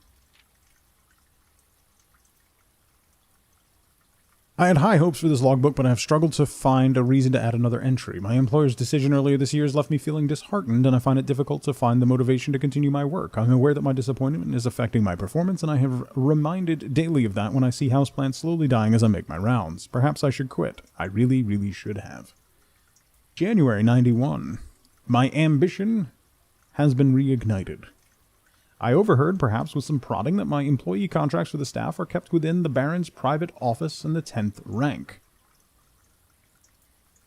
I had high hopes for this logbook, but I have struggled to find a reason to add another entry. My employer's decision earlier this year has left me feeling disheartened, and I find it difficult to find the motivation to continue my work. I'm aware that my disappointment is affecting my performance, and I have reminded daily of that when I see houseplants slowly dying as I make my rounds. Perhaps I should quit. I really, really should have. January 91. My ambition has been reignited. I overheard, perhaps with some prodding, that my employee contracts for the staff are kept within the Baron's private office in the 10th rank.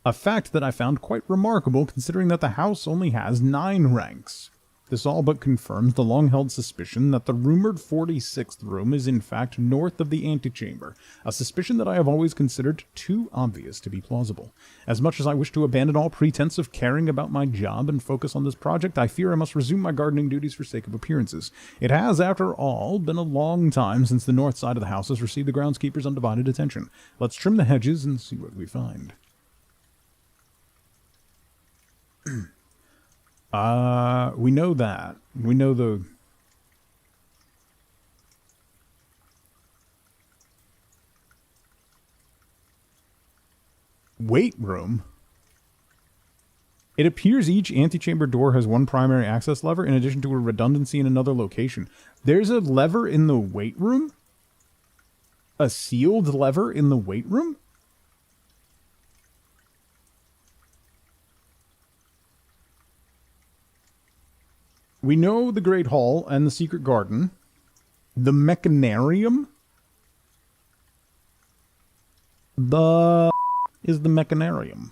A fact that I found quite remarkable, considering that the house only has 9 ranks. This all but confirms the long-held suspicion that the rumored 46th room is in fact north of the antechamber, a suspicion that I have always considered too obvious to be plausible. As much as I wish to abandon all pretense of caring about my job and focus on this project, I fear I must resume my gardening duties for sake of appearances. It has, after all, been a long time since the north side of the house has received the groundskeeper's undivided attention. Let's trim the hedges and see what we find. We know that. We know the... Weight room? It appears each antechamber door has one primary access lever in addition to a redundancy in another location. There's a lever in the weight room? A sealed lever in the weight room? We know the Great Hall and the Secret Garden. The Mechanarium? Is the Mechanarium.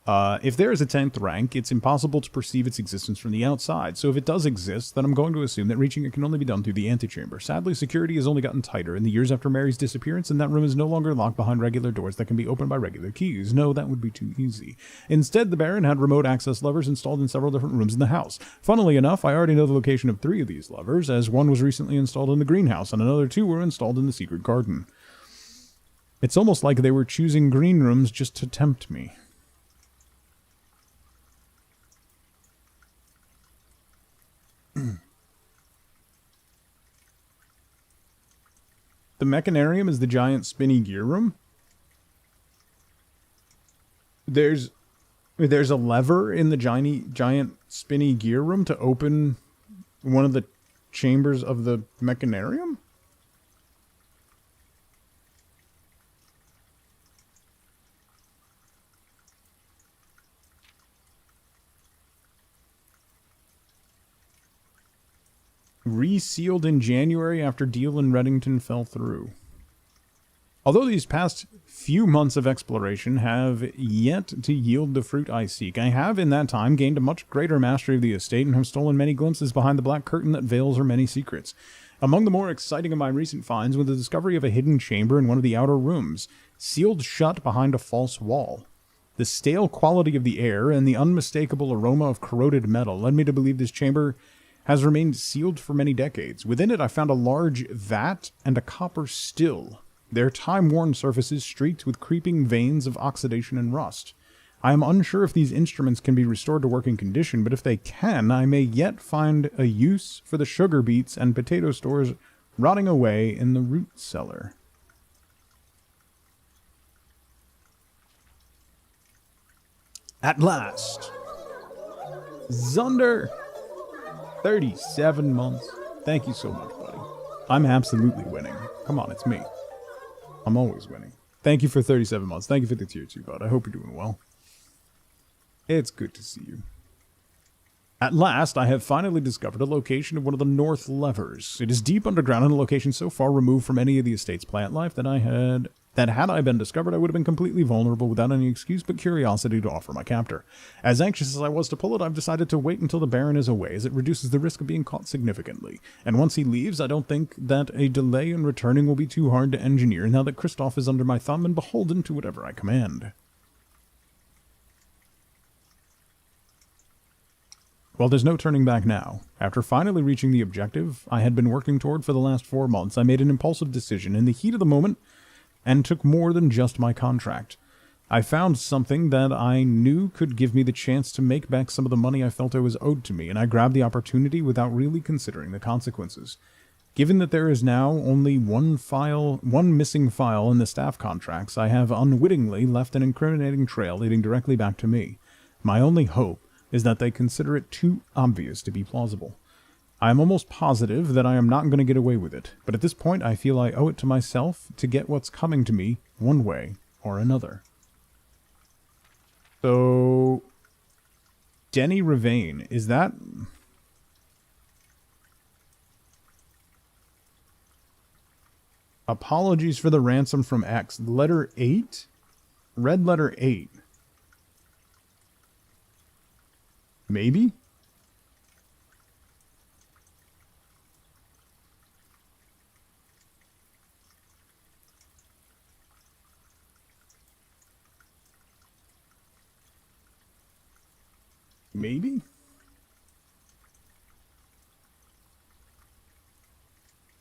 If there is a 10th rank, it's impossible to perceive its existence from the outside, so if it does exist, then I'm going to assume that reaching it can only be done through the antechamber. Sadly, security has only gotten tighter in the years after Mary's disappearance, and that room is no longer locked behind regular doors that can be opened by regular keys. No, that would be too easy. Instead, the Baron had remote access levers installed in several different rooms in the house. Funnily enough, I already know the location of 3 of these levers, as one was recently installed in the greenhouse, and another 2 were installed in the secret garden. It's almost like they were choosing green rooms just to tempt me. The Mechanarium is the giant spinny gear room. There's a lever in the giant spinny gear room to open one of the chambers of the Mechanarium? Resealed in January after deal in Reddington fell through. Although these past few months of exploration have yet to yield the fruit I seek, I have in that time gained a much greater mastery of the estate and have stolen many glimpses behind the black curtain that veils her many secrets. Among the more exciting of my recent finds was the discovery of a hidden chamber in one of the outer rooms, sealed shut behind a false wall. The stale quality of the air and the unmistakable aroma of corroded metal led me to believe this chamber has remained sealed for many decades. Within it, I found a large vat and a copper still, their time-worn surfaces streaked with creeping veins of oxidation and rust. I am unsure if these instruments can be restored to working condition, but if they can, I may yet find a use for the sugar beets and potato stores rotting away in the root cellar. At last! Zunder! 37 months. Thank you so much, buddy. I'm absolutely winning. Come on, it's me. I'm always winning. Thank you for 37 months. Thank you for the tier 2, bud. I hope you're doing well. It's good to see you. At last, I have finally discovered a location of one of the north levers. It is deep underground in a location so far removed from any of the estate's plant life that had I been discovered, I would have been completely vulnerable without any excuse but curiosity to offer my captor. As anxious as I was to pull it, I've decided to wait until the Baron is away, as it reduces the risk of being caught significantly. And once he leaves, I don't think that a delay in returning will be too hard to engineer, now that Kristoff is under my thumb and beholden to whatever I command. Well, there's no turning back now. After finally reaching the objective I had been working toward for the last 4 months, I made an impulsive decision in the heat of the moment and took more than just my contract. I found something that I knew could give me the chance to make back some of the money I felt I was owed to me, and I grabbed the opportunity without really considering the consequences. Given that there is now only one missing file in the staff contracts, I have unwittingly left an incriminating trail leading directly back to me. My only hope is that they consider it too obvious to be plausible. I am almost positive that I am not going to get away with it, but at this point I feel I owe it to myself to get what's coming to me one way or another. So, Denny Ravane, is that... Apologies for the ransom from X. Letter 8? Red letter 8. Maybe? Maybe?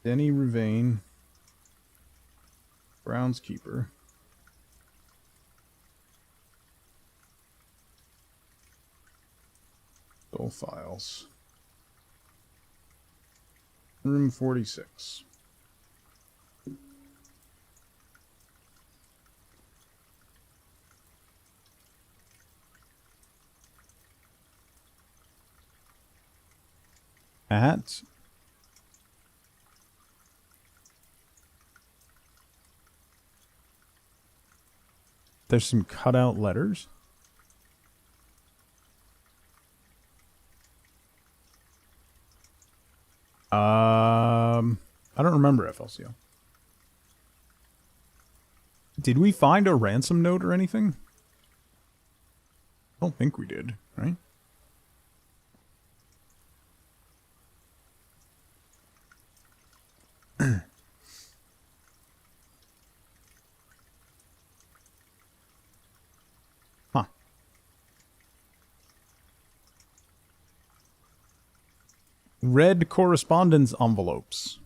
Denny Ravane, groundskeeper. Stole files. Room 46. At there's some cutout letters. I don't remember FLCO. Did we find a ransom note or anything? I don't think we did, right? Huh. Red correspondence envelopes.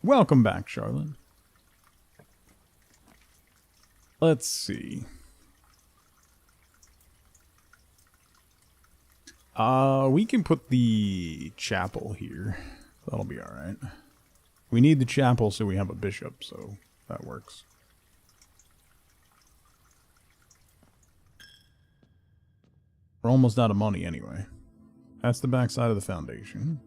Welcome back, Charlotte. Let's see. We can put the chapel here. That'll be alright. We need the chapel so we have a bishop, so that works. We're almost out of money anyway. That's the backside of the foundation.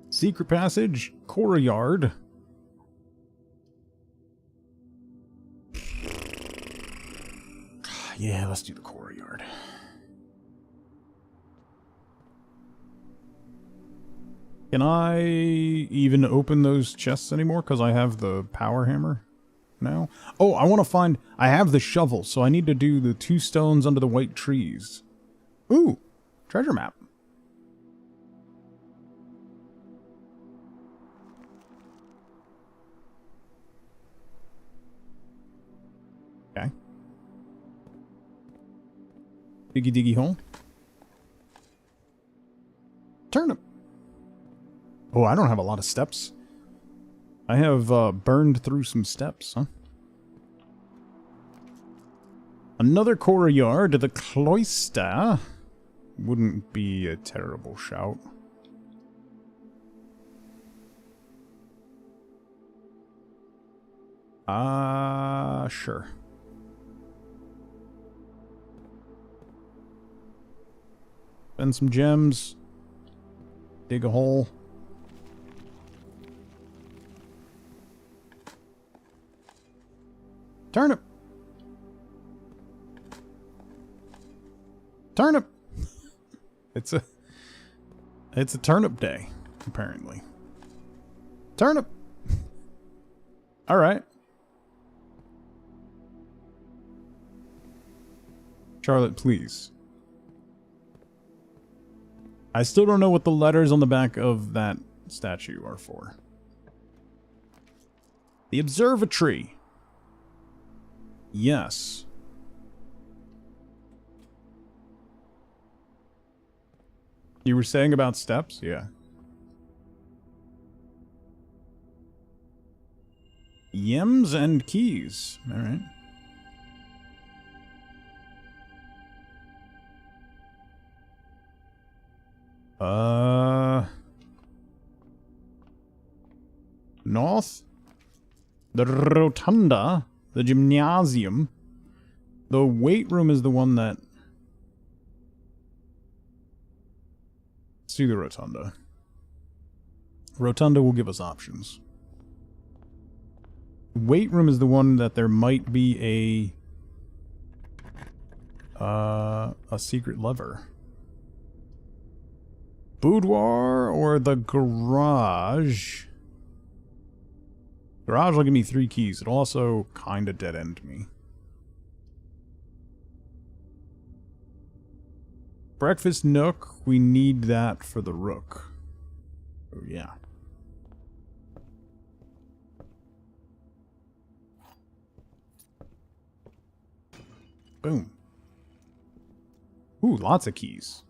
Secret passage, courtyard. Yeah, let's do the courtyard. Can I even open those chests anymore? Because I have the power hammer now. Oh, I want to find... I have the shovel, so I need to do the 2 stones under the white trees. Ooh, treasure map. Okay. Diggy diggy hole. Turnip. Oh, I don't have a lot of steps. I have burned through some steps, huh? Another courtyard to the cloister. Wouldn't be a terrible shout. Sure. Spend some gems. Dig a hole. Turnip. Turnip. It's a turnip day, apparently. Turnip. All right. Charlotte, please. I still don't know what the letters on the back of that statue are for. The observatory. Yes. You were saying about steps? Yeah. Yems and keys. All right. North? The rotunda? The gymnasium? The weight room is the one that... Let's do the rotunda. Rotunda will give us options. Weight room is the one that there might be a secret lever. Boudoir or the garage? Garage will give me 3 keys. It'll also kind of dead-end me. Breakfast nook, we need that for the rook. Oh, yeah. Boom. Ooh, lots of keys.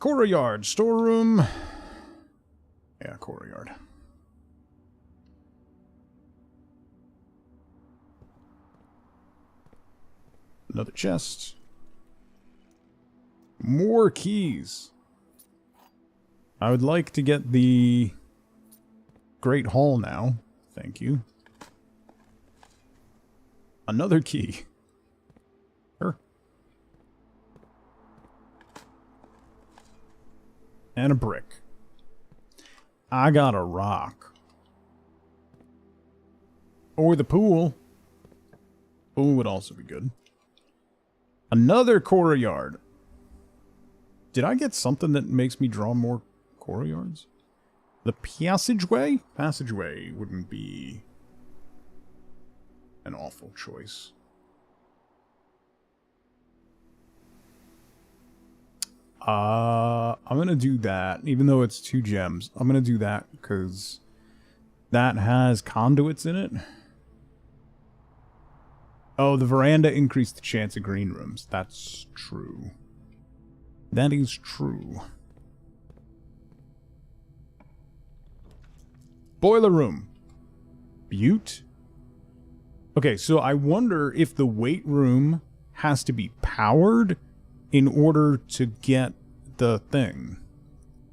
Courtyard, storeroom. Yeah, courtyard. Another chest. More keys. I would like to get the Great Hall now. Thank you. Another key. Sure. And a brick. I got a rock. Or the pool. Pool would also be good. Another courtyard. Did I get something that makes me draw more courtyards? The passageway? Passageway wouldn't be an awful choice. I'm gonna do that, even though it's 2 gems. I'm gonna do that because that has conduits in it. Oh, the veranda increased the chance of green rooms. That's true. That is true. Boiler room. Butte? Okay, so I wonder if the weight room has to be powered in order to get the thing.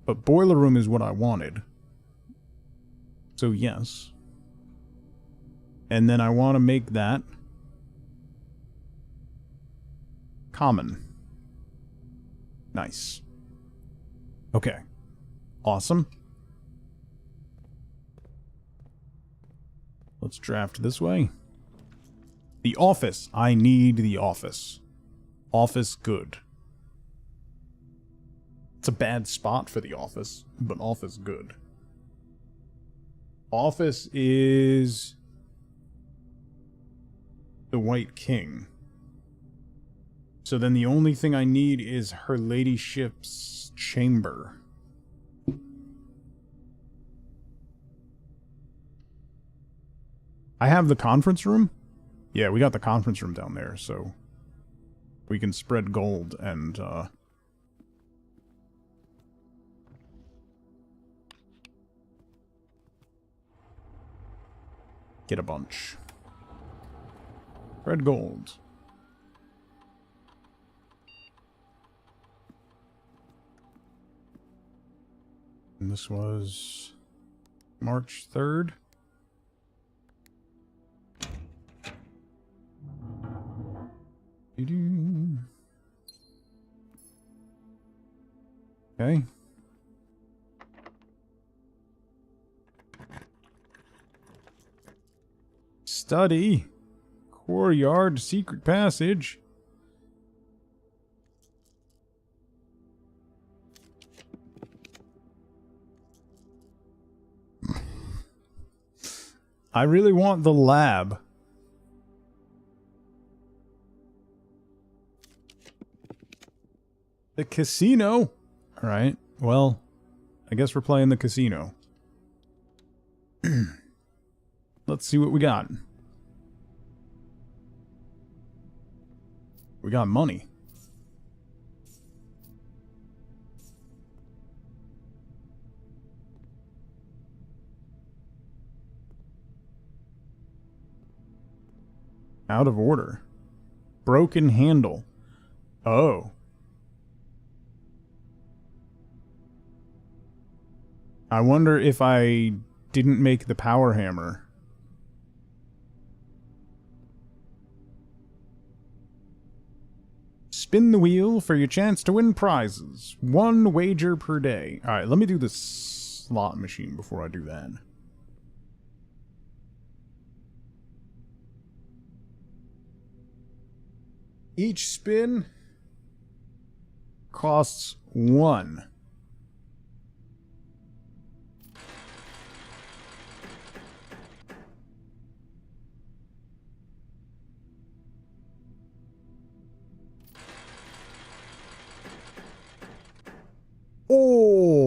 But boiler room is what I wanted. So yes. And then I want to make that common. Nice. Okay. Awesome. Let's draft this way. The office. I need the office. Office good. It's a bad spot for the office, but office good. Office is the White King. So then the only thing I need is her ladyship's chamber. I have the conference room? Yeah, we got the conference room down there, so we can spread gold and, get a bunch. Spread gold. And this was March 3rd. Okay. Study. Courtyard. Secret passage. I really want the lab. The casino. Alright, well, I guess we're playing the casino. Let's see what we got. We got money. Out of order. Broken handle. Oh. I wonder if I didn't make the power hammer. Spin the wheel for your chance to win prizes. 1 wager per day. Alright, let me do the slot machine before I do that. Each spin costs 1. Oh.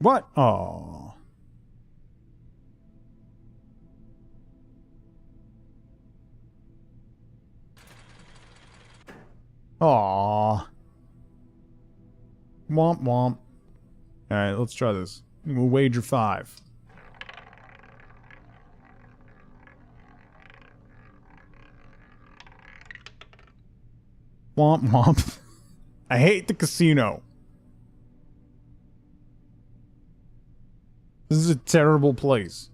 What? Oh. Aw. Womp womp. Alright, let's try this. We'll wager 5. Womp womp. I hate the casino. This is a terrible place.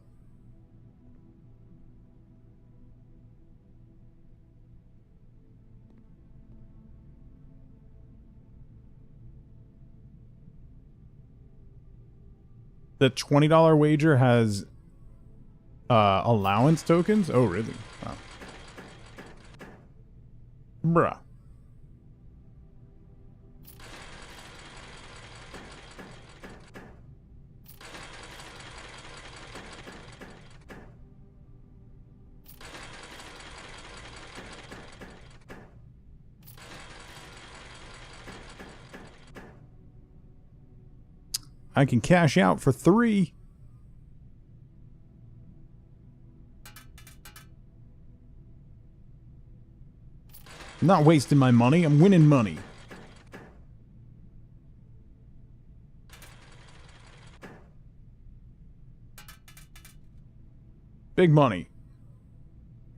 The $20 wager has allowance tokens? Oh, really? Oh. Bruh. I can cash out for 3. I'm not wasting my money. I'm winning money. Big money.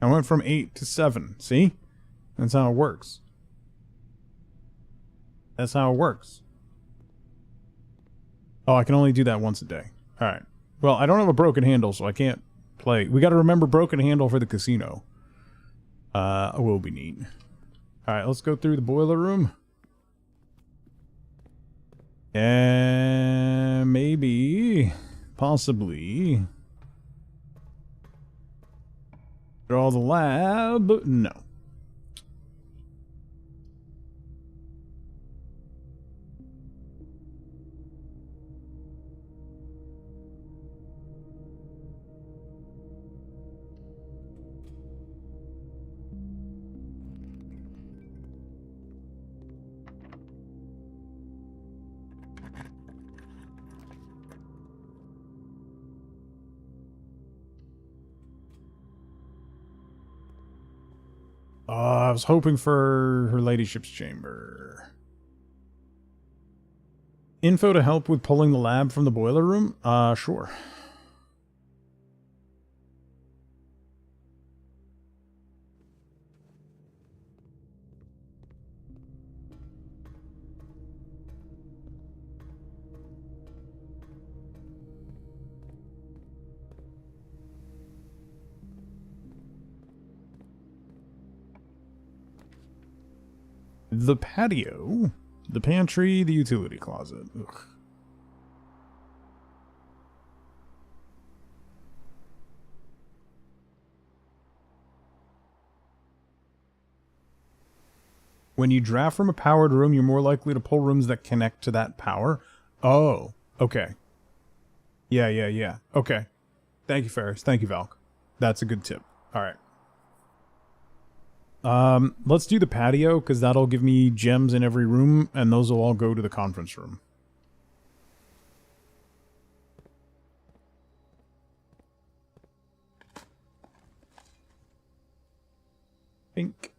I went from 8 to 7. See? That's how it works. That's how it works. Oh, I can only do that once a day. Alright. Well, I don't have a broken handle, so I can't play. We gotta remember broken handle for the casino. Will be neat. Alright, let's go through the boiler room. And maybe, possibly, draw the lab. No. I was hoping for her ladyship's chamber. Info to help with pulling the lab from the boiler room? Sure. The patio, the pantry, the utility closet. Ugh. When you draft from a powered room, you're more likely to pull rooms that connect to that power. Oh, okay. Yeah. Okay. Thank you, Ferris. Thank you, Valk. That's a good tip. All right. Let's do the patio, because that'll give me gems in every room, and those will all go to the conference room. Pink.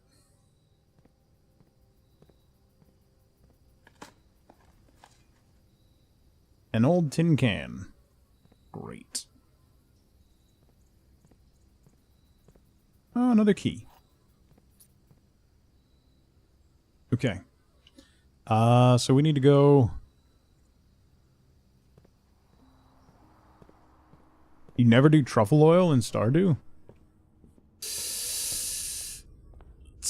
An old tin can. Great. Oh, another key. Okay. So we need to go... You never do truffle oil in Stardew? It's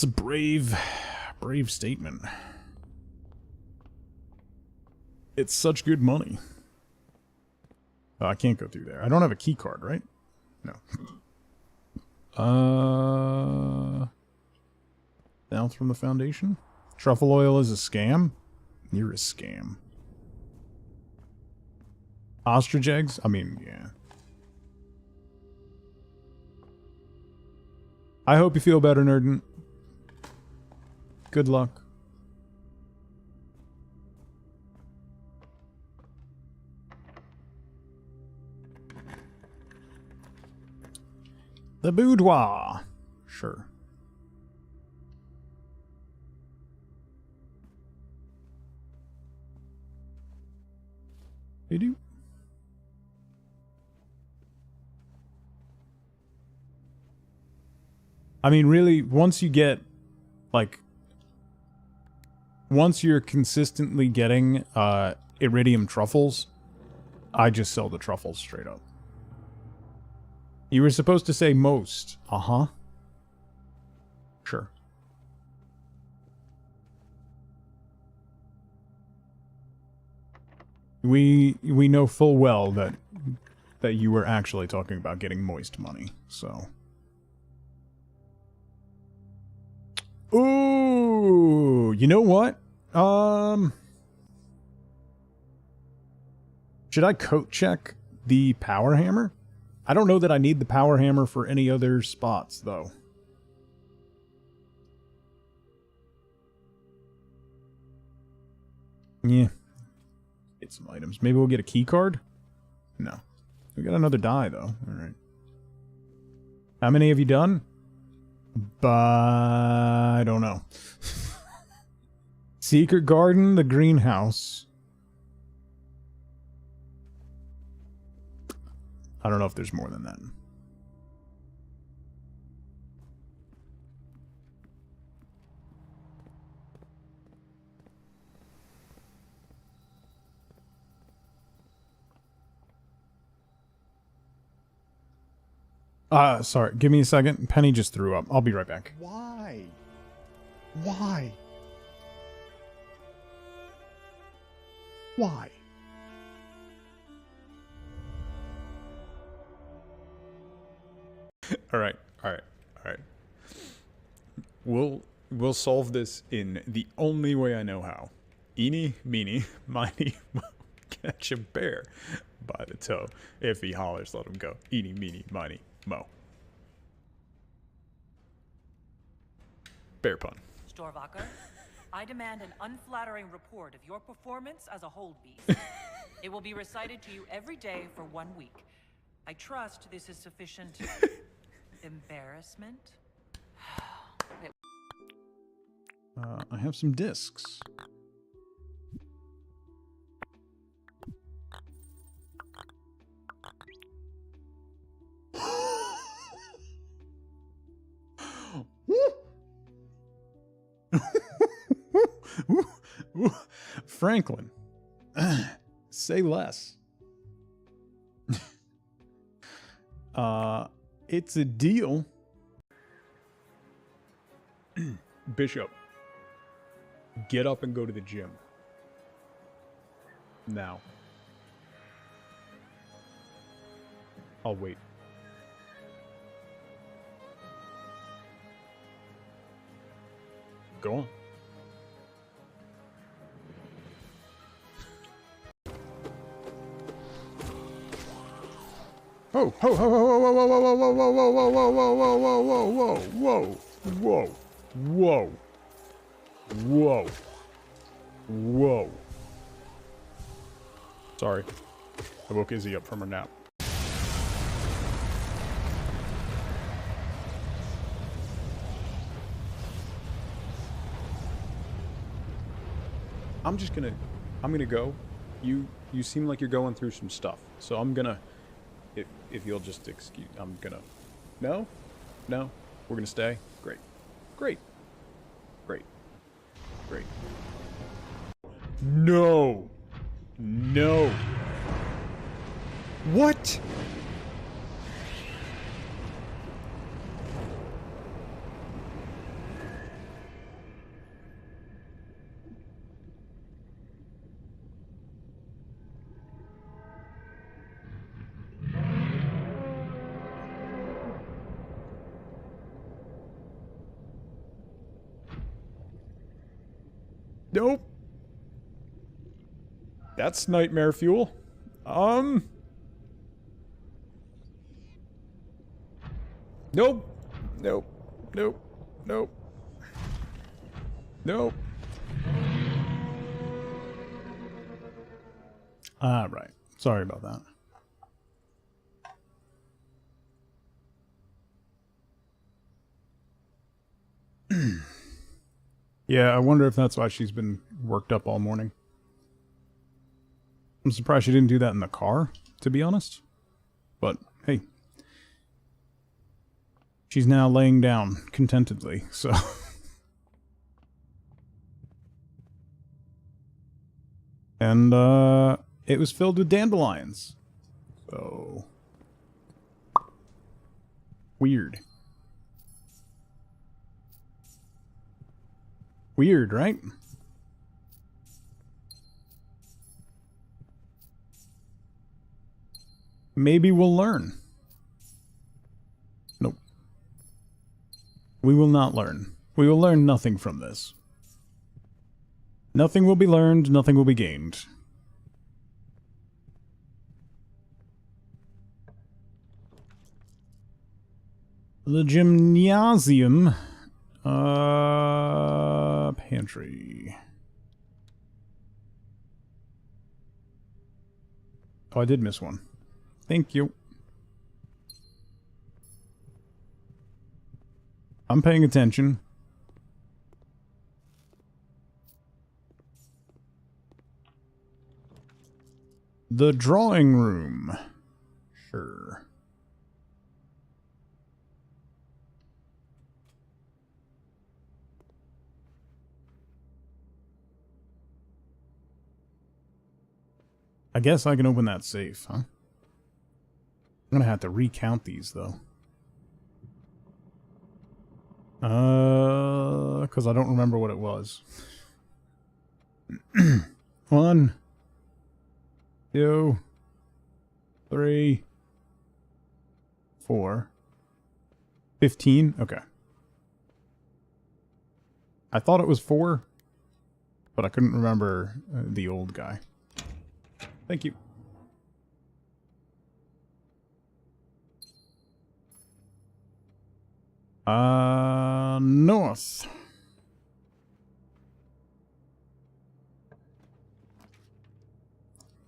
a brave statement. It's such good money. Oh, I can't go through there. I don't have a key card, right? No. South from the Foundation? Truffle oil is a scam? You're a scam. Ostrich eggs? I mean, yeah. I hope you feel better, Nerdin. Good luck. The boudoir. Sure. You do. I mean, really, once you get, like, once you're consistently getting iridium truffles, I just sell the truffles straight up. You were supposed to say most. Uh-huh. Sure. We know full well that you were actually talking about getting moist money, so. Ooh, you know what? Should I coat check the power hammer? I don't know that I need the power hammer for any other spots, though. Yeah. Get some items. Maybe we'll get a key card? No. We got another die, though. Alright. How many have you done? But I don't know. Secret garden, the greenhouse. I don't know if there's more than that. Sorry. Give me a second. Penny just threw up. I'll be right back. Why? Why? Why? All right. We'll solve this in the only way I know how. Eeny, meeny, miny, moe. Catch a bear by the toe. If he hollers, let him go. Eeny, meeny, miny, moe. Bear pun. Storvacher, I demand an unflattering report of your performance as a hold beast. It will be recited to you every day for 1 week. I trust this is sufficient embarrassment. I have some discs. Franklin, say less. It's a deal. Bishop, get up and go to the gym. Now. I'll wait. Go on. Oh, ho, ho, ho, ho, ho, ho, ho, ho, ho, ho, ho, ho, whoa, whoa, whoa, whoa, whoa. Sorry, I woke Izzy up from her nap. I'm gonna go. You seem like you're going through some stuff, so I'm gonna. If you'll just excuse, I'm gonna. No, we're gonna stay. Great. No. What? Nope. That's nightmare fuel. Nope. Right. Sorry about that. Yeah, I wonder if that's why she's been worked up all morning. I'm surprised she didn't do that in the car, to be honest. But, hey. She's now laying down contentedly, so... And, it was filled with dandelions. So... Weird. Weird, right? Maybe we'll learn. Nope. We will not learn. We will learn nothing from this. Nothing will be learned, nothing will be gained. The gymnasium. Pantry. Oh, I did miss one. Thank you. I'm paying attention. The drawing room. Sure. I guess I can open that safe, huh? I'm gonna have to recount these, though. Because I don't remember what it was. 1, 2, 3, 4, 15. Okay. I thought it was 4, but I couldn't remember the old guy. Thank you. North.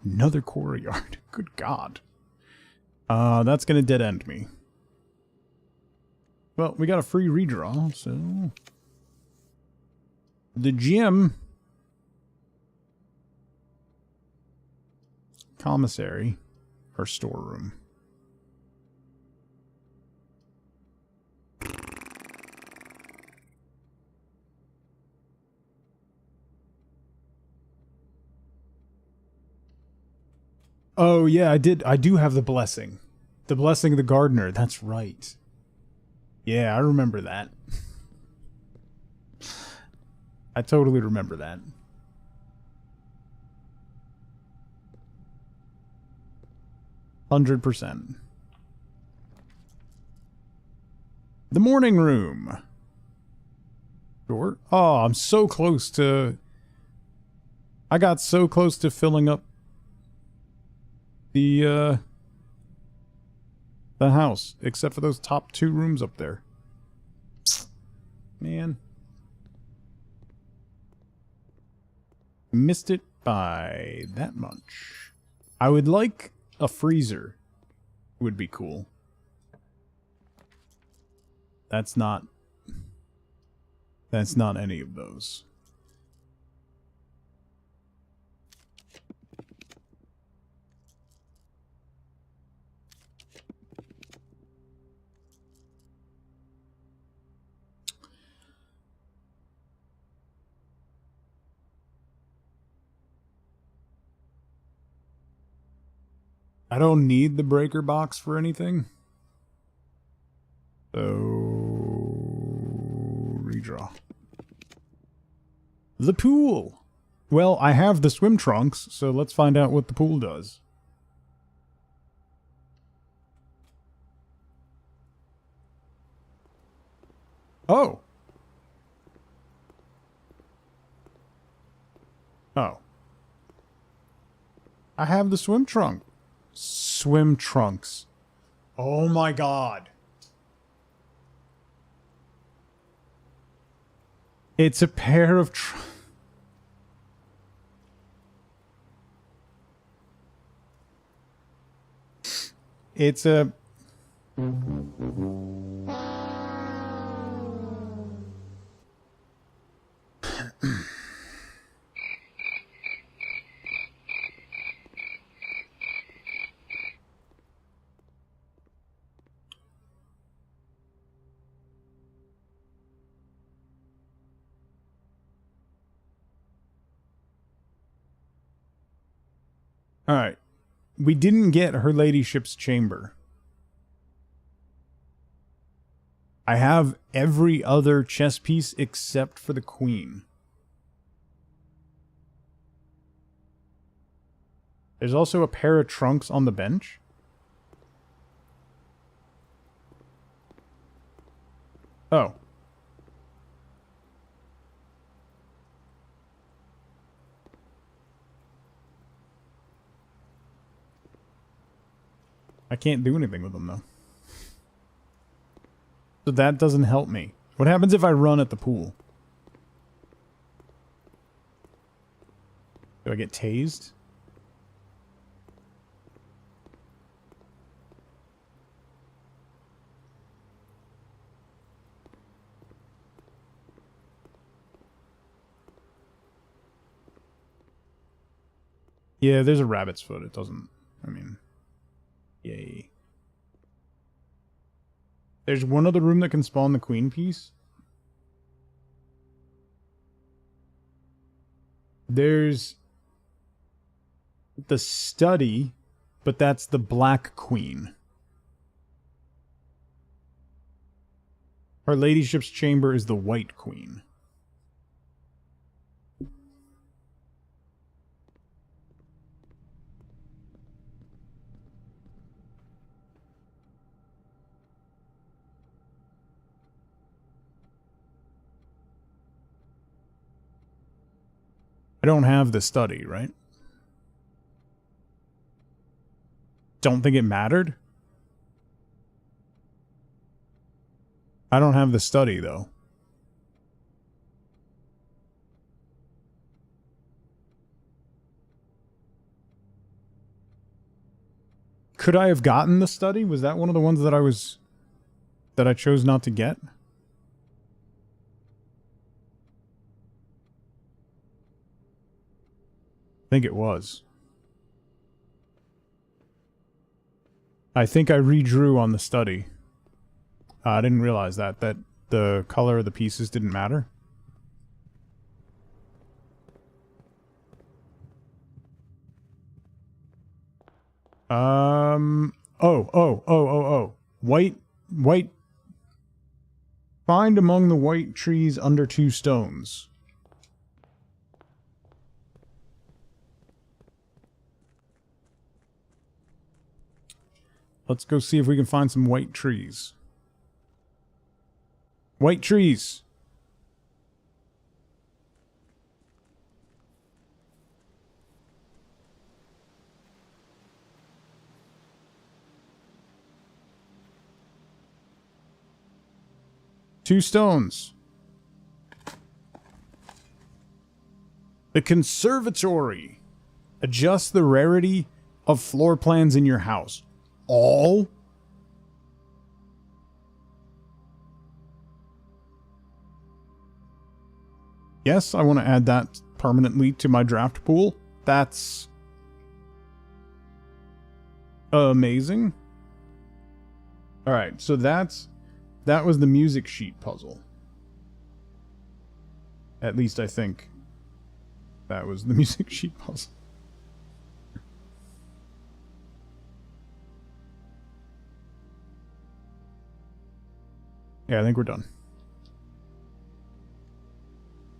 Another quarry yard. Good God. That's gonna dead end me. Well, we got a free redraw, so... The gym... Commissary. Or storeroom. Oh, yeah, I do have the blessing. The blessing of the gardener, that's right. Yeah, I remember that. I totally remember that. %. The morning room. Sure. Oh, I'm so close to... I got so close to filling up the house, except for those top 2 rooms up there. Man. Missed it by that much. I would like a freezer. Would be cool. That's not any of those. I don't need the breaker box for anything. So... redraw. The pool! Well, I have the swim trunks, so let's find out what the pool does. Oh! Oh. I have the swim trunk. Swim trunks. Oh my God. It's a pair of it's a... Alright. We didn't get her ladyship's chamber. I have every other chess piece except for the queen. There's also a pair of trunks on the bench. Oh. I can't do anything with them, though. So that doesn't help me. What happens if I run at the pool? Do I get tased? Yeah, there's a rabbit's foot. It doesn't... I mean... Yay. There's one other room that can spawn the queen piece. There's... the study, but that's the black queen. Her ladyship's chamber is the white queen. I don't have the study, right? Don't think it mattered? I don't have the study, though. Could I have gotten the study? Was that one of the ones that I chose not to get? I think it was. I think I redrew on the study. I didn't realize that the color of the pieces didn't matter. Oh. White. Find among the white trees under 2 stones. Let's go see if we can find some white trees. White trees! Two stones. The conservatory. Adjust the rarity of floor plans in your house. All? Yes, I want to add that permanently to my draft pool. That's amazing. Alright, so that was the music sheet puzzle. At least I think that was the music sheet puzzle. Yeah, I think we're done.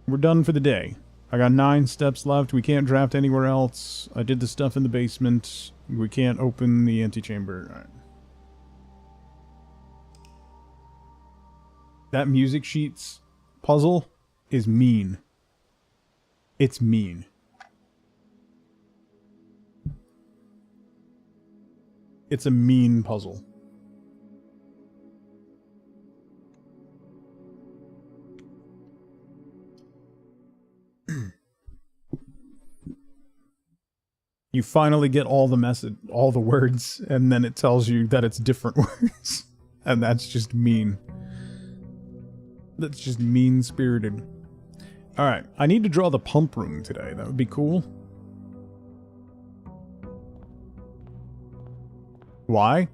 We're done for the day. I got 9 steps left. We can't draft anywhere else. I did the stuff in the basement. We can't open the antechamber. All right. That music sheets puzzle is mean. It's mean. It's a mean puzzle. You finally get all the words, and then it tells you that it's different words. And that's just mean. That's just mean-spirited. Alright, I need to draw the pump room today. That would be cool. Why?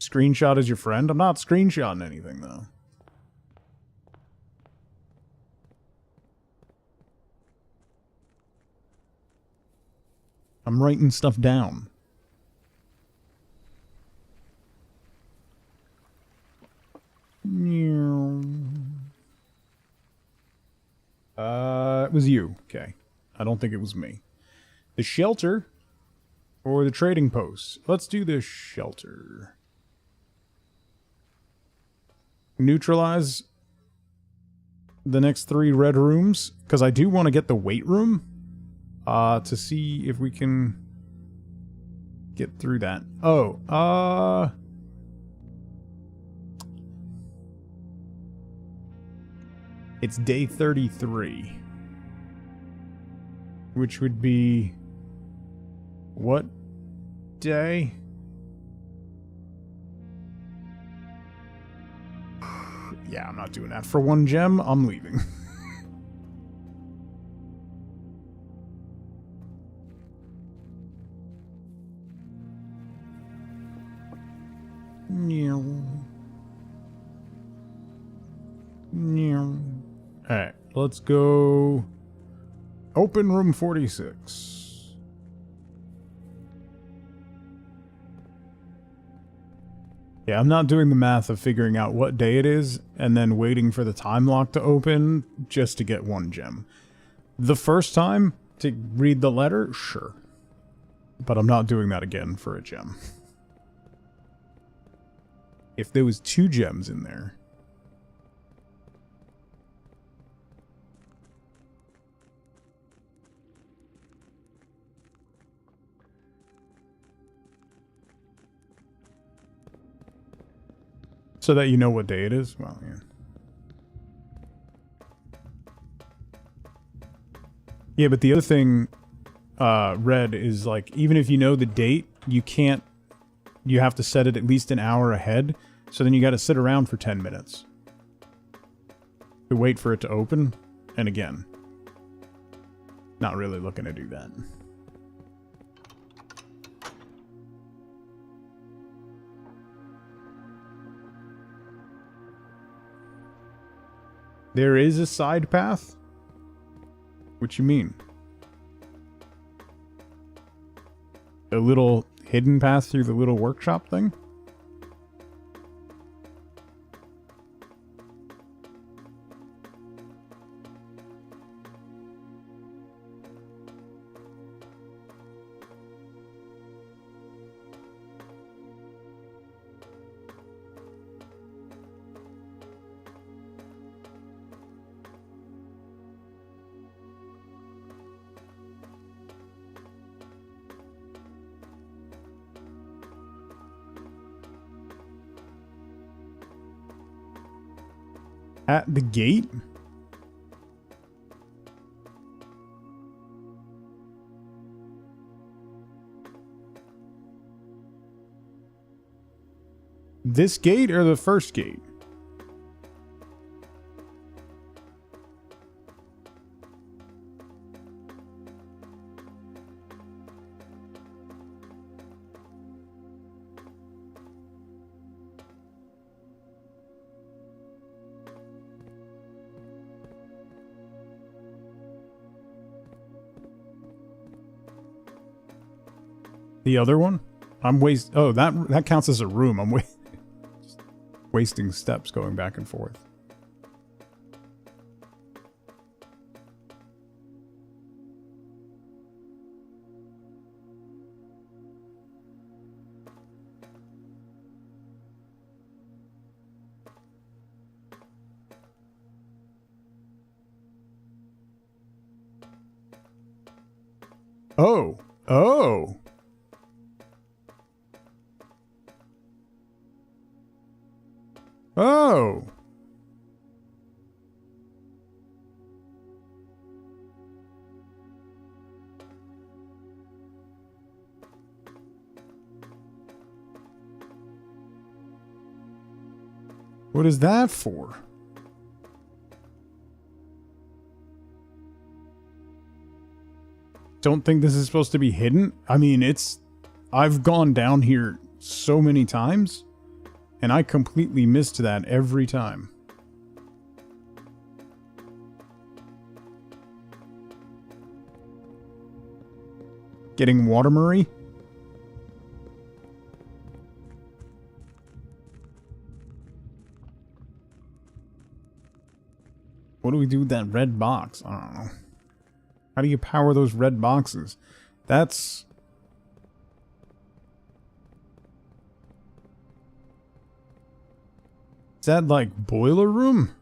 Screenshot is your friend? I'm not screenshotting anything, though. I'm writing stuff down. It was you. Okay. I don't think it was me. The shelter or the trading post? Let's do the shelter. Neutralize the next 3 red rooms, because I do want to get the weight room to see if we can get through that. Oh, it's day 33. Which would be... what day? Yeah, I'm not doing that. For 1 gem, I'm leaving. Alright, let's go... open room 46. Yeah, I'm not doing the math of figuring out what day it is and then waiting for the time lock to open just to get 1 gem. The first time to read the letter, sure. But I'm not doing that again for a gem. If there was 2 gems in there... so that you know what day it is? Well, yeah. Yeah, but the other thing, Red, is like, even if you know the date, you can't... you have to set it at least an hour ahead, so then you gotta sit around for 10 minutes. To wait for it to open, and again. Not really looking to do that. There is a side path? What you mean? A little hidden path through the little workshop thing? At the gate? This gate or the first gate? The other one? I'm oh, that counts as a room. I'm wasting steps going back and forth. Oh. Oh. Oh. What is that for? don't think this is supposed to be hidden. I mean, I've gone down here so many times, and I completely missed that every time. Getting water, Murray? What do we do with that red box? I don't know. How do you power those red boxes? That's... Is that like boiler room?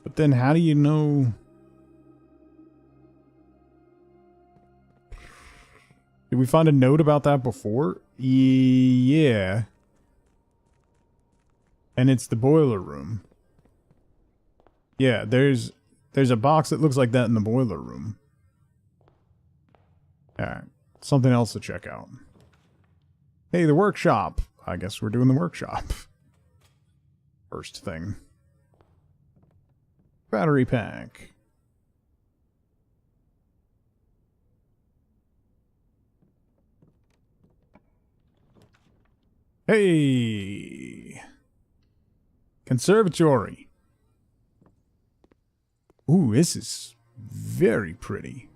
But then how do you know... Did we find a note about that before? Yeah. And it's the boiler room. Yeah, there's a box that looks like that in the boiler room. Alright, something else to check out. Hey, the workshop. I guess we're doing the workshop. First thing. Battery pack. Hey! Conservatory. Ooh, this is very pretty.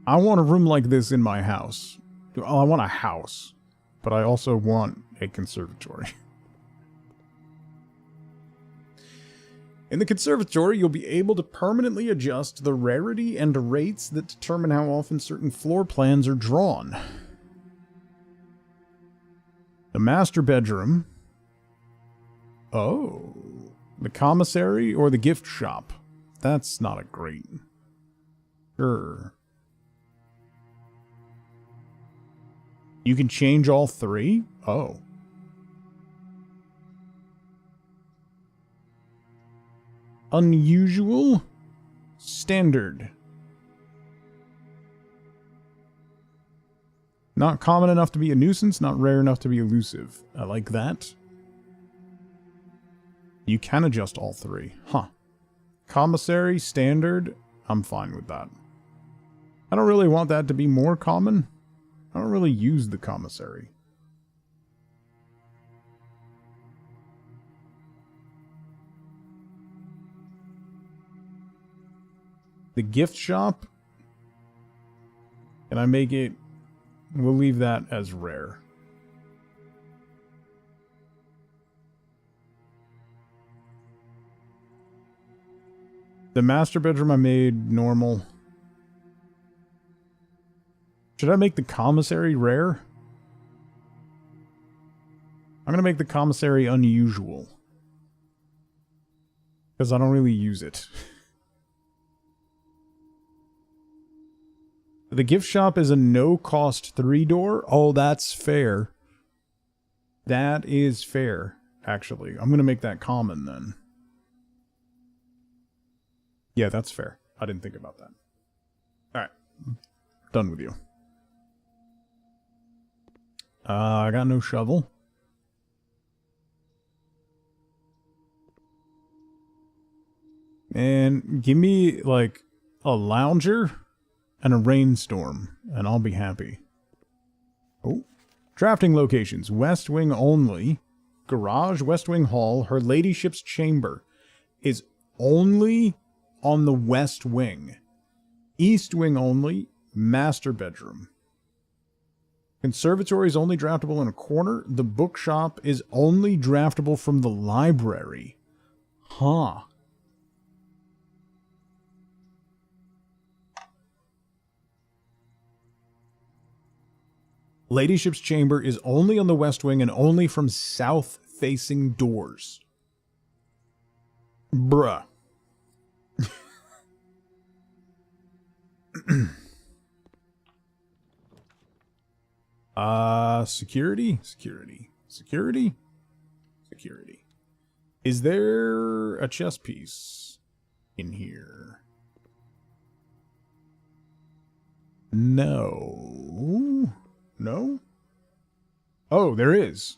I want a room like this in my house. Well, I want a house, but I also want a conservatory. In the conservatory, you'll be able to permanently adjust the rarity and rates that determine how often certain floor plans are drawn. The master bedroom. Oh. The commissary or the gift shop? That's not a great... Sure. You can change all three? Oh. Unusual? Standard. Not common enough to be a nuisance, not rare enough to be elusive. I like that. You can adjust all three. Huh. Commissary, standard, I'm fine with that. I don't really want that to be more common. I don't really use the commissary. The gift shop? Can I make it... We'll leave that as rare. The master bedroom I made normal. Should I make the commissary rare? I'm going to make the commissary unusual. Because I don't really use it. The gift shop is a no-cost 3-door. Oh, that's fair. That is fair, actually. I'm going to make that common, then. Yeah, that's fair. I didn't think about that. Alright. Done with you. I got no shovel. And give me, like, a lounger and a rainstorm, and I'll be happy. Oh. Drafting locations. West Wing only. Garage, West Wing Hall. Her Ladyship's Chamber is only on the West Wing. East Wing only. Master bedroom. Conservatory is only draftable in a corner. The bookshop is only draftable from the library. Huh. Ladyship's Chamber is only on the West Wing and only from south-facing doors. Bruh. Security? Security. Security? Security. Is there a chess piece in here? No. No? Oh, there is.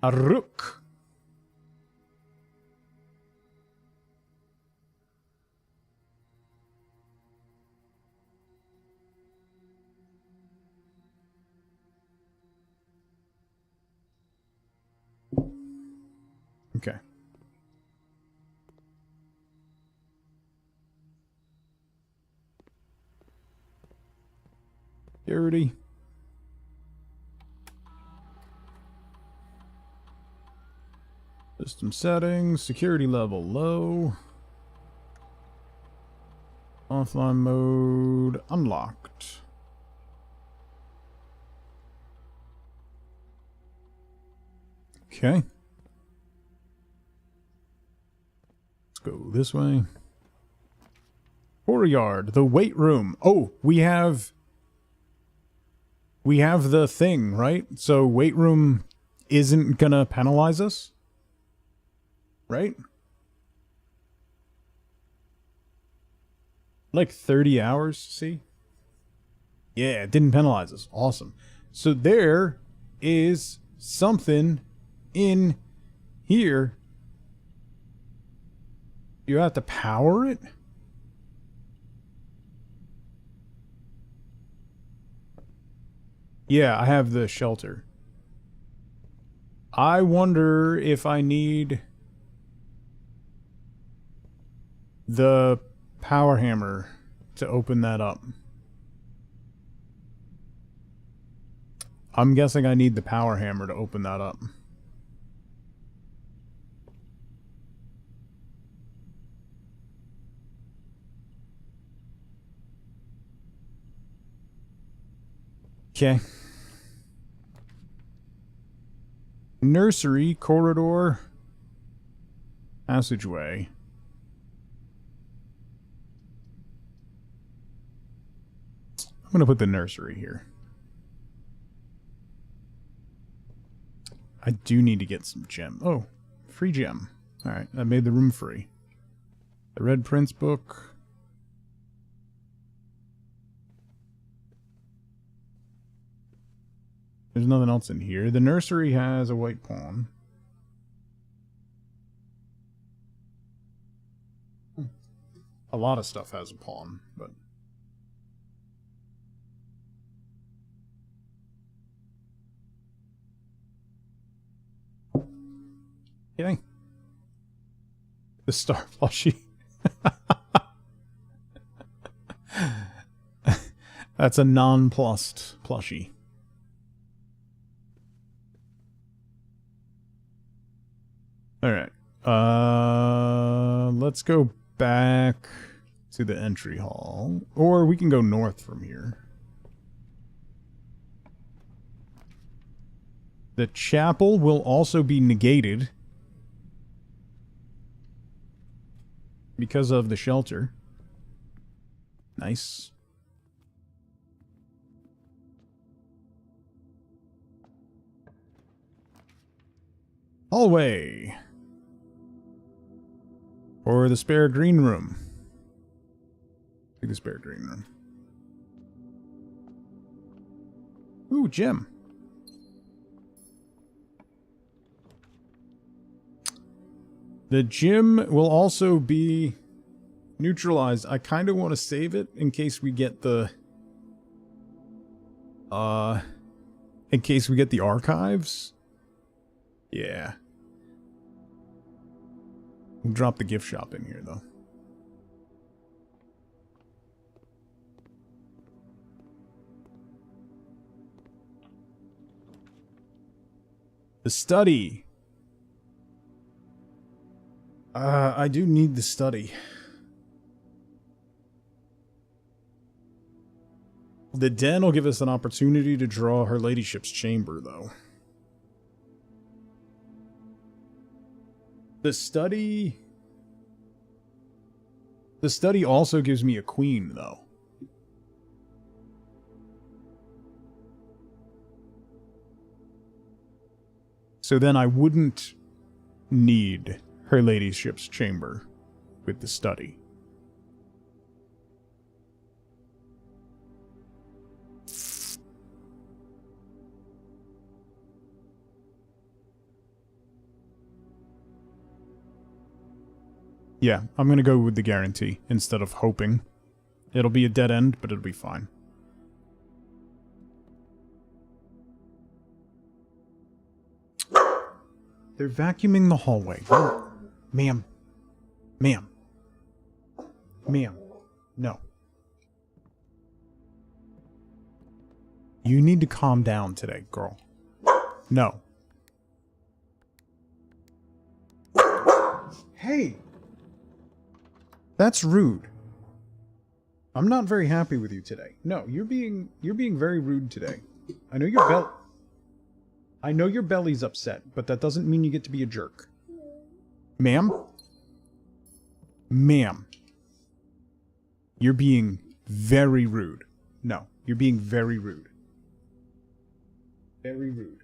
A rook. Okay. Security. System settings, security level low. Offline mode unlocked. Okay. Let's go this way. Courtyard, the weight room. Oh, we have the thing, right? So weight room isn't gonna penalize us? Right? Like 30 hours, see? Yeah, it didn't penalize us. Awesome. So there is something in here. You have to power it? Yeah, I have the shelter. I wonder if I need the power hammer to open that up. I'm guessing I need the power hammer to open that up. Okay. Nursery, corridor, passageway. I'm going to put the nursery here. I do need to get some gem. Oh, free gem. Alright, I made the room free. The Red Prince book. There's nothing else in here. The nursery has a white pawn. A lot of stuff has a pawn, but... Okay. The star plushie. That's a nonplussed plushie. Alright. Let's go back to the entry hall. Or we can go north from here. The chapel will also be negated because of the shelter. Nice. Hallway. Or the spare green room. Take the spare green room. Ooh, gem. The gym will also be neutralized. I kind of want to save it in case we get the... in case we get the archives. Yeah. We'll drop the gift shop in here, though. The study. I do need the study. The den will give us an opportunity to draw her ladyship's chamber, though. The study also gives me a queen, though. So then I wouldn't need her ladyship's chamber with the study. Yeah, I'm gonna go with the guarantee instead of hoping. It'll be a dead end, but it'll be fine. They're vacuuming the hallway. No. Ma'am. Ma'am. Ma'am. No. You need to calm down today, girl. No. Hey! That's rude. I'm not very happy with you today. No, you're being very rude today. I know your belly's upset, but that doesn't mean you get to be a jerk. Ma'am? Ma'am. You're being very rude. No, you're being very rude. Very rude.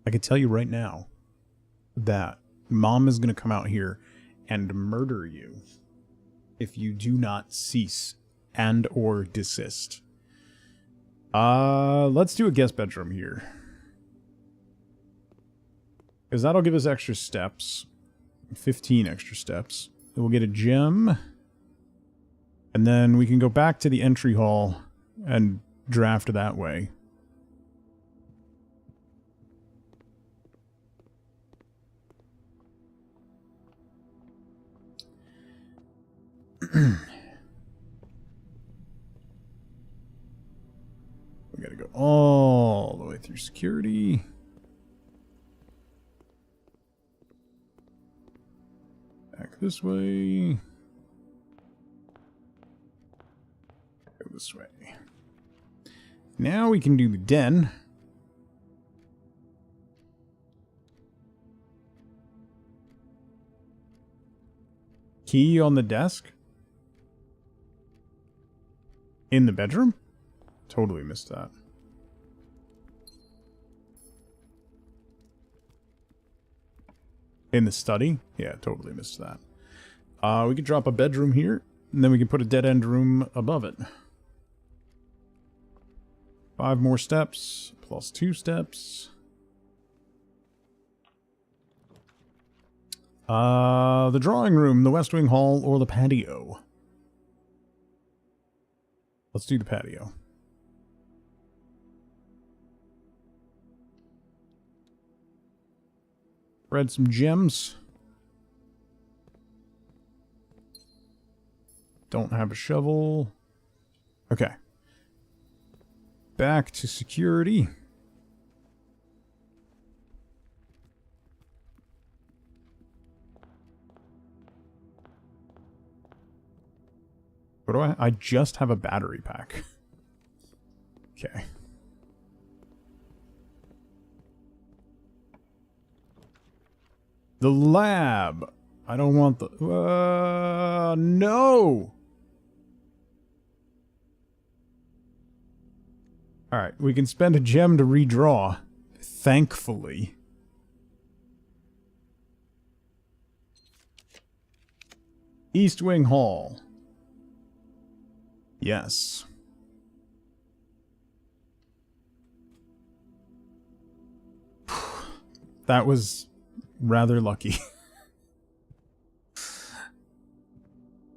I can tell you right now that Mom is going to come out here and murder you if you do not cease and or desist. Let's do a guest bedroom here. Because that'll give us extra steps. 15 extra steps. Then we'll get a gym. And then we can go back to the entry hall and draft that way. We gotta go all the way through security. Back this way. Go this way. Now we can do the den. Key on the desk? In the bedroom? Totally missed that. In the study? Yeah, totally missed that. We could drop a bedroom here, and then we can put a dead-end room above it. 5 more steps, plus 2 steps. The drawing room, the West Wing Hall, or the patio? Let's do the patio. Read some gems. Don't have a shovel. Okay. Back to security. What do I just have a battery pack. Okay. The lab. I don't want the... no! Alright, we can spend a gem to redraw. Thankfully. East Wing Hall. Yes. That was rather lucky.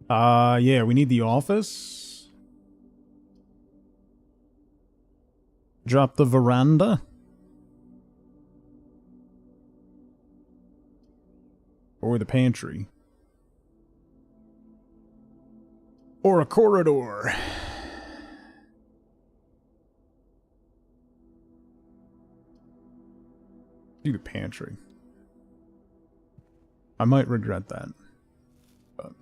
Yeah, we need the office. Drop the veranda. Or the pantry. Or a corridor. Do the pantry. I might regret that. But...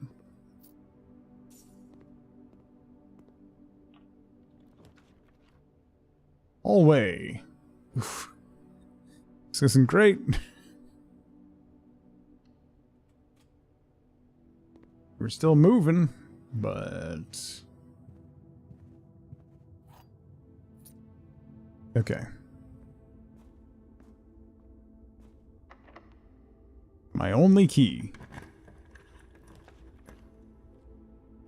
hallway. Oof. This isn't great. We're still moving, but... okay. My only key.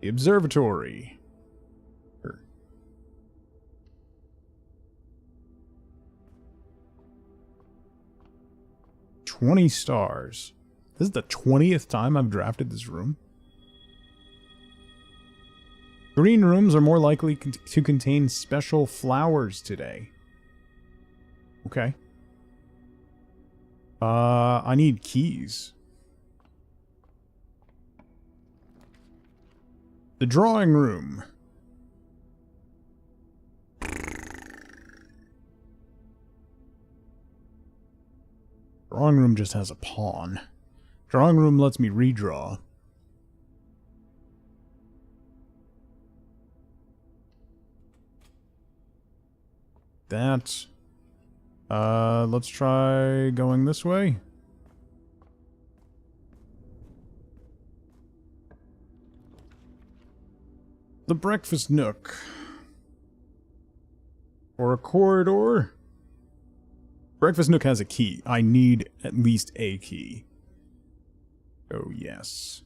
The observatory. Sure. $20 stars. This is the 20th time I've drafted this room. Green rooms are more likely to contain special flowers today. Okay. I need keys. The drawing room. Drawing room just has a pawn. Drawing room lets me redraw. That. Let's try going this way. The breakfast nook. Or a corridor. Breakfast nook has a key. I need at least a key. Oh, yes.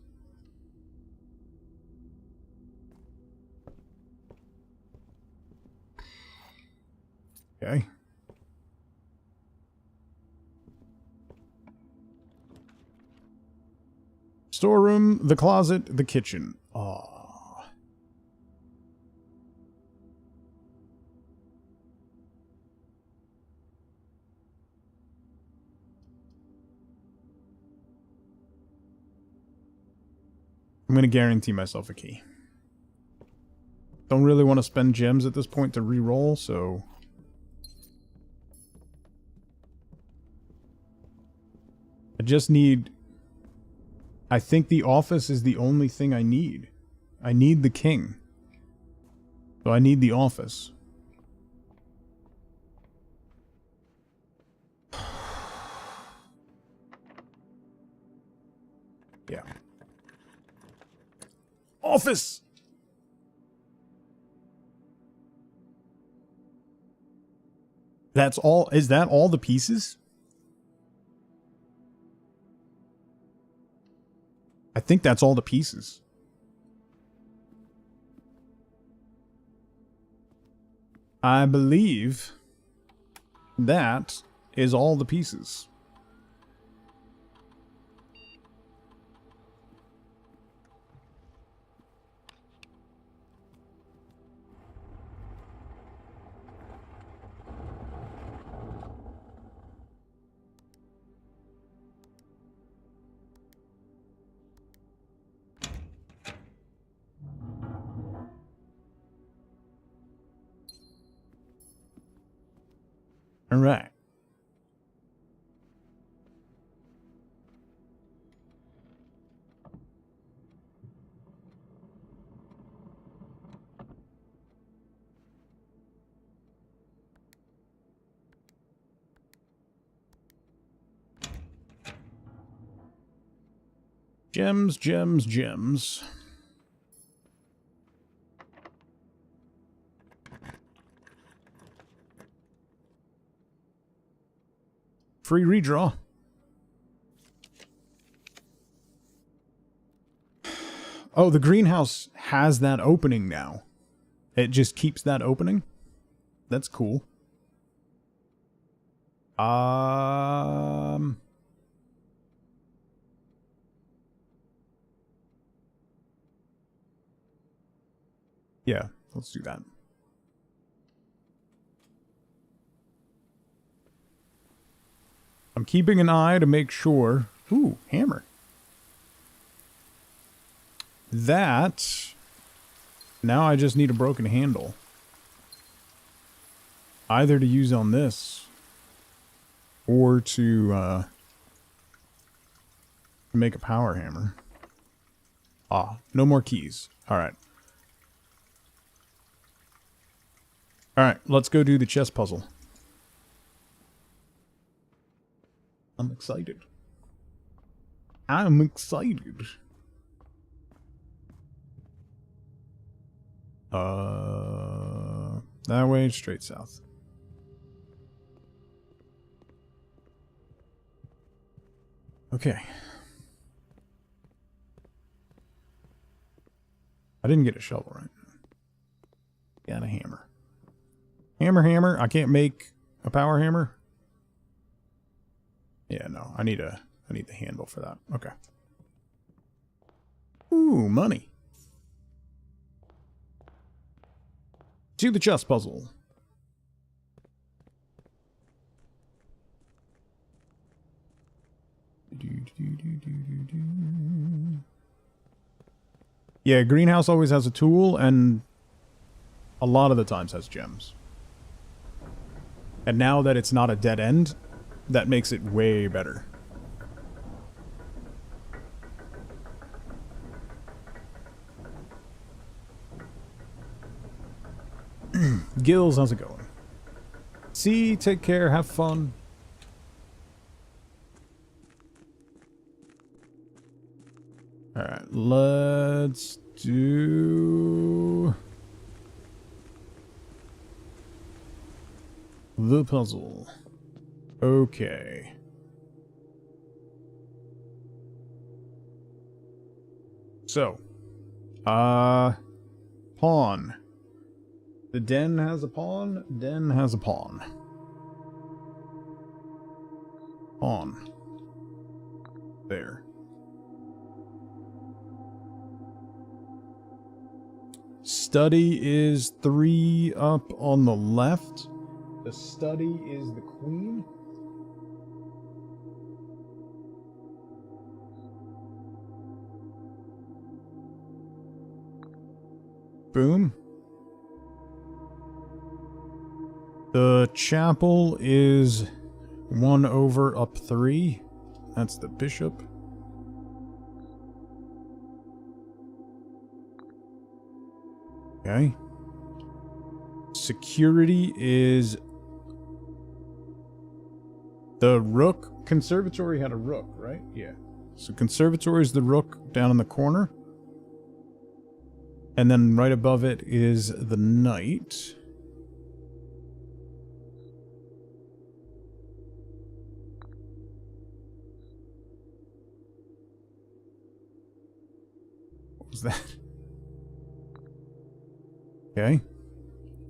Okay. Storeroom, the closet, the kitchen. Aww. I'm going to guarantee myself a key. Don't really want to spend gems at this point to re-roll, so... I just need... I think the office is the only thing I need. I need the king. So I need the office. Yeah. Office! That's all? Is that all the pieces? I think that's all the pieces. I believe that is all the pieces. All right. Gems, gems, gems. Free redraw. Oh, the greenhouse has that opening now. It just keeps that opening? That's cool. Yeah, let's do that. I'm keeping an eye to make sure... Ooh, hammer. That... Now I just need a broken handle. Either to use on this, or to make a power hammer. Ah, no more keys. Alright. Alright, let's go do the chess puzzle. I'm excited. I'm excited. That way, straight south. Okay. I didn't get a shovel, right? Got a hammer. Hammer, hammer. I can't make a power hammer. Yeah, no. I need the handle for that. Okay. Ooh, money. To the chess puzzle. Yeah, greenhouse always has a tool, and a lot of the times has gems. And now that it's not a dead end, that makes it way better. Gills, how's it going? See, take care, have fun. Alright, let's do the puzzle. Okay. So, pawn. The den has a pawn. Den has a pawn. Pawn. There. Study is 3 up on the left. The study is the queen. Boom. The chapel is 1 over up 3. That's the bishop. Okay. Security is the rook. Conservatory had a rook, right? Yeah. So conservatory is the rook down in the corner. And then right above it is the knight. What was that? Okay.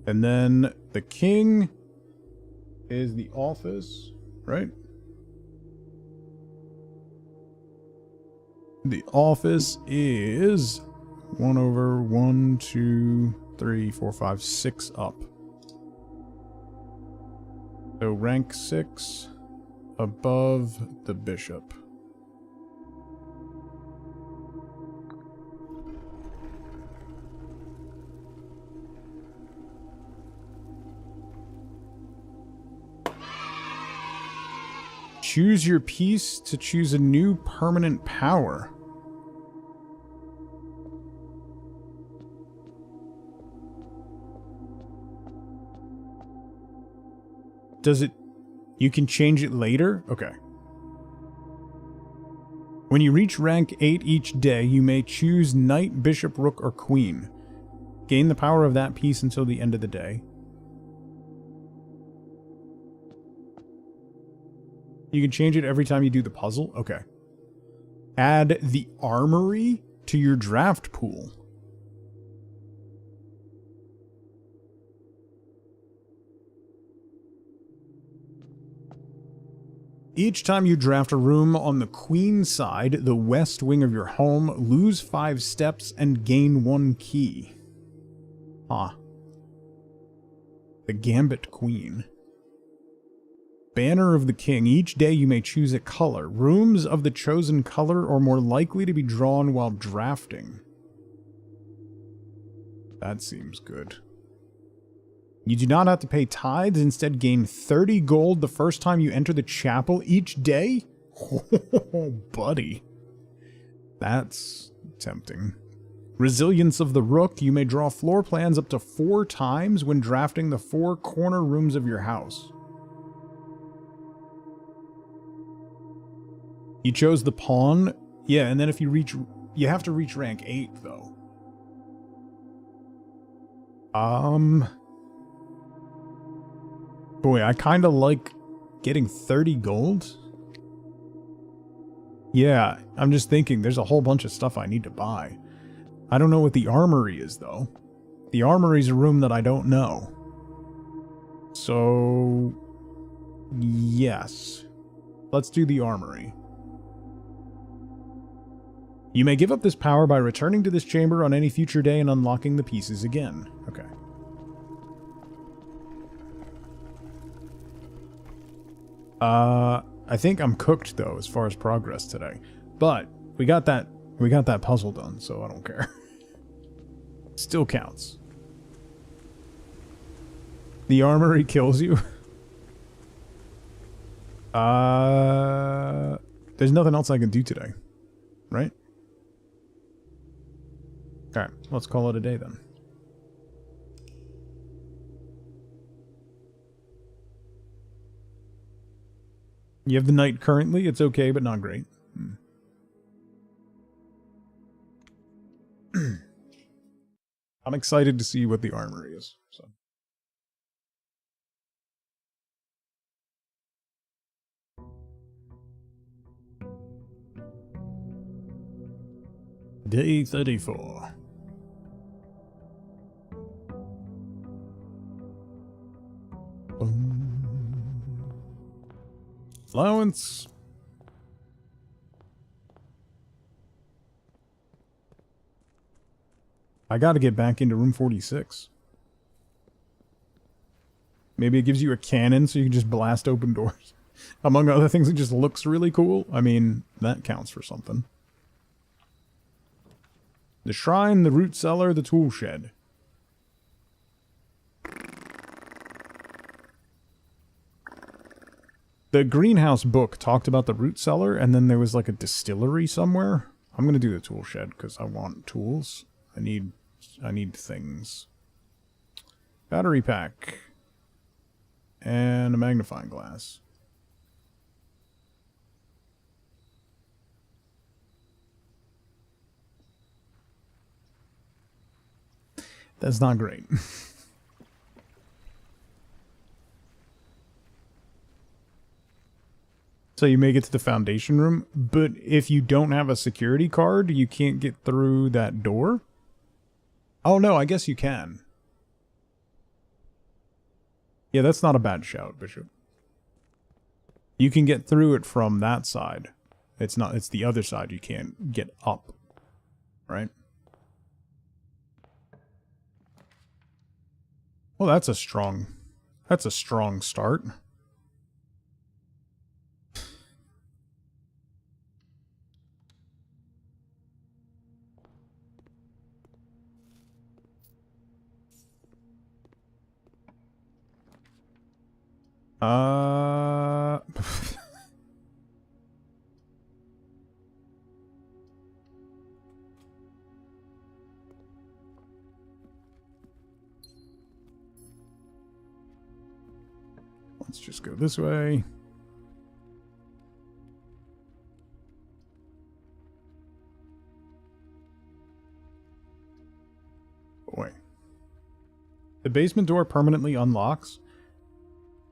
And then the king is the office, right? The office is 1 over 1, 2, 3, 4, 5, 6 up. So rank 6 above the bishop. Choose your piece to choose a new permanent power. Does it... You can change it later? Okay. When you reach rank 8 each day, you may choose knight, bishop, rook, or queen. Gain the power of that piece until the end of the day. You can change it every time you do the puzzle? Okay. Add the armory to your draft pool. Each time you draft a room on the queen side, the west wing of your home, lose 5 steps and gain 1 key. Huh. The Gambit Queen. Banner of the King. Each day you may choose a color. Rooms of the chosen color are more likely to be drawn while drafting. That seems good. You do not have to pay tithes, instead gain 30 gold the first time you enter the chapel each day? Oh, buddy. That's tempting. Resilience of the Rook. You may draw floor plans up to 4 times when drafting the 4 corner rooms of your house. You chose the pawn? Yeah, and then if you reach... You have to reach rank 8, though. Boy, I kind of like getting 30 gold. Yeah, I'm just thinking there's a whole bunch of stuff I need to buy. I don't know what the armory is, though. The armory's a room that I don't know. So... yes. Let's do the armory. You may give up this power by returning to this chamber on any future day and unlocking the pieces again. Okay. I think I'm cooked though as far as progress today. But we got that puzzle done, so I don't care. Still counts. The armory kills you. There's nothing else I can do today, right? All right, let's call it a day then. You have the night currently. It's okay, but not great. I'm excited to see what the armory is. So. Day 34. Allowance. I gotta get back into room 46. Maybe it gives you a cannon so you can just blast open doors. Among other things, it just looks really cool. I mean, that counts for something. The shrine, the root cellar, the tool shed. The greenhouse book talked about the root cellar, and then there was like a distillery somewhere. I'm gonna do the tool shed because I want tools. I need things. Battery pack. And a magnifying glass. That's not great. So you make it to the foundation room, but if you don't have a security card, you can't get through that door? Oh no, I guess you can. Yeah, that's not a bad shout, Bishop. You can get through it from that side. It's the other side you can't get up. Right? Well, that's a strong start. Let's just go this way. Boy. The basement door permanently unlocks?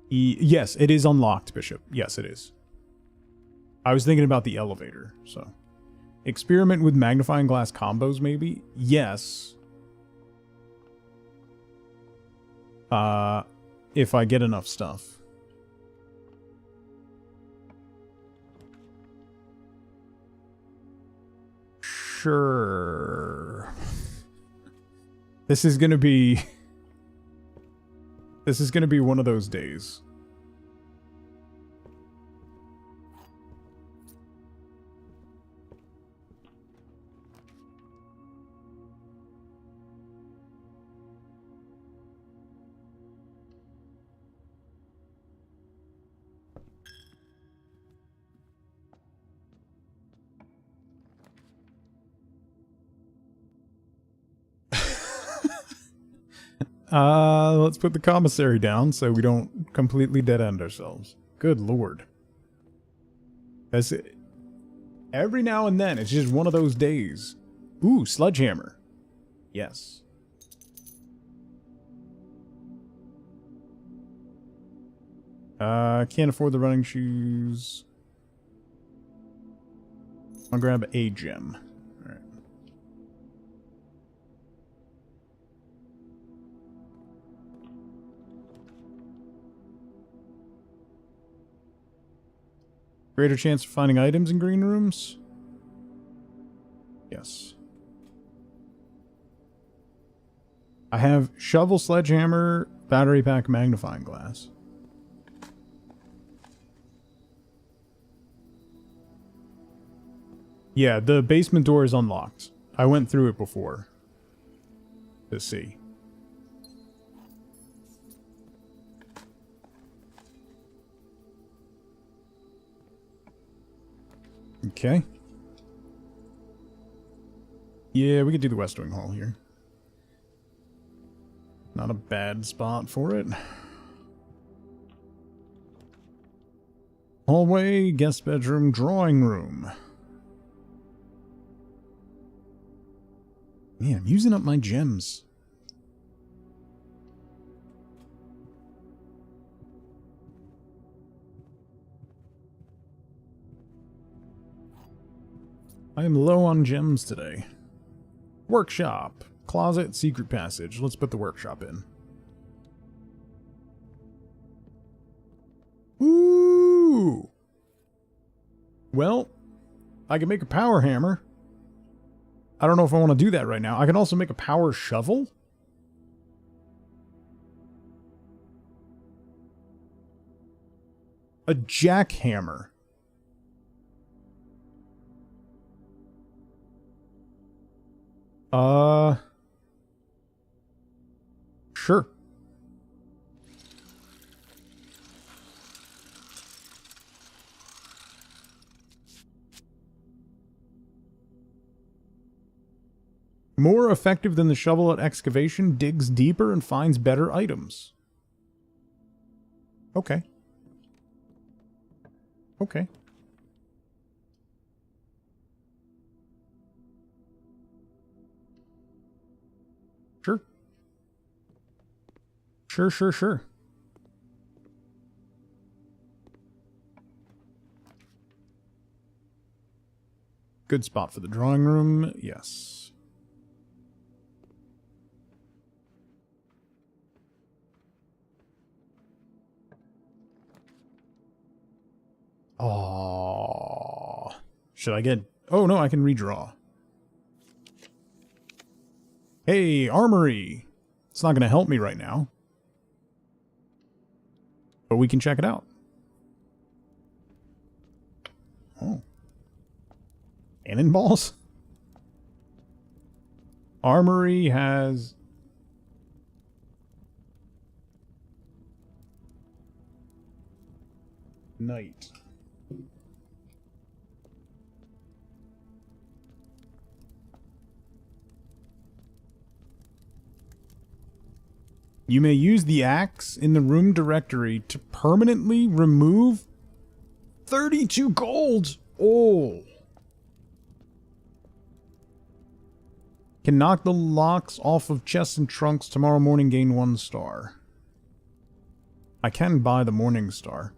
Yes, it is unlocked, Bishop. Yes, it is. I was thinking about the elevator, so. Experiment with magnifying glass combos, maybe? Yes. If I get enough stuff. Sure. This is gonna be one of those days. Let's put the commissary down so we don't completely dead end ourselves. Good lord. That's it. Every now and then, it's just one of those days. Ooh, sledgehammer. Yes. Can't afford the running shoes. I'll grab a gem. Alright. Greater chance of finding items in green rooms? Yes. I have shovel, sledgehammer, battery pack, magnifying glass. Yeah, the basement door is unlocked. I went through it before. To see. Okay. Yeah, we could do the West Wing Hall here. Not a bad spot for it. Hallway, guest bedroom, drawing room. Man, I'm using up my gems. I am low on gems today. Workshop. Closet, secret passage. Let's put the workshop in. Ooh! Well, I can make a power hammer. I don't know if I want to do that right now. I can also make a power shovel. A jackhammer. Sure. More effective than the shovel at excavation, digs deeper and finds better items. Okay. Okay. Sure. Sure. Good spot for the drawing room, yes. Oh, should I get... Oh, no, I can redraw. Hey, armory. It's not going to help me right now. But we can check it out. Oh. Cannonballs? Armory has... Knight. You may use the axe in the room directory to permanently remove 32 gold. Oh. Can knock the locks off of chests and trunks. Tomorrow morning, gain 1 star. I can buy the morning star.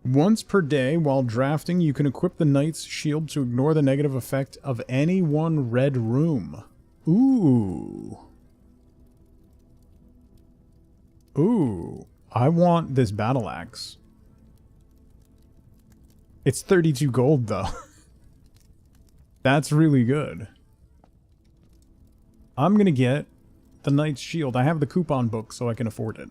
Once per day, while drafting, you can equip the Knight's shield to ignore the negative effect of any one red room. Ooh. Ooh. I want this battle axe. It's 32 gold, though. That's really good. I'm gonna get the Knight's shield. I have the coupon book, so I can afford it.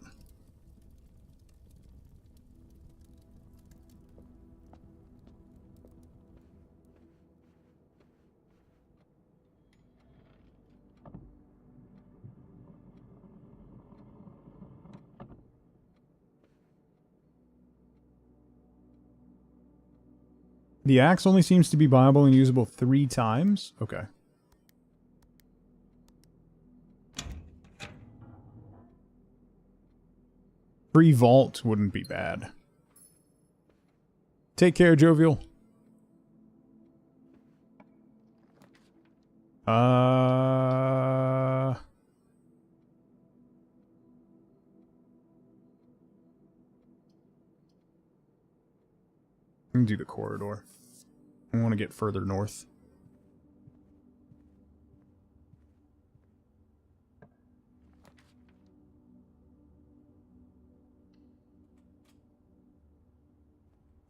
The axe only seems to be viable and usable 3 times? Okay. Free vault wouldn't be bad. Take care, Jovial. I can do the corridor. I want to get further north.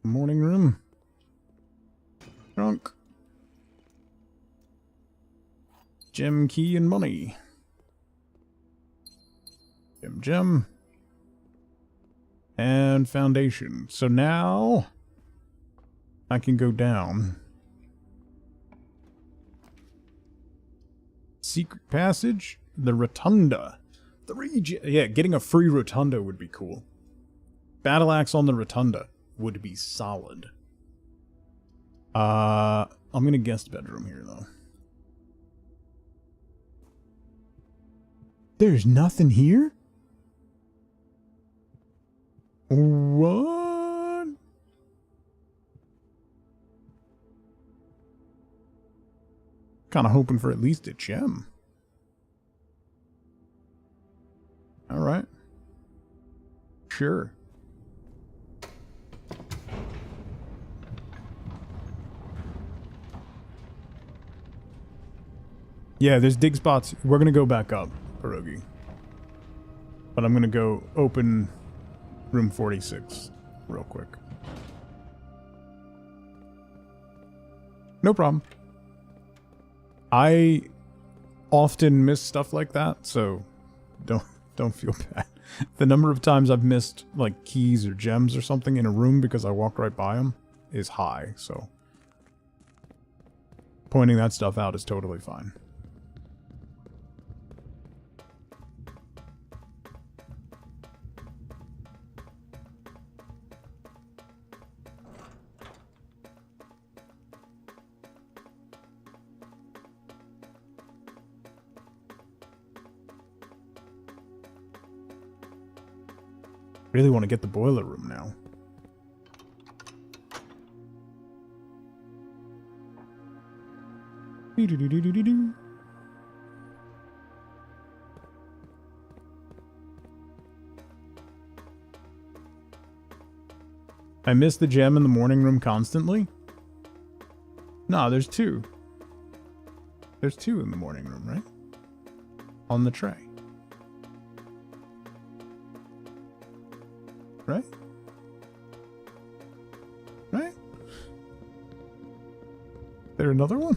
Morning room. Trunk. Gem, key, and money. Gem. And foundation. So now I can go down. Secret passage. The rotunda. Yeah, getting a free rotunda would be cool. Battle axe on the rotunda would be solid. I'm gonna guest bedroom here though. There's nothing here? What? Kind of hoping for at least a gem. All right. Sure. Yeah, there's dig spots. We're going to go back up, Pierogi. But I'm going to go open room 46 real quick. No problem. I often miss stuff like that, so don't feel bad. The number of times I've missed like keys or gems or something in a room because I walked right by them is high, so pointing that stuff out is totally fine. Really want to get the boiler room now. Doo-doo-doo-doo-doo-doo. I miss the gem in the morning room constantly? No, there's two. There's two in the morning room, right? On the tray. Right? Right? There another one?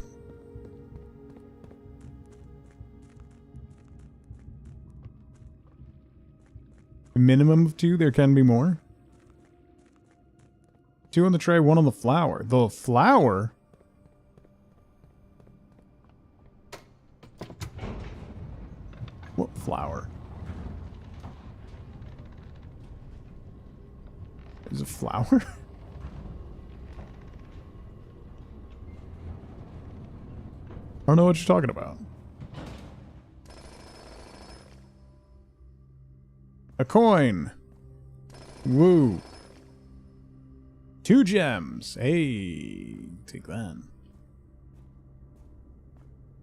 A minimum of two? There can be more? Two on the tray, one on the flower. The flower? What flower? There's a flower? I don't know what you're talking about. A coin. Woo. 2 gems. Hey, take that.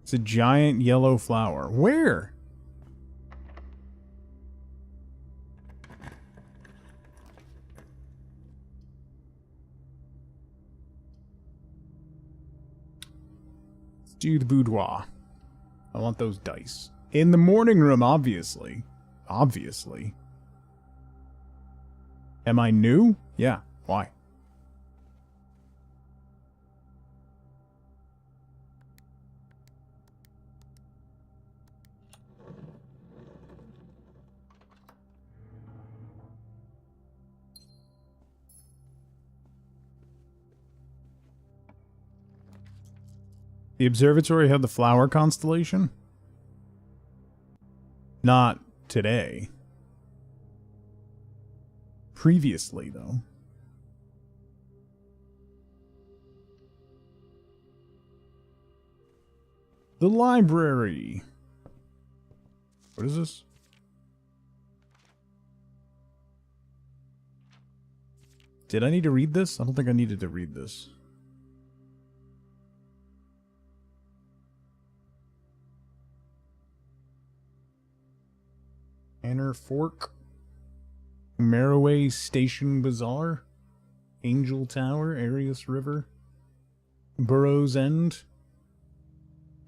It's a giant yellow flower. Where? Let's do the boudoir. I want those dice. In the morning room, obviously. Obviously. Am I new? Yeah. Why? The observatory had the flower constellation? Not today. Previously, though. The library. What is this? Did I need to read this? I don't think I needed to read this. Anner Fork. Maraway Station Bazaar. Angel Tower. Arius River. Burrows End.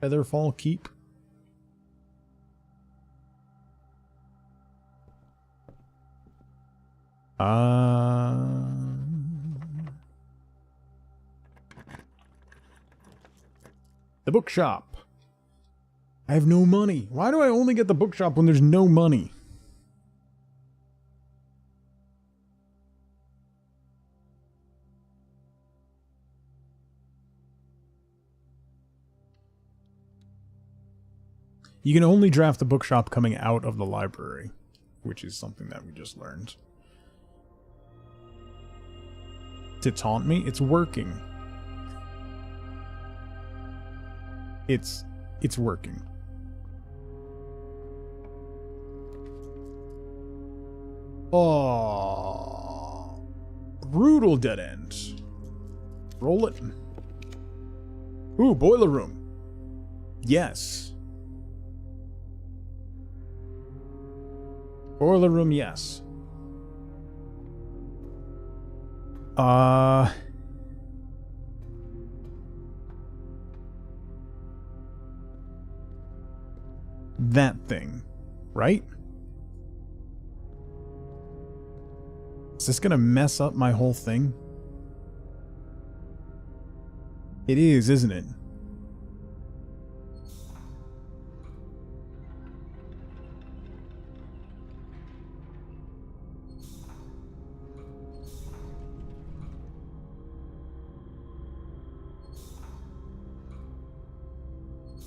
Featherfall Keep. The bookshop. I have no money. Why do I only get the bookshop when there's no money? You can only draft the bookshop coming out of the library, which is something that we just learned. To taunt me? It's working. It's working. Oh, brutal dead end. Roll it. Ooh, boiler room. Yes. Boiler room, yes. That thing, right? Is this gonna mess up my whole thing? It is, isn't it?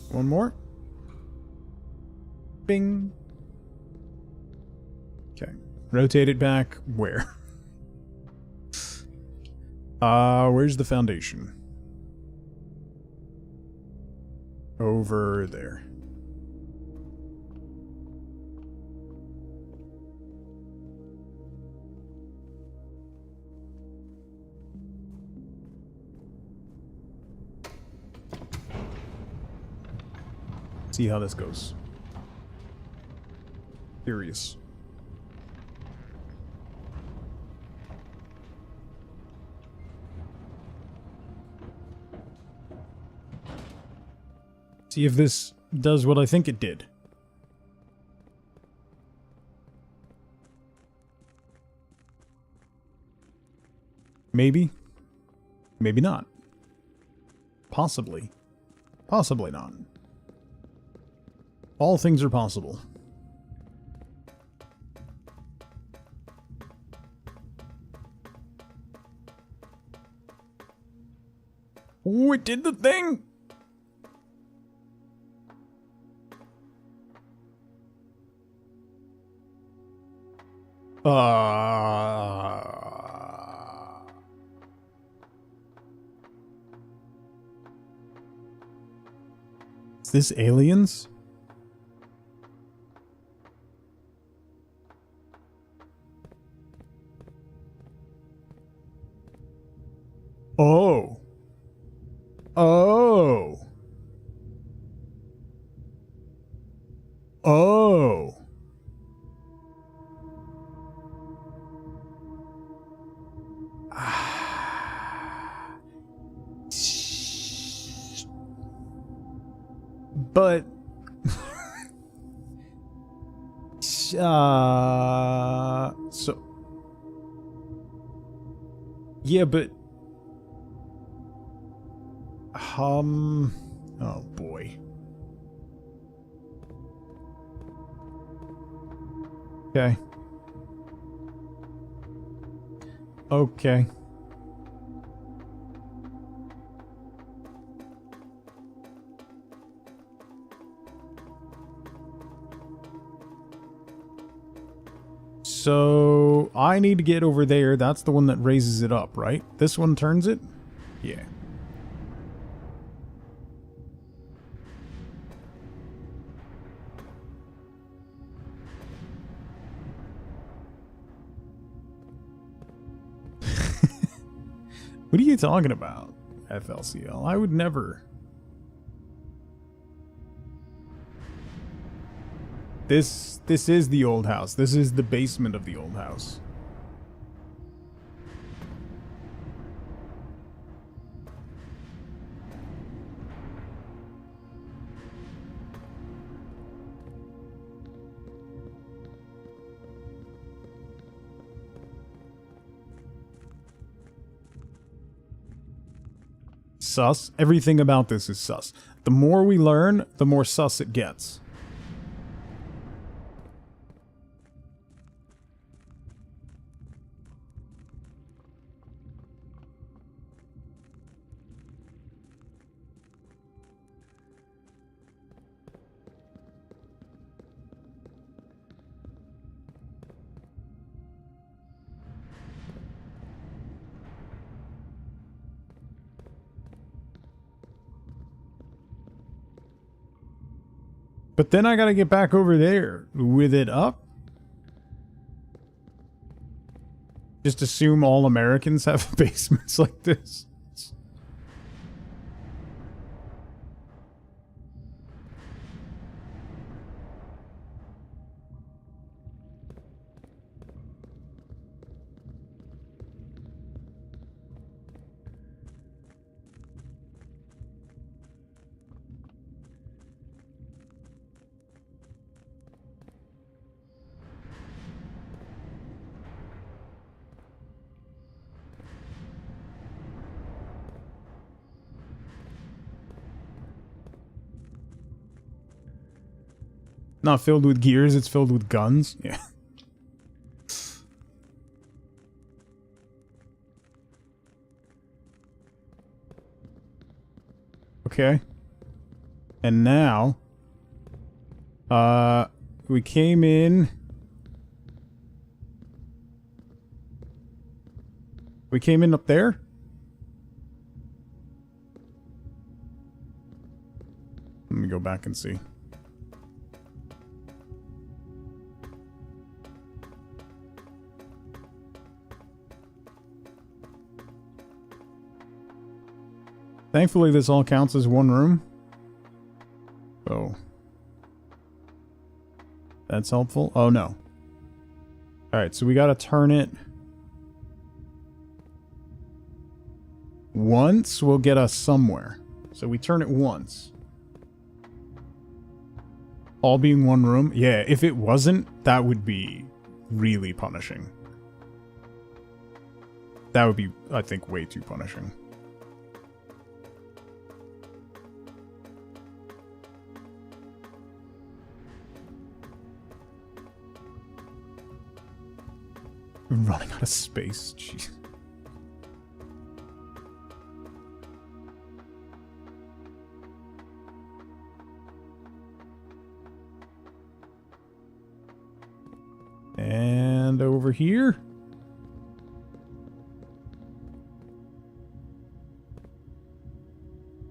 One more. Bing. Okay. Rotate it back. Where? Where's the foundation? Over there. See how this goes. Curious. See if this does what I think it did. Maybe. Maybe not. Possibly. Possibly not. All things are possible. Ooh, it did the thing! Is this aliens? Oh. Oh. Oh. But so yeah, but oh boy. Okay. Okay. So I need to get over there. That's the one that raises it up, right? This one turns it? Yeah. What are you talking about, FLCL? I would never. This is the old house. This is the basement of the old house. Sus. Everything about this is sus. The more we learn, the more sus it gets. But then I gotta get back over there with it up. Just assume all Americans have basements like this. Not filled with gears, it's filled with guns. Yeah. Okay. And now, we came in. We came in up there? Let me go back and see. Thankfully, this all counts as one room. So, that's helpful. Oh, no. Alright, so we gotta turn it. Once will get us somewhere. So we turn it once. All being one room. Yeah, if it wasn't, that would be really punishing. That would be, I think, way too punishing. I'm running out of space. Jeez. And over here.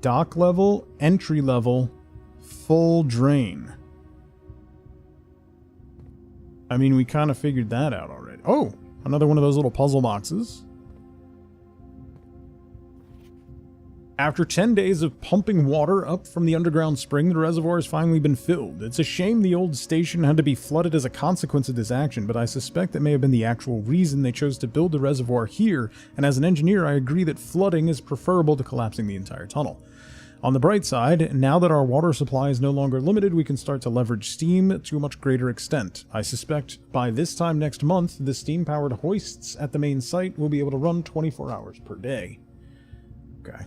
Dock level, entry level, full drain. I mean, we kind of figured that out already. Oh, another one of those little puzzle boxes. After 10 days of pumping water up from the underground spring, the reservoir has finally been filled. It's a shame the old station had to be flooded as a consequence of this action, but I suspect that may have been the actual reason they chose to build the reservoir here, and as an engineer I agree that flooding is preferable to collapsing the entire tunnel. On the bright side, now that our water supply is no longer limited, we can start to leverage steam to a much greater extent. I suspect by this time next month, the steam-powered hoists at the main site will be able to run 24 hours per day. Okay.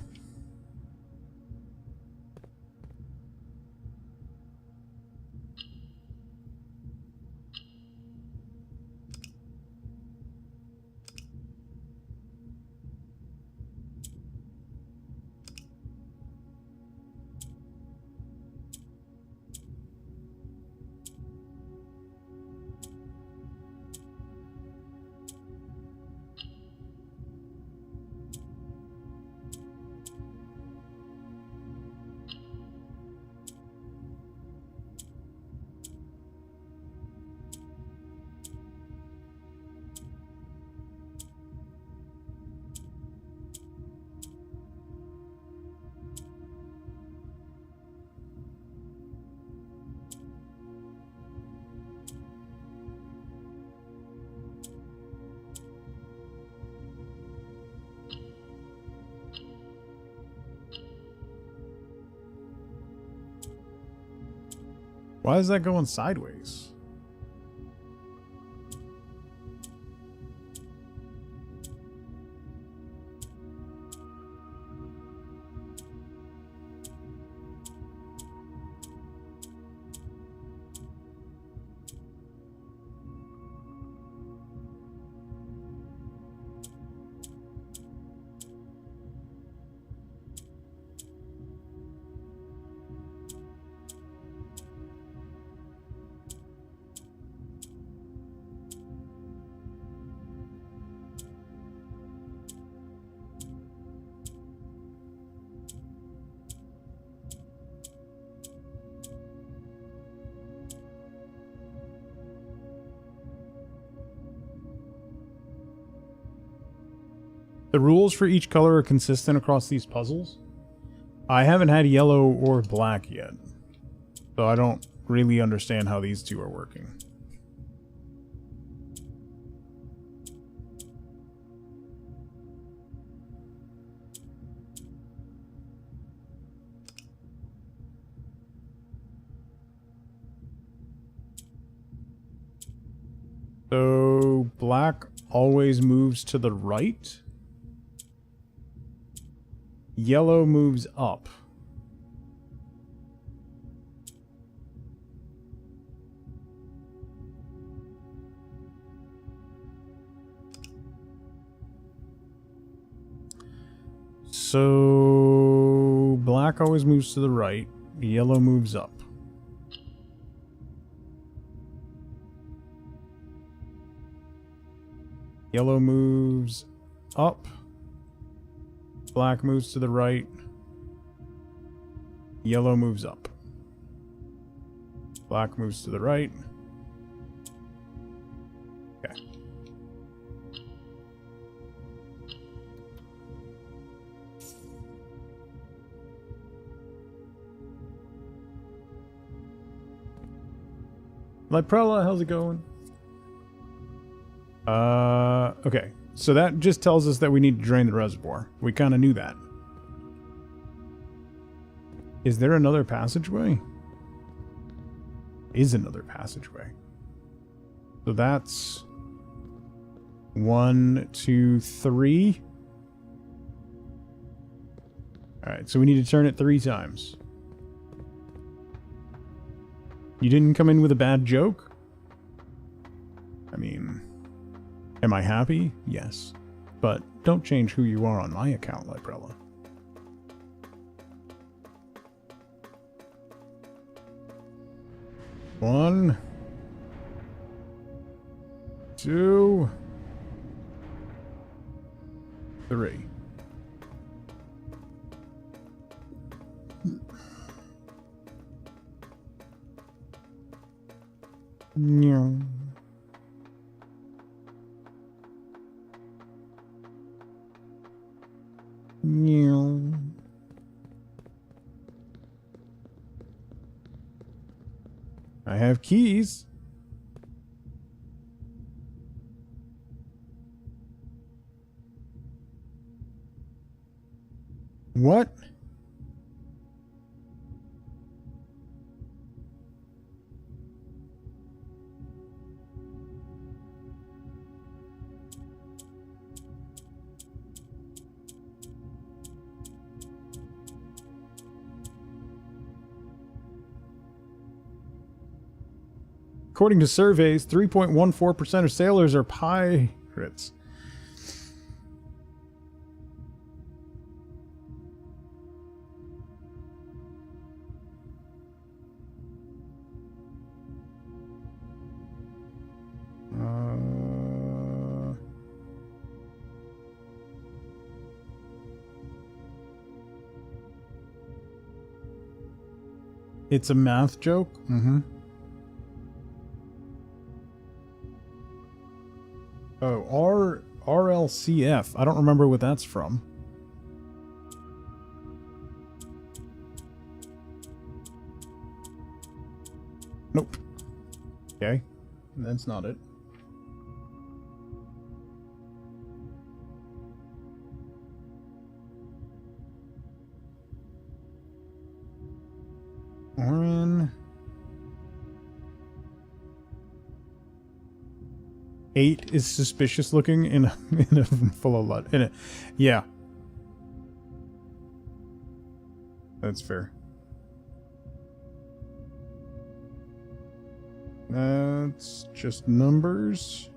Why is that going sideways? the rules for each color are consistent across these puzzles. I haven't had yellow or black yet, so I don't really understand how these two are working. So black always moves to the right. Yellow moves up. So black always moves to the right. Yellow moves up. Yellow moves up. Black moves to the right. Yellow moves up. Black moves to the right. Okay. Liprella, how's it going? Okay. So that just tells us that we need to drain the reservoir. We kind of knew that. Is there another passageway? Is another passageway. So that's 1, 2, 3. Alright, so we need to turn it 3 times. You didn't come in with a bad joke? I mean, am I happy? Yes. But don't change who you are on my account, Liprella. One, 2, 3. No. No. I have keys. What? According to surveys, 3.14% of sailors are pirates. It's a math joke? Mm-hmm. Oh, RLCF. I don't remember what that's from. Nope. Okay. That's not it. Orin. 8 is suspicious looking in a full of blood. Yeah. That's fair. That's just numbers.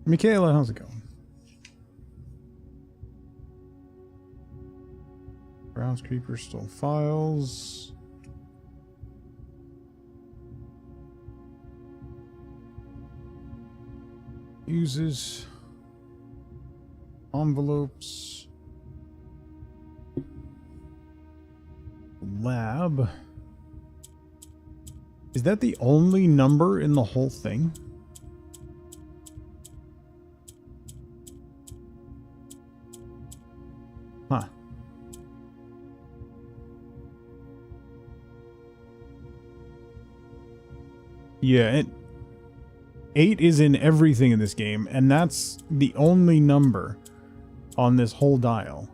Michaela, how's it going? Browse Creeper stole files. Uses envelopes. Lab. Is that the only number in the whole thing? Huh. Yeah, 8 is in everything in this game, and that's the only number on this whole dial.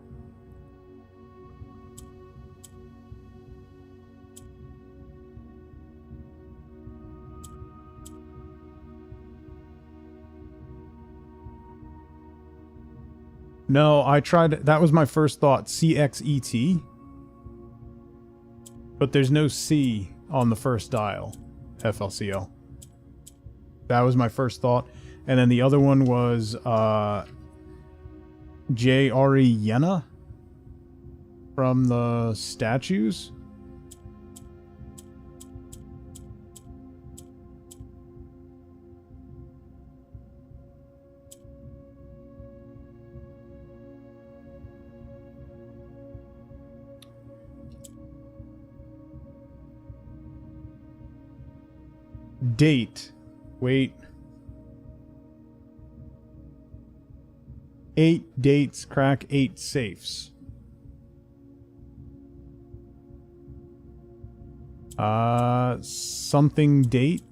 No, I tried, that was my first thought, CXET. But there's no C on the first dial, FLCL. That was my first thought. And then the other one was J.R.E. Yena from the statues. Date. Wait. 8 dates crack 8 safes. Something date?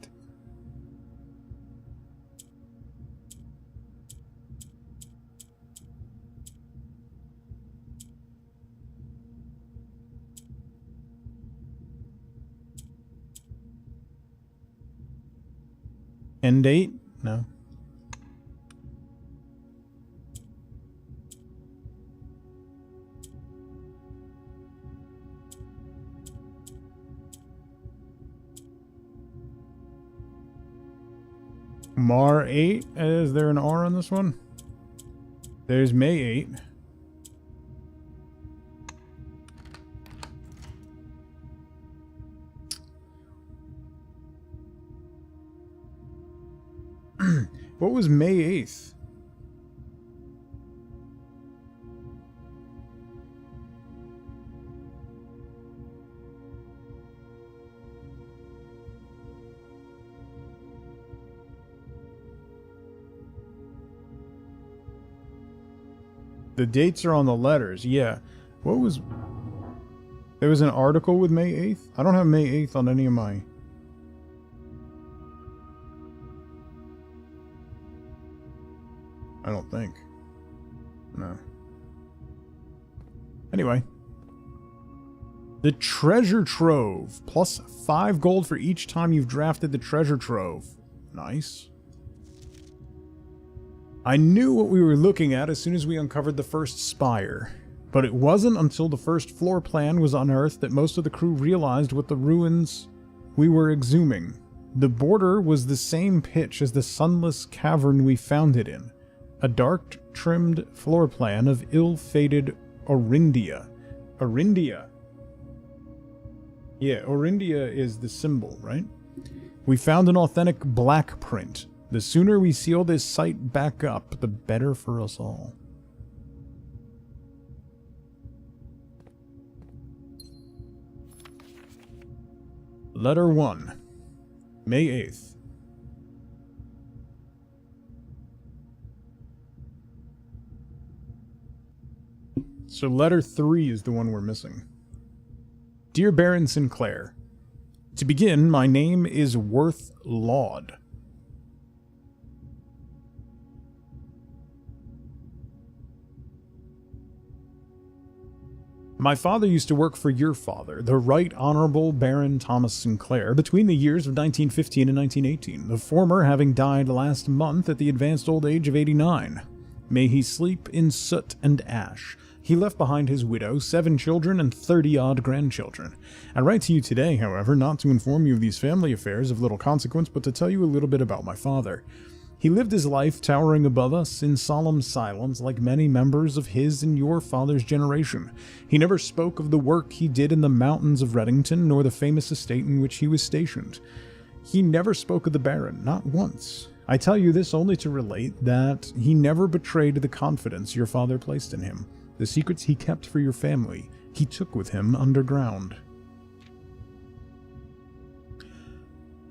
End date? No. Mar 8? Is there an R on this one? There's May 8. What was May 8th? The dates are on the letters, yeah. What was... There was an article with May 8th? I don't have May 8th on any of my... I don't think. No. Anyway. The Treasure Trove. Plus 5 gold for each time you've drafted the Treasure Trove. Nice. I knew what we were looking at as soon as we uncovered the first spire. But it wasn't until the first floor plan was unearthed that most of the crew realized what the ruins we were exhuming. The border was the same pitch as the sunless cavern we found it in. A dark trimmed floor plan of ill-fated Orindia. Orindia. Yeah, Orindia is the symbol, right? We found an authentic black print. The sooner we seal this site back up, the better for us all. Letter 1. May 8th. So letter 3 is the one we're missing. Dear Baron Sinclair, to begin, my name is Worth Laud. My father used to work for your father, the Right Honorable Baron Thomas Sinclair, between the years of 1915 and 1918, the former having died last month at the advanced old age of 89. May he sleep in soot and ash. He left behind his widow, 7 children, and 30-odd grandchildren. I write to you today, however, not to inform you of these family affairs of little consequence, but to tell you a little bit about my father. He lived his life towering above us in solemn silence like many members of his and your father's generation. He never spoke of the work he did in the mountains of Reddington nor the famous estate in which he was stationed. He never spoke of the Baron, not once. I tell you this only to relate that he never betrayed the confidence your father placed in him. The secrets he kept for your family, he took with him underground.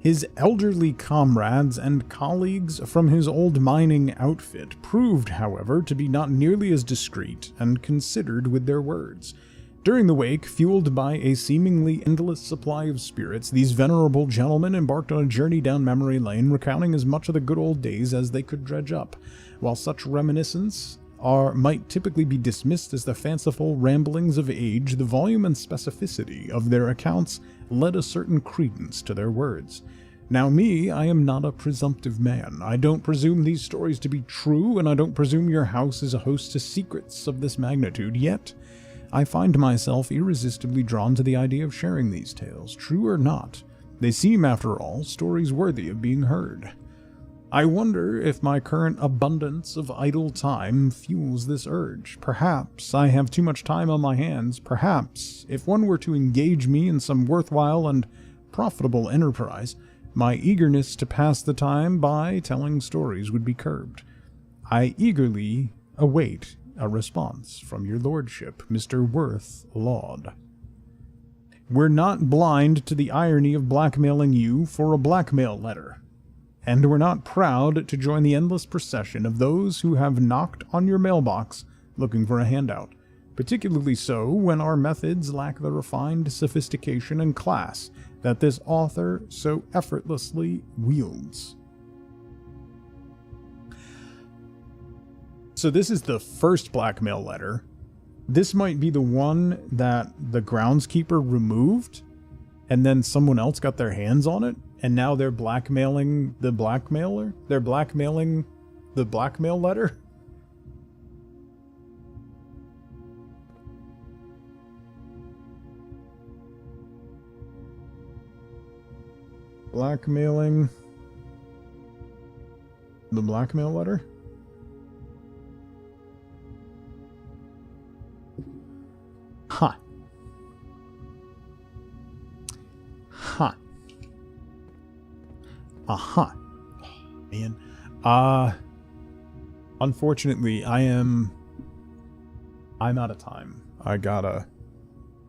His elderly comrades and colleagues from his old mining outfit proved, however, to be not nearly as discreet and considered with their words. During the wake, fueled by a seemingly endless supply of spirits, these venerable gentlemen embarked on a journey down memory lane, recounting as much of the good old days as they could dredge up. While such reminiscence might typically be dismissed as the fanciful ramblings of age, the volume and specificity of their accounts led a certain credence to their words. Now me, I am not a presumptive man. I don't presume these stories to be true, and I don't presume your house is a host to secrets of this magnitude, yet I find myself irresistibly drawn to the idea of sharing these tales, true or not. They seem, after all, stories worthy of being heard. I wonder if my current abundance of idle time fuels this urge. Perhaps I have too much time on my hands. Perhaps, if one were to engage me in some worthwhile and profitable enterprise, my eagerness to pass the time by telling stories would be curbed. I eagerly await a response from your lordship, Mr. Worth Laud. We're not blind to the irony of blackmailing you for a blackmail letter. And we're not proud to join the endless procession of those who have knocked on your mailbox looking for a handout, particularly so when our methods lack the refined sophistication and class that this author so effortlessly wields. So this is the first blackmail letter. This might be the one that the groundskeeper removed, and then someone else got their hands on it. And now they're blackmailing the blackmailer? They're blackmailing the blackmail letter? Blackmailing the blackmail letter? Huh. Huh. Aha. Man. Unfortunately, I'm out of time. I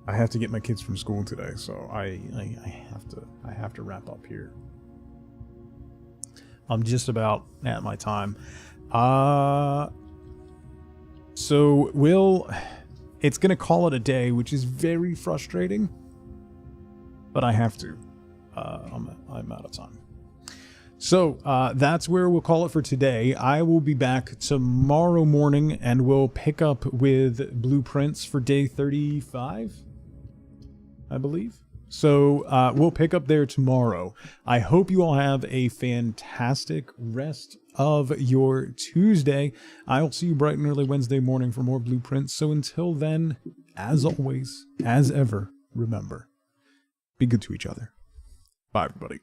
have to get my kids from school today, so I have to wrap up here. I'm just about at my time. So it's gonna call it a day, which is very frustrating, but I have to. I'm out of time. So that's where we'll call it for today. I will be back tomorrow morning and we'll pick up with blueprints for day 35, I believe. So we'll pick up there tomorrow. I hope you all have a fantastic rest of your Tuesday. I'll see you bright and early Wednesday morning for more blueprints. So until then, as always, as ever, remember, be good to each other. Bye, everybody.